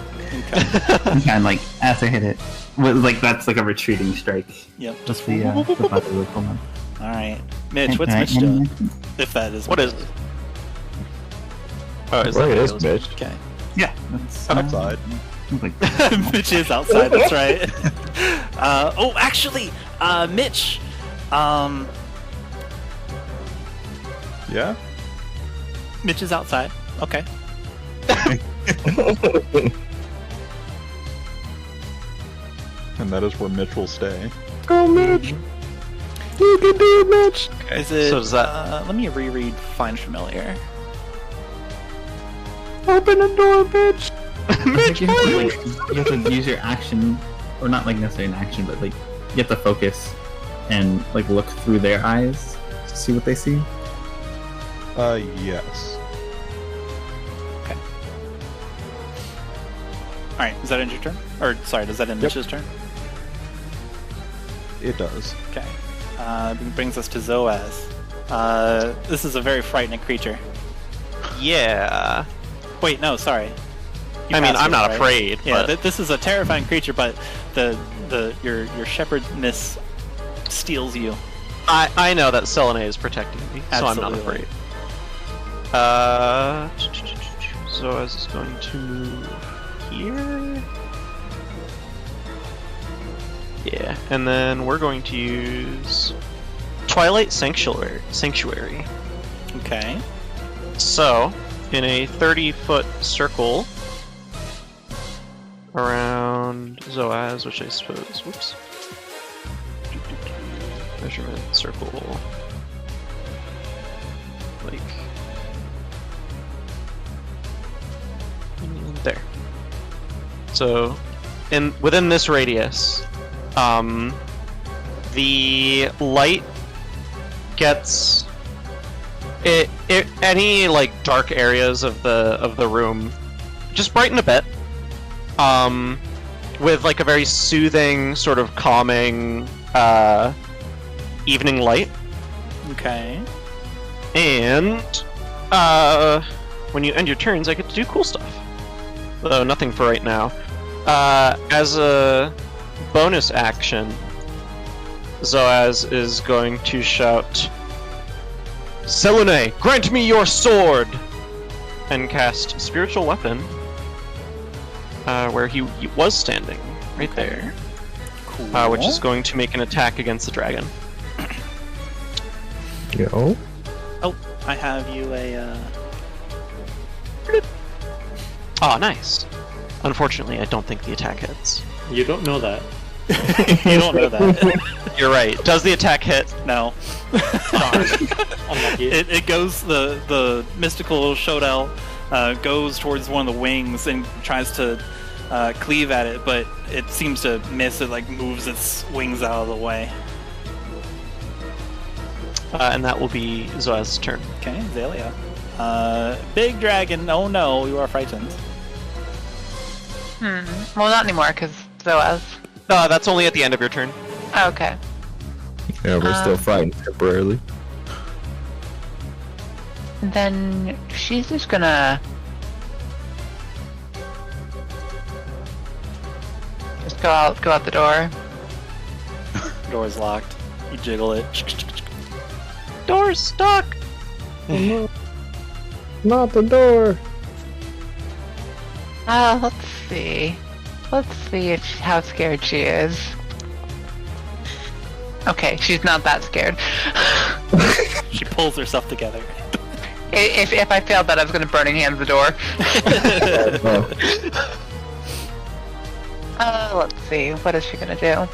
Okay. And like as I hit it, like that's like a retreating strike. Yep. Just the body will come up. All right, Mitch. What's Mitch doing? If that is What is it? Oh, is Well, that it is, what it bitch. Okay. Yeah. That's, Outside. like, Mitch is outside. That's right. Oh, actually, Mitch. Yeah? Mitch is outside. Okay. And that is where Mitch will stay. Go, Mitch! You can do it, Mitch! Is it? So does that- let me reread Find Familiar. Open the door, bitch! Mitch, you have to use your action, or not like necessarily an action, but like you have to focus and like look through their eyes to see what they see. Yes. Okay. All right. Is that end your turn? Or sorry, does that end Mitch's turn? It does. Okay. Brings us to Zoaz. This is a very frightening creature. Yeah. Wait, no, sorry. You I mean, passed I'm it, not right? afraid, Yeah, but this is a terrifying creature, but your shepherdness steals you. I know that Selene is protecting me, so I'm not Absolutely. afraid. Zoaz is going to move here. Yeah, and then we're going to use Twilight Sanctuary. Okay. So, in a 30-foot circle around Zoaz, which I suppose, whoops. Measurement circle. Like there. So, within this radius, the light gets any like dark areas of the room just brighten a bit. with like a very soothing, sort of calming evening light. Okay. And when you end your turns, I get to do cool stuff. Though nothing for right now. As a bonus action, Zoaz is going to shout, Selune, grant me your sword! And cast Spiritual Weapon, where he was standing, right there. Cool. Which is going to make an attack against the dragon. Yo. Oh, I have you a. Oh, nice. Unfortunately, I don't think the attack hits. You don't know that. You don't know that. You're right. Does the attack hit? No. Unlucky. It goes, the mystical showdown goes towards one of the wings and tries to cleave at it, but it seems to miss. It like moves its wings out of the way. And that will be Zoaz's turn. Okay, Xalia. Big dragon, oh no, you are frightened. Well, not anymore, because Zoaz. That's only at the end of your turn. Oh, okay. Yeah, we're still frightened temporarily. Then she's just gonna just go out the door. Door's locked. You jiggle it. Door's stuck! Not the door. Let's see. Let's see how scared she is. Okay, she's not that scared. She pulls herself together. If I failed that, I was gonna burning hands the door. Let's see. What is she gonna do?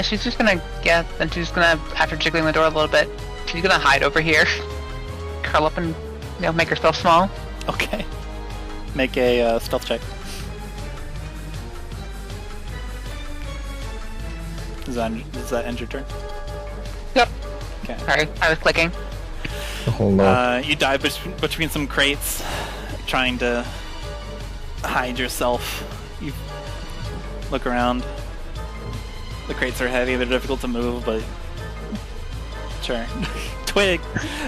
She's just gonna get, and she's gonna, after jiggling the door a little bit, she's gonna hide over here, curl up, and make herself small. Okay. Make a stealth check. Does that end your turn? Yep. Okay. Sorry, I was clicking. Hold on. You dive between some crates, trying to hide yourself. You look around. The crates are heavy, they're difficult to move, but sure. Twig,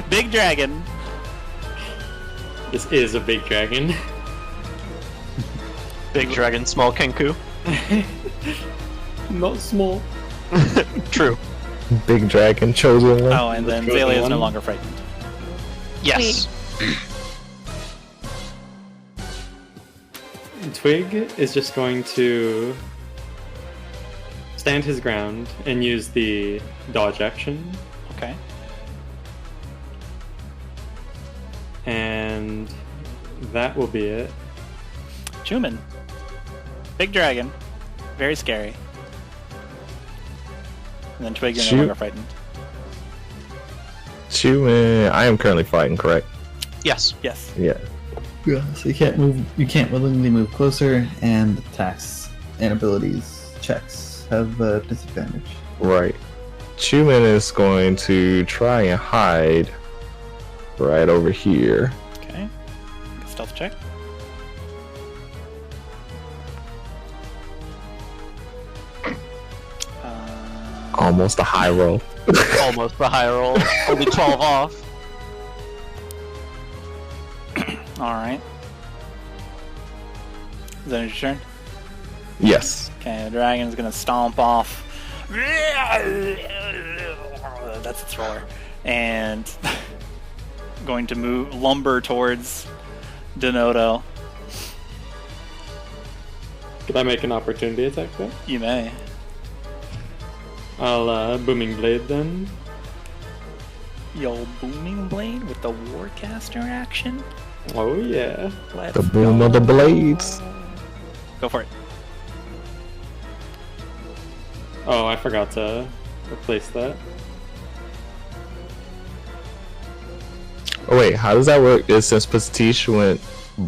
big dragon. This is a big dragon. Big dragon, small Kenku. Not small. True. Big dragon, chosen one. Oh, and then Chosen Xalia is no one. longer frightened. Yes. Twig is just going to stand his ground and use the dodge action, Okay. and that will be it. Chuman, big dragon, very scary. And then Twig, you're no Shoot. longer frightened. Chuman, I am currently fighting, correct? Yes. Yes. Yeah. Yeah, so you can't move. You can't willingly move closer, and attacks and abilities checks have disadvantage. Right. Chuman is going to try and hide right over here. Okay. Stealth check. Almost a high roll. Almost the high roll. Only 12 off. Alright. Is that your turn? Yes. Okay, the dragon's gonna stomp off. That's its roar. And going to lumber towards Denoto. Could I make an opportunity attack there? You may. I'll booming blade then. Yo, booming blade with the warcaster action. Oh yeah. Let's The boom go. of the blades. Go for it. Oh, I forgot to replace that. Oh wait, how does that work? Since Pastiche went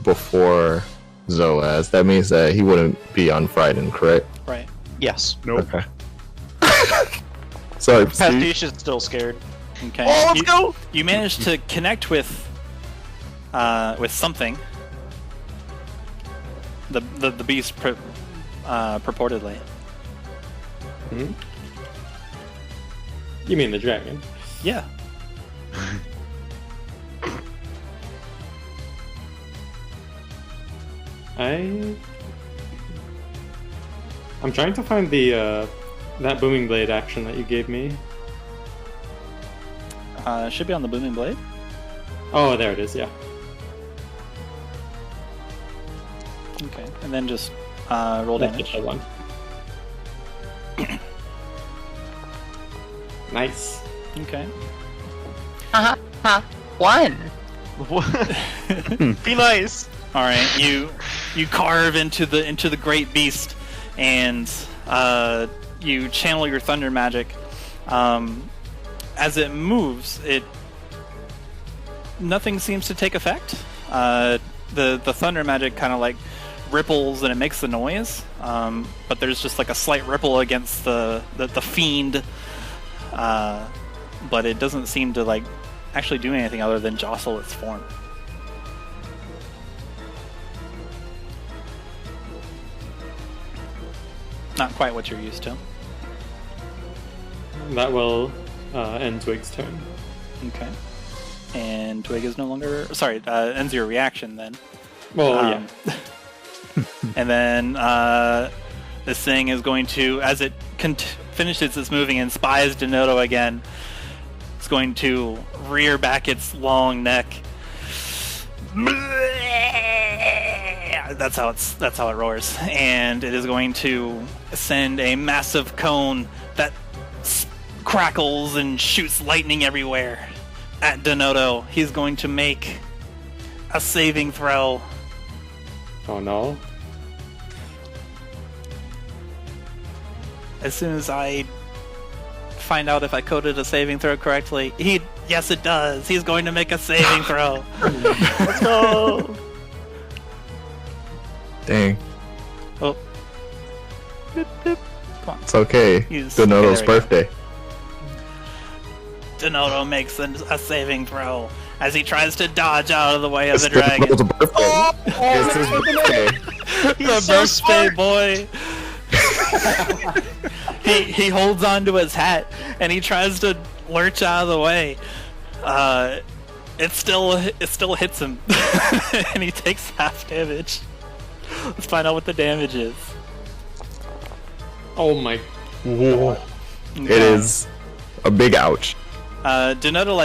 before Zoaz, that means that he wouldn't be unfrightened, correct? Right. Yes. Nope. Okay. Sorry, Pastiche. Pastiche is still scared. Okay. Oh, let's go! You managed to connect with something. The beast purportedly. Hmm? You mean the dragon? Yeah. I'm trying to find the that booming blade action that you gave me. Should be on the booming blade. Oh, there it is. Yeah. Okay, and then just roll That's damage. the one. Nice. Okay. One. Be nice. All right, you carve into the great beast, and you channel your thunder magic. As it moves, nothing seems to take effect. The thunder magic kind of like ripples and it makes the noise, but there's just like a slight ripple against the fiend, but it doesn't seem to like actually do anything other than jostle its form. Not quite what you're used to. That will end Twig's turn. Okay. And Twig is no longer... Sorry, ends your reaction then. Well, yeah. And then this thing is going to, as it finishes its moving and spies Denoto again, it's going to rear back its long neck. That's how it roars, and it is going to send a massive cone that crackles and shoots lightning everywhere at Denoto. He's going to make a saving throw. Oh no. As soon as I find out if I coded a saving throw correctly, yes, it does. He's going to make a saving throw. Let's go. Dang. Oh. Come on. It's okay. Use- Denoto's okay, there we go. birthday. Denoto makes a saving throw as he tries to dodge out of the way of It's the dragon. Denoto's birthday. It's his birthday. The birthday boy. he holds onto his hat and he tries to lurch out of the way. It still hits him, and he takes half damage. Let's find out what the damage is. Oh my. Whoa. It is a big ouch. Denoto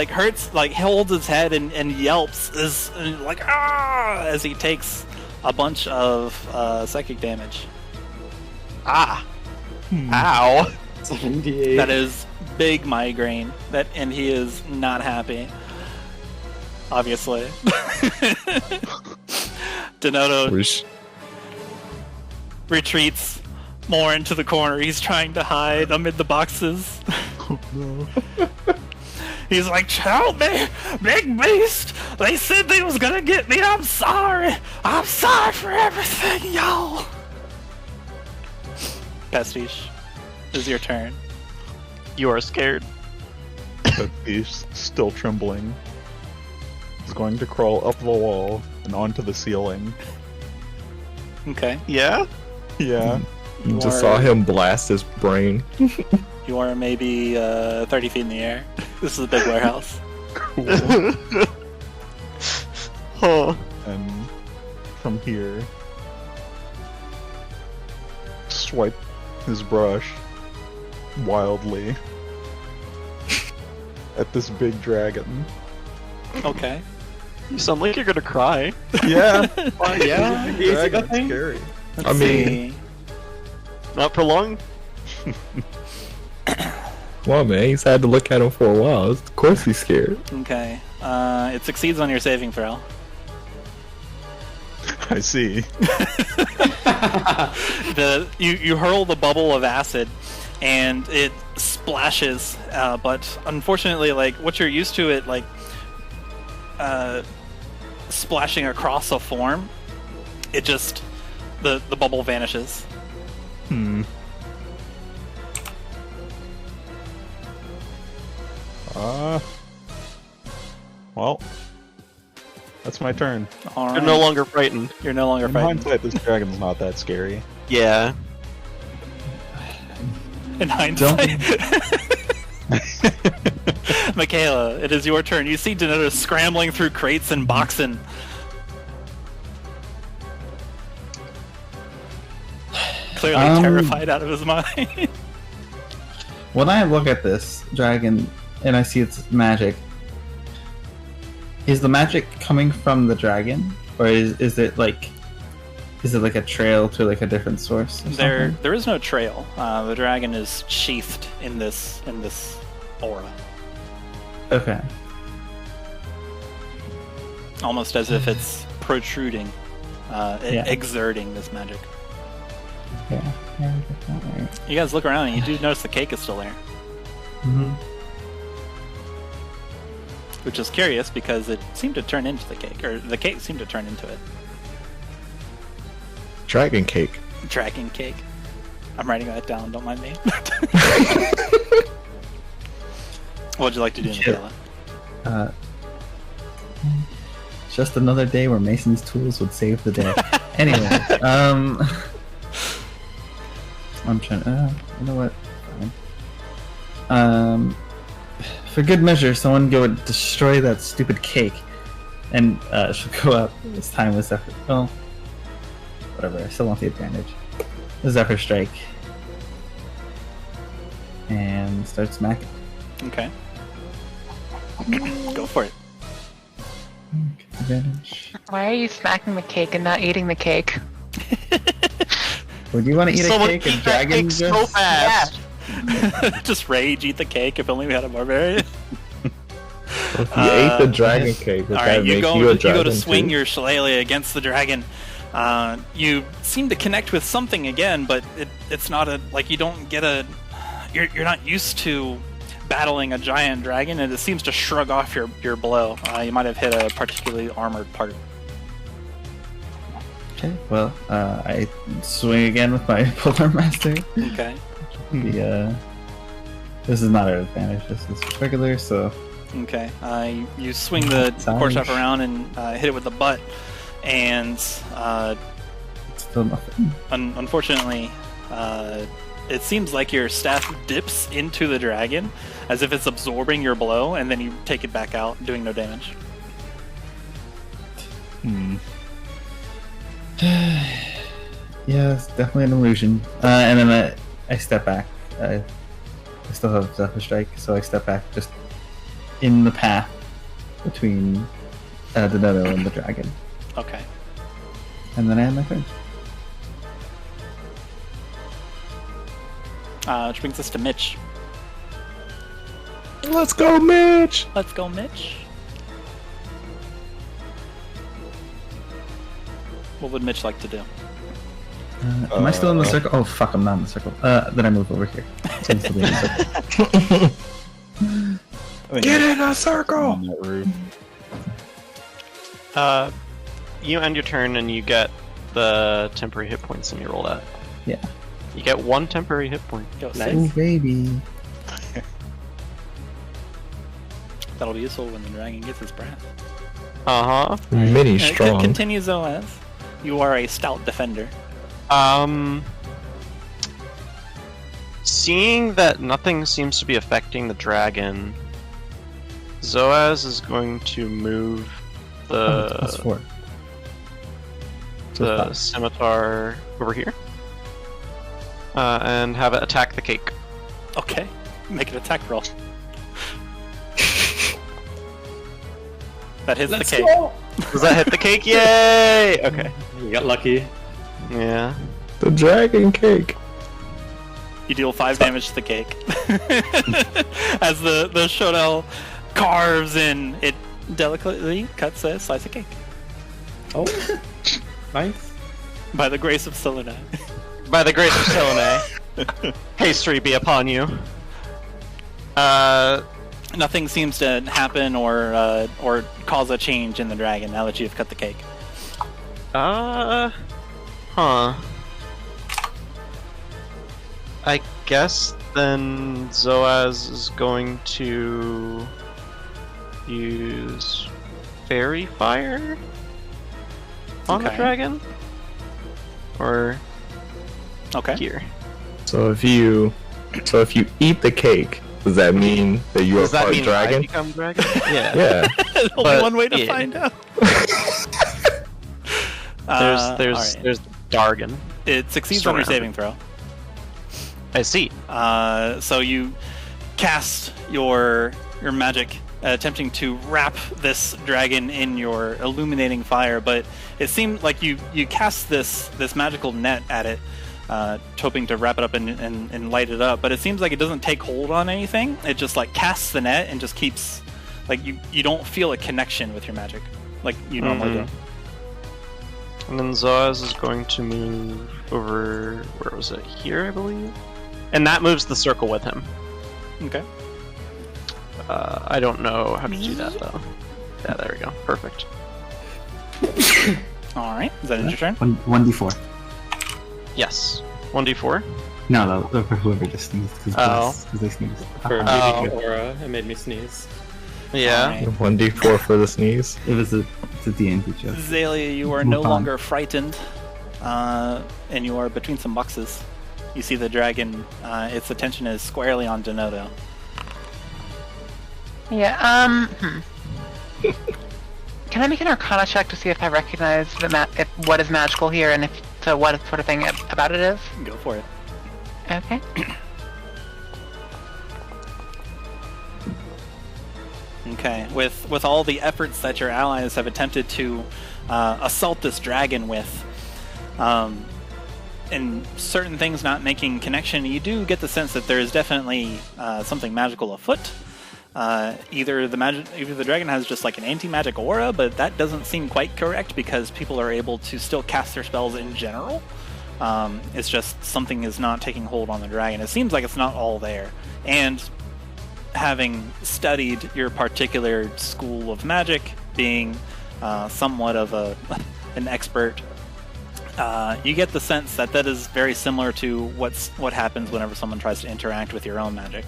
holds his head and yelps as he takes a bunch of psychic damage. Ah. Ow. 78. That is big migraine. And he is not happy. Obviously. Denoto Whoosh. retreats more into the corner. He's trying to hide amid the boxes. Oh, no. He's like, help me, big beast. They said they was gonna get me. I'm sorry. I'm sorry for everything, y'all. Pastiche, this is your turn. You are scared. But he's still trembling. He's going to crawl up the wall and onto the ceiling. Okay. Yeah? Yeah. You just saw him blast his brain. You are maybe 30 feet in the air. This is a big warehouse. Cool. Huh. And from here, swipe his brush wildly at this big dragon. Okay. You sound like you're gonna cry. Yeah. Yeah. Big Is it dragon, a thing? scary. Let's I mean- see. Not for long. Well, man, he's had to look at him for a while. Of course he's scared. Okay. It succeeds on your saving throw. I see. You hurl the bubble of acid, and it splashes. But unfortunately, like what you're used to, it like splashing across a form. It just the bubble vanishes. Well, that's my turn. All right. You're no longer frightened. You're no longer In frightened. hindsight, this dragon's not that scary. Yeah. In hindsight. Makayla, it is your turn. You see Donato scrambling through crates and boxing. Clearly terrified out of his mind. When I look at this dragon and I see its magic, is the magic coming from the dragon, or is it like a trail to like a different source? Or There is no trail. The dragon is sheathed in this aura, Okay. almost as if it's protruding, exerting this magic. Yeah. You guys look around and you do notice the cake is still there, Mm-hmm. which is curious because it seemed to turn into the cake, or the cake seemed to turn into it. Dragon cake. Dragon cake. I'm writing that down. Don't mind me. What would you like to do, Makayla? Just another day where Mason's tools would save the day. Anyway, I'm trying. You know what? Fine. For good measure, someone go and destroy that stupid cake, and she'll go up. This time with Zephyr. Well, whatever. I still want the advantage. The Zephyr strike, and start smacking. Okay. Go for it. Advantage. Why are you smacking the cake and not eating the cake? Would you want to eat Someone a cake? eat A that dragon cake so fast. Just rage, eat the cake. If only we had a barbarian. If you ate the dragon cake, would All that right, you make go. you a You go dragon to swing too? your shillelagh against the dragon. You seem to connect with something again, but it's not like you don't get a. You're not used to battling a giant dragon, and it seems to shrug off your blow. You might have hit a particularly armored part. Okay, well, I swing again with my Polar Master. Okay. This is not an advantage, this is regular, so... Okay. You swing the quarterstaff around and hit it with the butt, and Still nothing. unfortunately, it seems like your staff dips into the dragon as if it's absorbing your blow, and then you take it back out, doing no damage. Yeah, it's definitely an illusion. And then I step back. I still have Zephyr Strike, so I step back just in the path between the Dodo and the dragon. Okay. And then I have my turn. Which brings us to Mitch. Let's go, Mitch! Let's go, Mitch. What would Mitch like to do? Am I still in the circle? Oh fuck, I'm not in the circle. Then I move over here. So I'm still in the circle. Get in a circle! On that roof. You end your turn and you get the temporary hit points and you roll that. Yeah. You get 1 temporary hit point. Go, Nice. Oh baby. That'll be useful when the dragon gets his breath. Uh-huh. Mini strong. Continue, Zoaz. You are a stout defender. Seeing that nothing seems to be affecting the dragon, Zoaz is going to move Plus the 4. the scimitar over here and have it attack the cake. Okay. Make an attack roll. That hits the cake. Does that hit the cake? Yay! Okay. You got lucky. Yeah. The dragon cake. You deal 5 damage to the cake. As the Shodel carves in, it delicately cuts a slice of cake. Oh, nice. By the grace of Selene. By the grace of Selene, pastry be upon you. Nothing seems to happen or cause a change in the dragon now that you've cut the cake. Huh. I guess then Zoaz is going to use Fairy Fire on the Okay. dragon? Or Okay. here? So if you So if you eat the cake, does that mean that you are Does that part mean I dragon? become dragon? Yeah. Yeah. There's only But, one way to yeah. find out. There's alright. there's Dargan. It succeeds on your saving throw. I see. So you cast your magic, attempting to wrap this dragon in your illuminating fire, but it seemed like you cast this magical net at it, hoping to wrap it up and light it up, but it seems like it doesn't take hold on anything. It just like casts the net and just keeps, like, you don't feel a connection with your magic like you normally do. And then Zoaz is going to move over, where was it? Here, I believe? And that moves the circle with him. Okay. I don't know how to do that, though. Yeah, there we go. Perfect. Alright, is that your turn? 1d4. Yes. 1d4? No, for whoever just sneezed. Because they sneezed. For Oh. meeting aura, it made me sneeze. Yeah. Alright. 1d4 for the sneeze. It's a D&D joke. Xalia, you are Move no on. longer frightened, and you are between some boxes. You see the dragon, its attention is squarely on Denodo. Yeah, Can I make an Arcana check to see if I recognize if what is magical here, and if so, what sort of thing about it is? Go for it. Okay. Okay, with all the efforts that your allies have attempted to assault this dragon with, and certain things not making connection, you do get the sense that there is definitely something magical afoot. Either the dragon has just like an anti-magic aura, but that doesn't seem quite correct because people are able to still cast their spells in general. It's just something is not taking hold on the dragon. It seems like it's not all there. And having studied your particular school of magic, being somewhat of an expert, you get the sense that that is very similar to what happens whenever someone tries to interact with your own magic.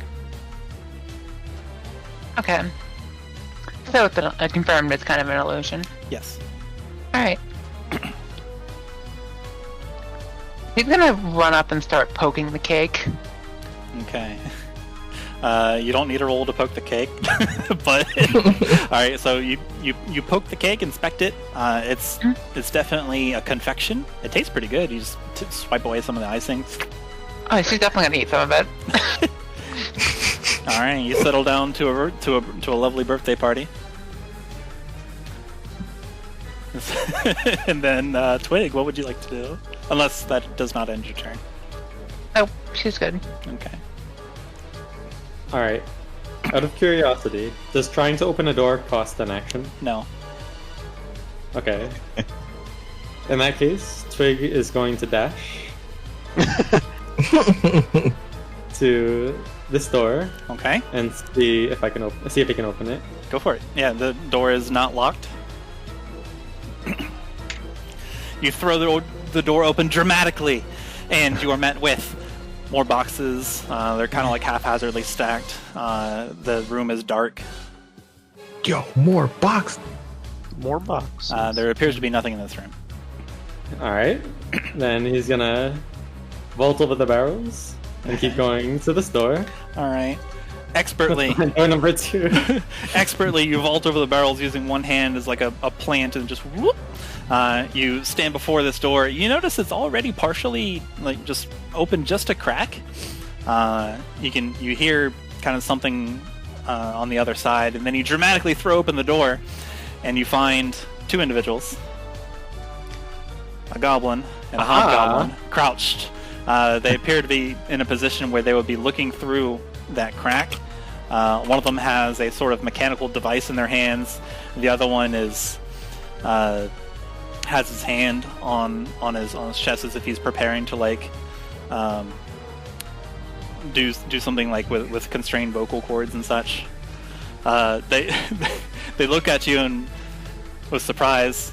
Okay. So it's confirmed it's kind of an illusion. Yes. Alright. He's gonna run up and start poking the cake. Okay. You don't need a roll to poke the cake, but all right. So you poke the cake, inspect it. It's definitely a confection. It tastes pretty good. You just swipe away some of the icing. Oh, she's definitely gonna eat some of it. All right. You settle down to a lovely birthday party, and then Twig, what would you like to do? Unless that does not end your turn. Oh, she's good. Okay. Alright. Out of curiosity, does trying to open a door cost an action? No. Okay. In that case, Twig is going to dash to this door Okay. and see if he can open it. Go for it. Yeah, the door is not locked. You throw the door open dramatically, and you are met with more boxes. They're kind of like haphazardly stacked. The room is dark. Yo, more box. More box. There appears to be nothing in this room. Alright. Then he's gonna vault over the barrels and keep going to this door. All right. Expertly, Door number 2. expertly, you vault over the barrels using one hand as like a plant, and just whoop. You stand before this door. You notice it's already partially like just open, just a crack. You hear kind of something on the other side, and then you dramatically throw open the door, and you find two individuals, a goblin and a hobgoblin, crouched. They appear to be in a position where they would be looking through that crack. One of them has a sort of mechanical device in their hands. The other one has his hand on his chest as if he's preparing to like do something like with constrained vocal cords and such. They they look at you and with surprise.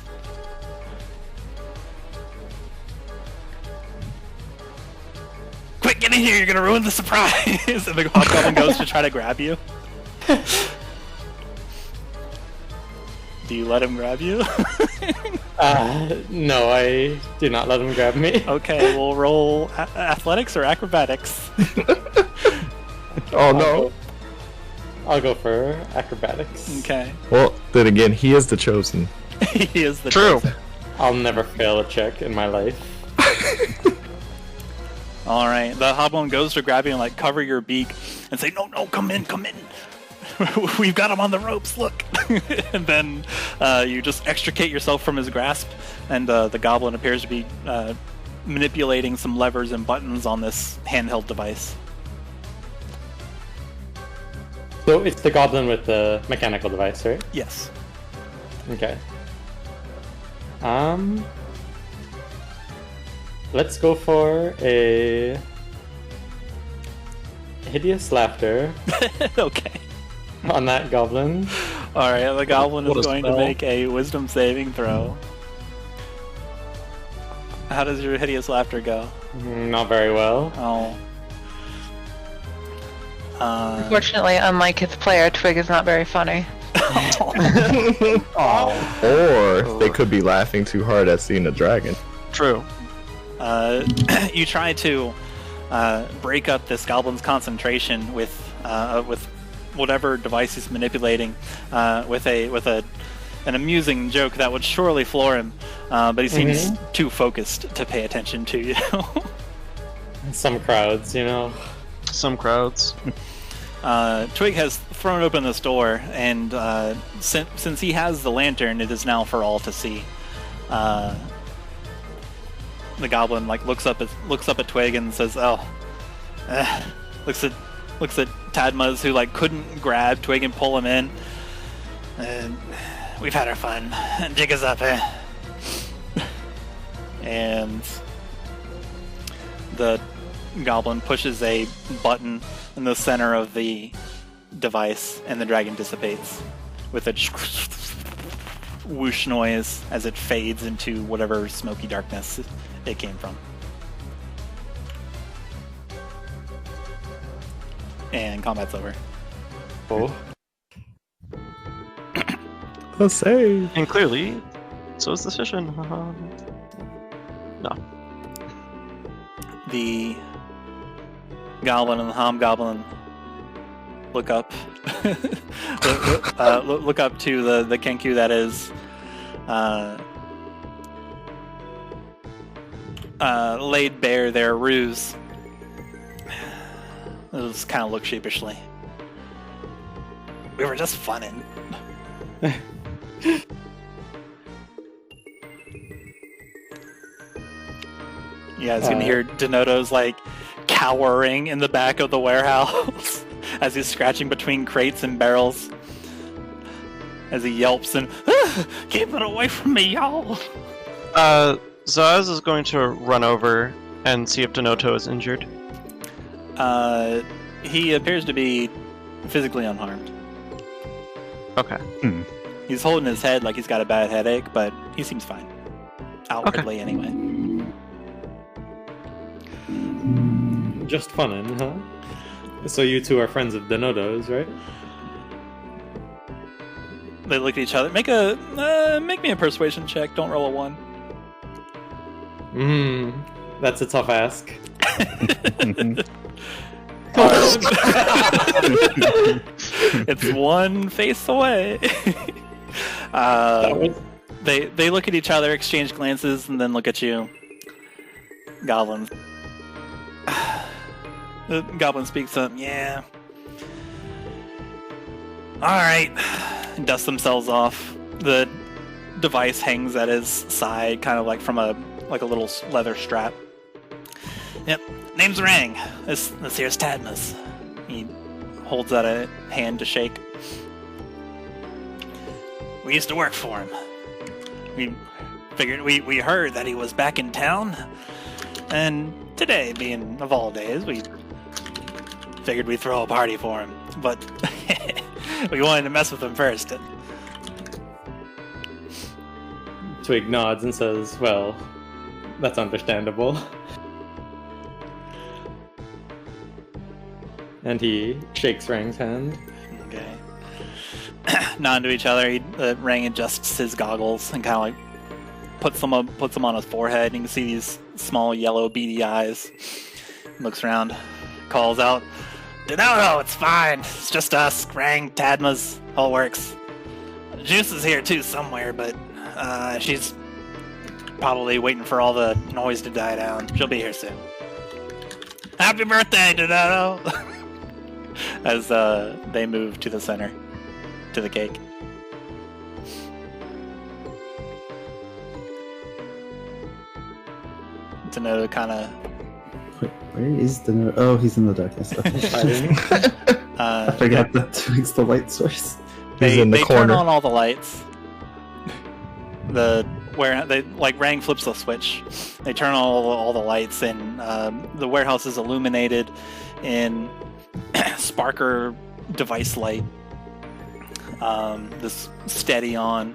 Quick, get in here! You're gonna ruin the surprise! And the hobgoblin goes to try to grab you. Do you let him grab you? No, I do not let him grab me. Okay, we'll roll athletics or acrobatics. Oh no. I'll go for acrobatics. Okay. Well, then again, he is the chosen. He is the True. chosen. I'll never fail a check in my life. All right. The hobgoblin goes to grab you and like cover your beak and say, "No, come in." We've got him on the ropes, look. And then you just extricate yourself from his grasp, and the goblin appears to be manipulating some levers and buttons on this handheld device. So it's the goblin with the mechanical device, right? Yes. Okay. Let's go for a hideous laughter Okay. on that goblin. All right, the goblin What is a going to spell. make a wisdom saving throw. How does your hideous laughter go? Not very well. Oh. Unfortunately, unlike its player, Twig is not very funny. Or they could be laughing too hard at seeing a dragon. True. You try to break up this goblin's concentration with whatever device he's manipulating, with an amusing joke that would surely floor him, but he seems too focused to pay attention to you. Some crowds, you know. Some crowds. Twig has thrown open this door, and since he has the lantern, it is now for all to see. The goblin like looks up at Twig and says, "Oh," looks at Tadmuz, who like couldn't grab Twig and pull him in. We've had our fun. Jig us up, eh? And the goblin pushes a button in the center of the device, and the dragon dissipates with a whoosh noise as it fades into whatever smoky darkness it came from. And combat's over. Oh. Let's say. And clearly, so is this vision. No. The goblin and the hobgoblin look up look up to the Kenku that is laid bare their ruse. They'll just kind of look sheepishly. We were just funning. You guys can hear Denoto's like cowering in the back of the warehouse as he's scratching between crates and barrels. As he yelps and, "Keep it away from me, y'all!" Zoaz is going to run over and see if Denoto is injured. He appears to be physically unharmed. Okay. He's holding his head like he's got a bad headache, but he seems fine. Outwardly, anyway. Just funnin', huh? So you two are friends of Denoto's, right? They look at each other. Make me a persuasion check. Don't roll a 1. That's a tough ask. It's one face away. They look at each other, exchange glances, and then look at you. Goblin. The goblin speaks up. Yeah. All right. Dust themselves off. The device hangs at his side, kind of like from a little leather strap. Yep. Name's Rang. This here's Tadmuz. He holds out a hand to shake. We used to work for him. We figured we heard that he was back in town, and today, being of all days, we figured we'd throw a party for him. But we wanted to mess with him first. Twig nods and says, "Well, that's understandable." And he shakes Rang's hand. Okay. Nod to each other. Rang adjusts his goggles and kind of like puts them on his forehead. You can see these small yellow beady eyes. Looks around, calls out, No, it's fine. It's just us, Rang, Tadma's, all works. Juice is here too somewhere, but she's probably waiting for all the noise to die down. She'll be here soon. Happy birthday, Donato! As they move to the center, to the cake. Donato kind of... Wait, where is the... Oh, he's in the darkness. Okay. I forgot that Twig's the light source. He's in the corner. Turn on all the lights. Rang flips the switch. They turn on all the lights, and the warehouse is illuminated in sparker device light. This steady on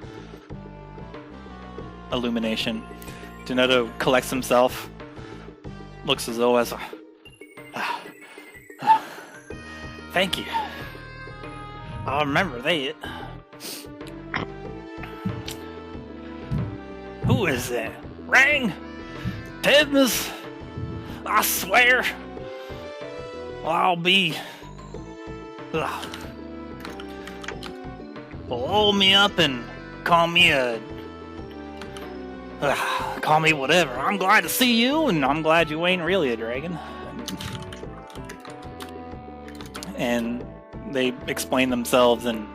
illumination. Donato collects himself, looks as though as thank you. I'll remember that. Who is that? Rang? Tedmas? I swear. Well, I'll be... Well, hold me up and call me call me whatever. I'm glad to see you, and I'm glad you ain't really a dragon. And they explain themselves, and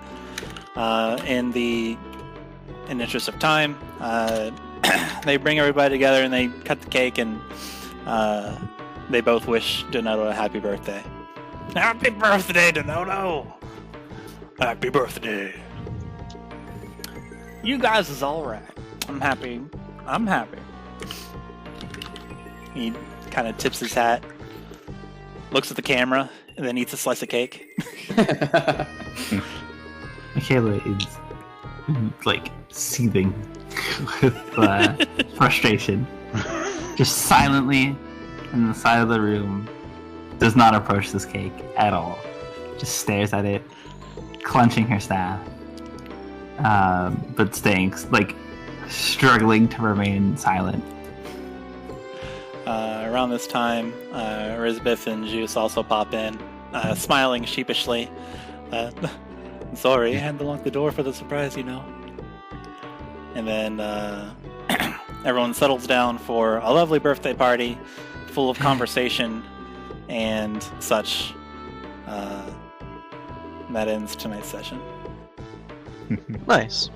in the interest of time, they bring everybody together and they cut the cake, and they both wish Donato a happy birthday. Happy birthday, Donato! Happy birthday. You guys is alright. I'm happy. He kind of tips his hat, looks at the camera, and then eats a slice of cake. Makayla is like seething with frustration. Just silently in the side of the room, does not approach this cake at all. Just stares at it, clenching her staff, but staying struggling to remain silent. Around this time, Elizabeth and Juice also pop in, smiling sheepishly. Sorry, I had to lock the door for the surprise, you know. And then everyone settles down for a lovely birthday party full of conversation and such. That ends tonight's session. Nice.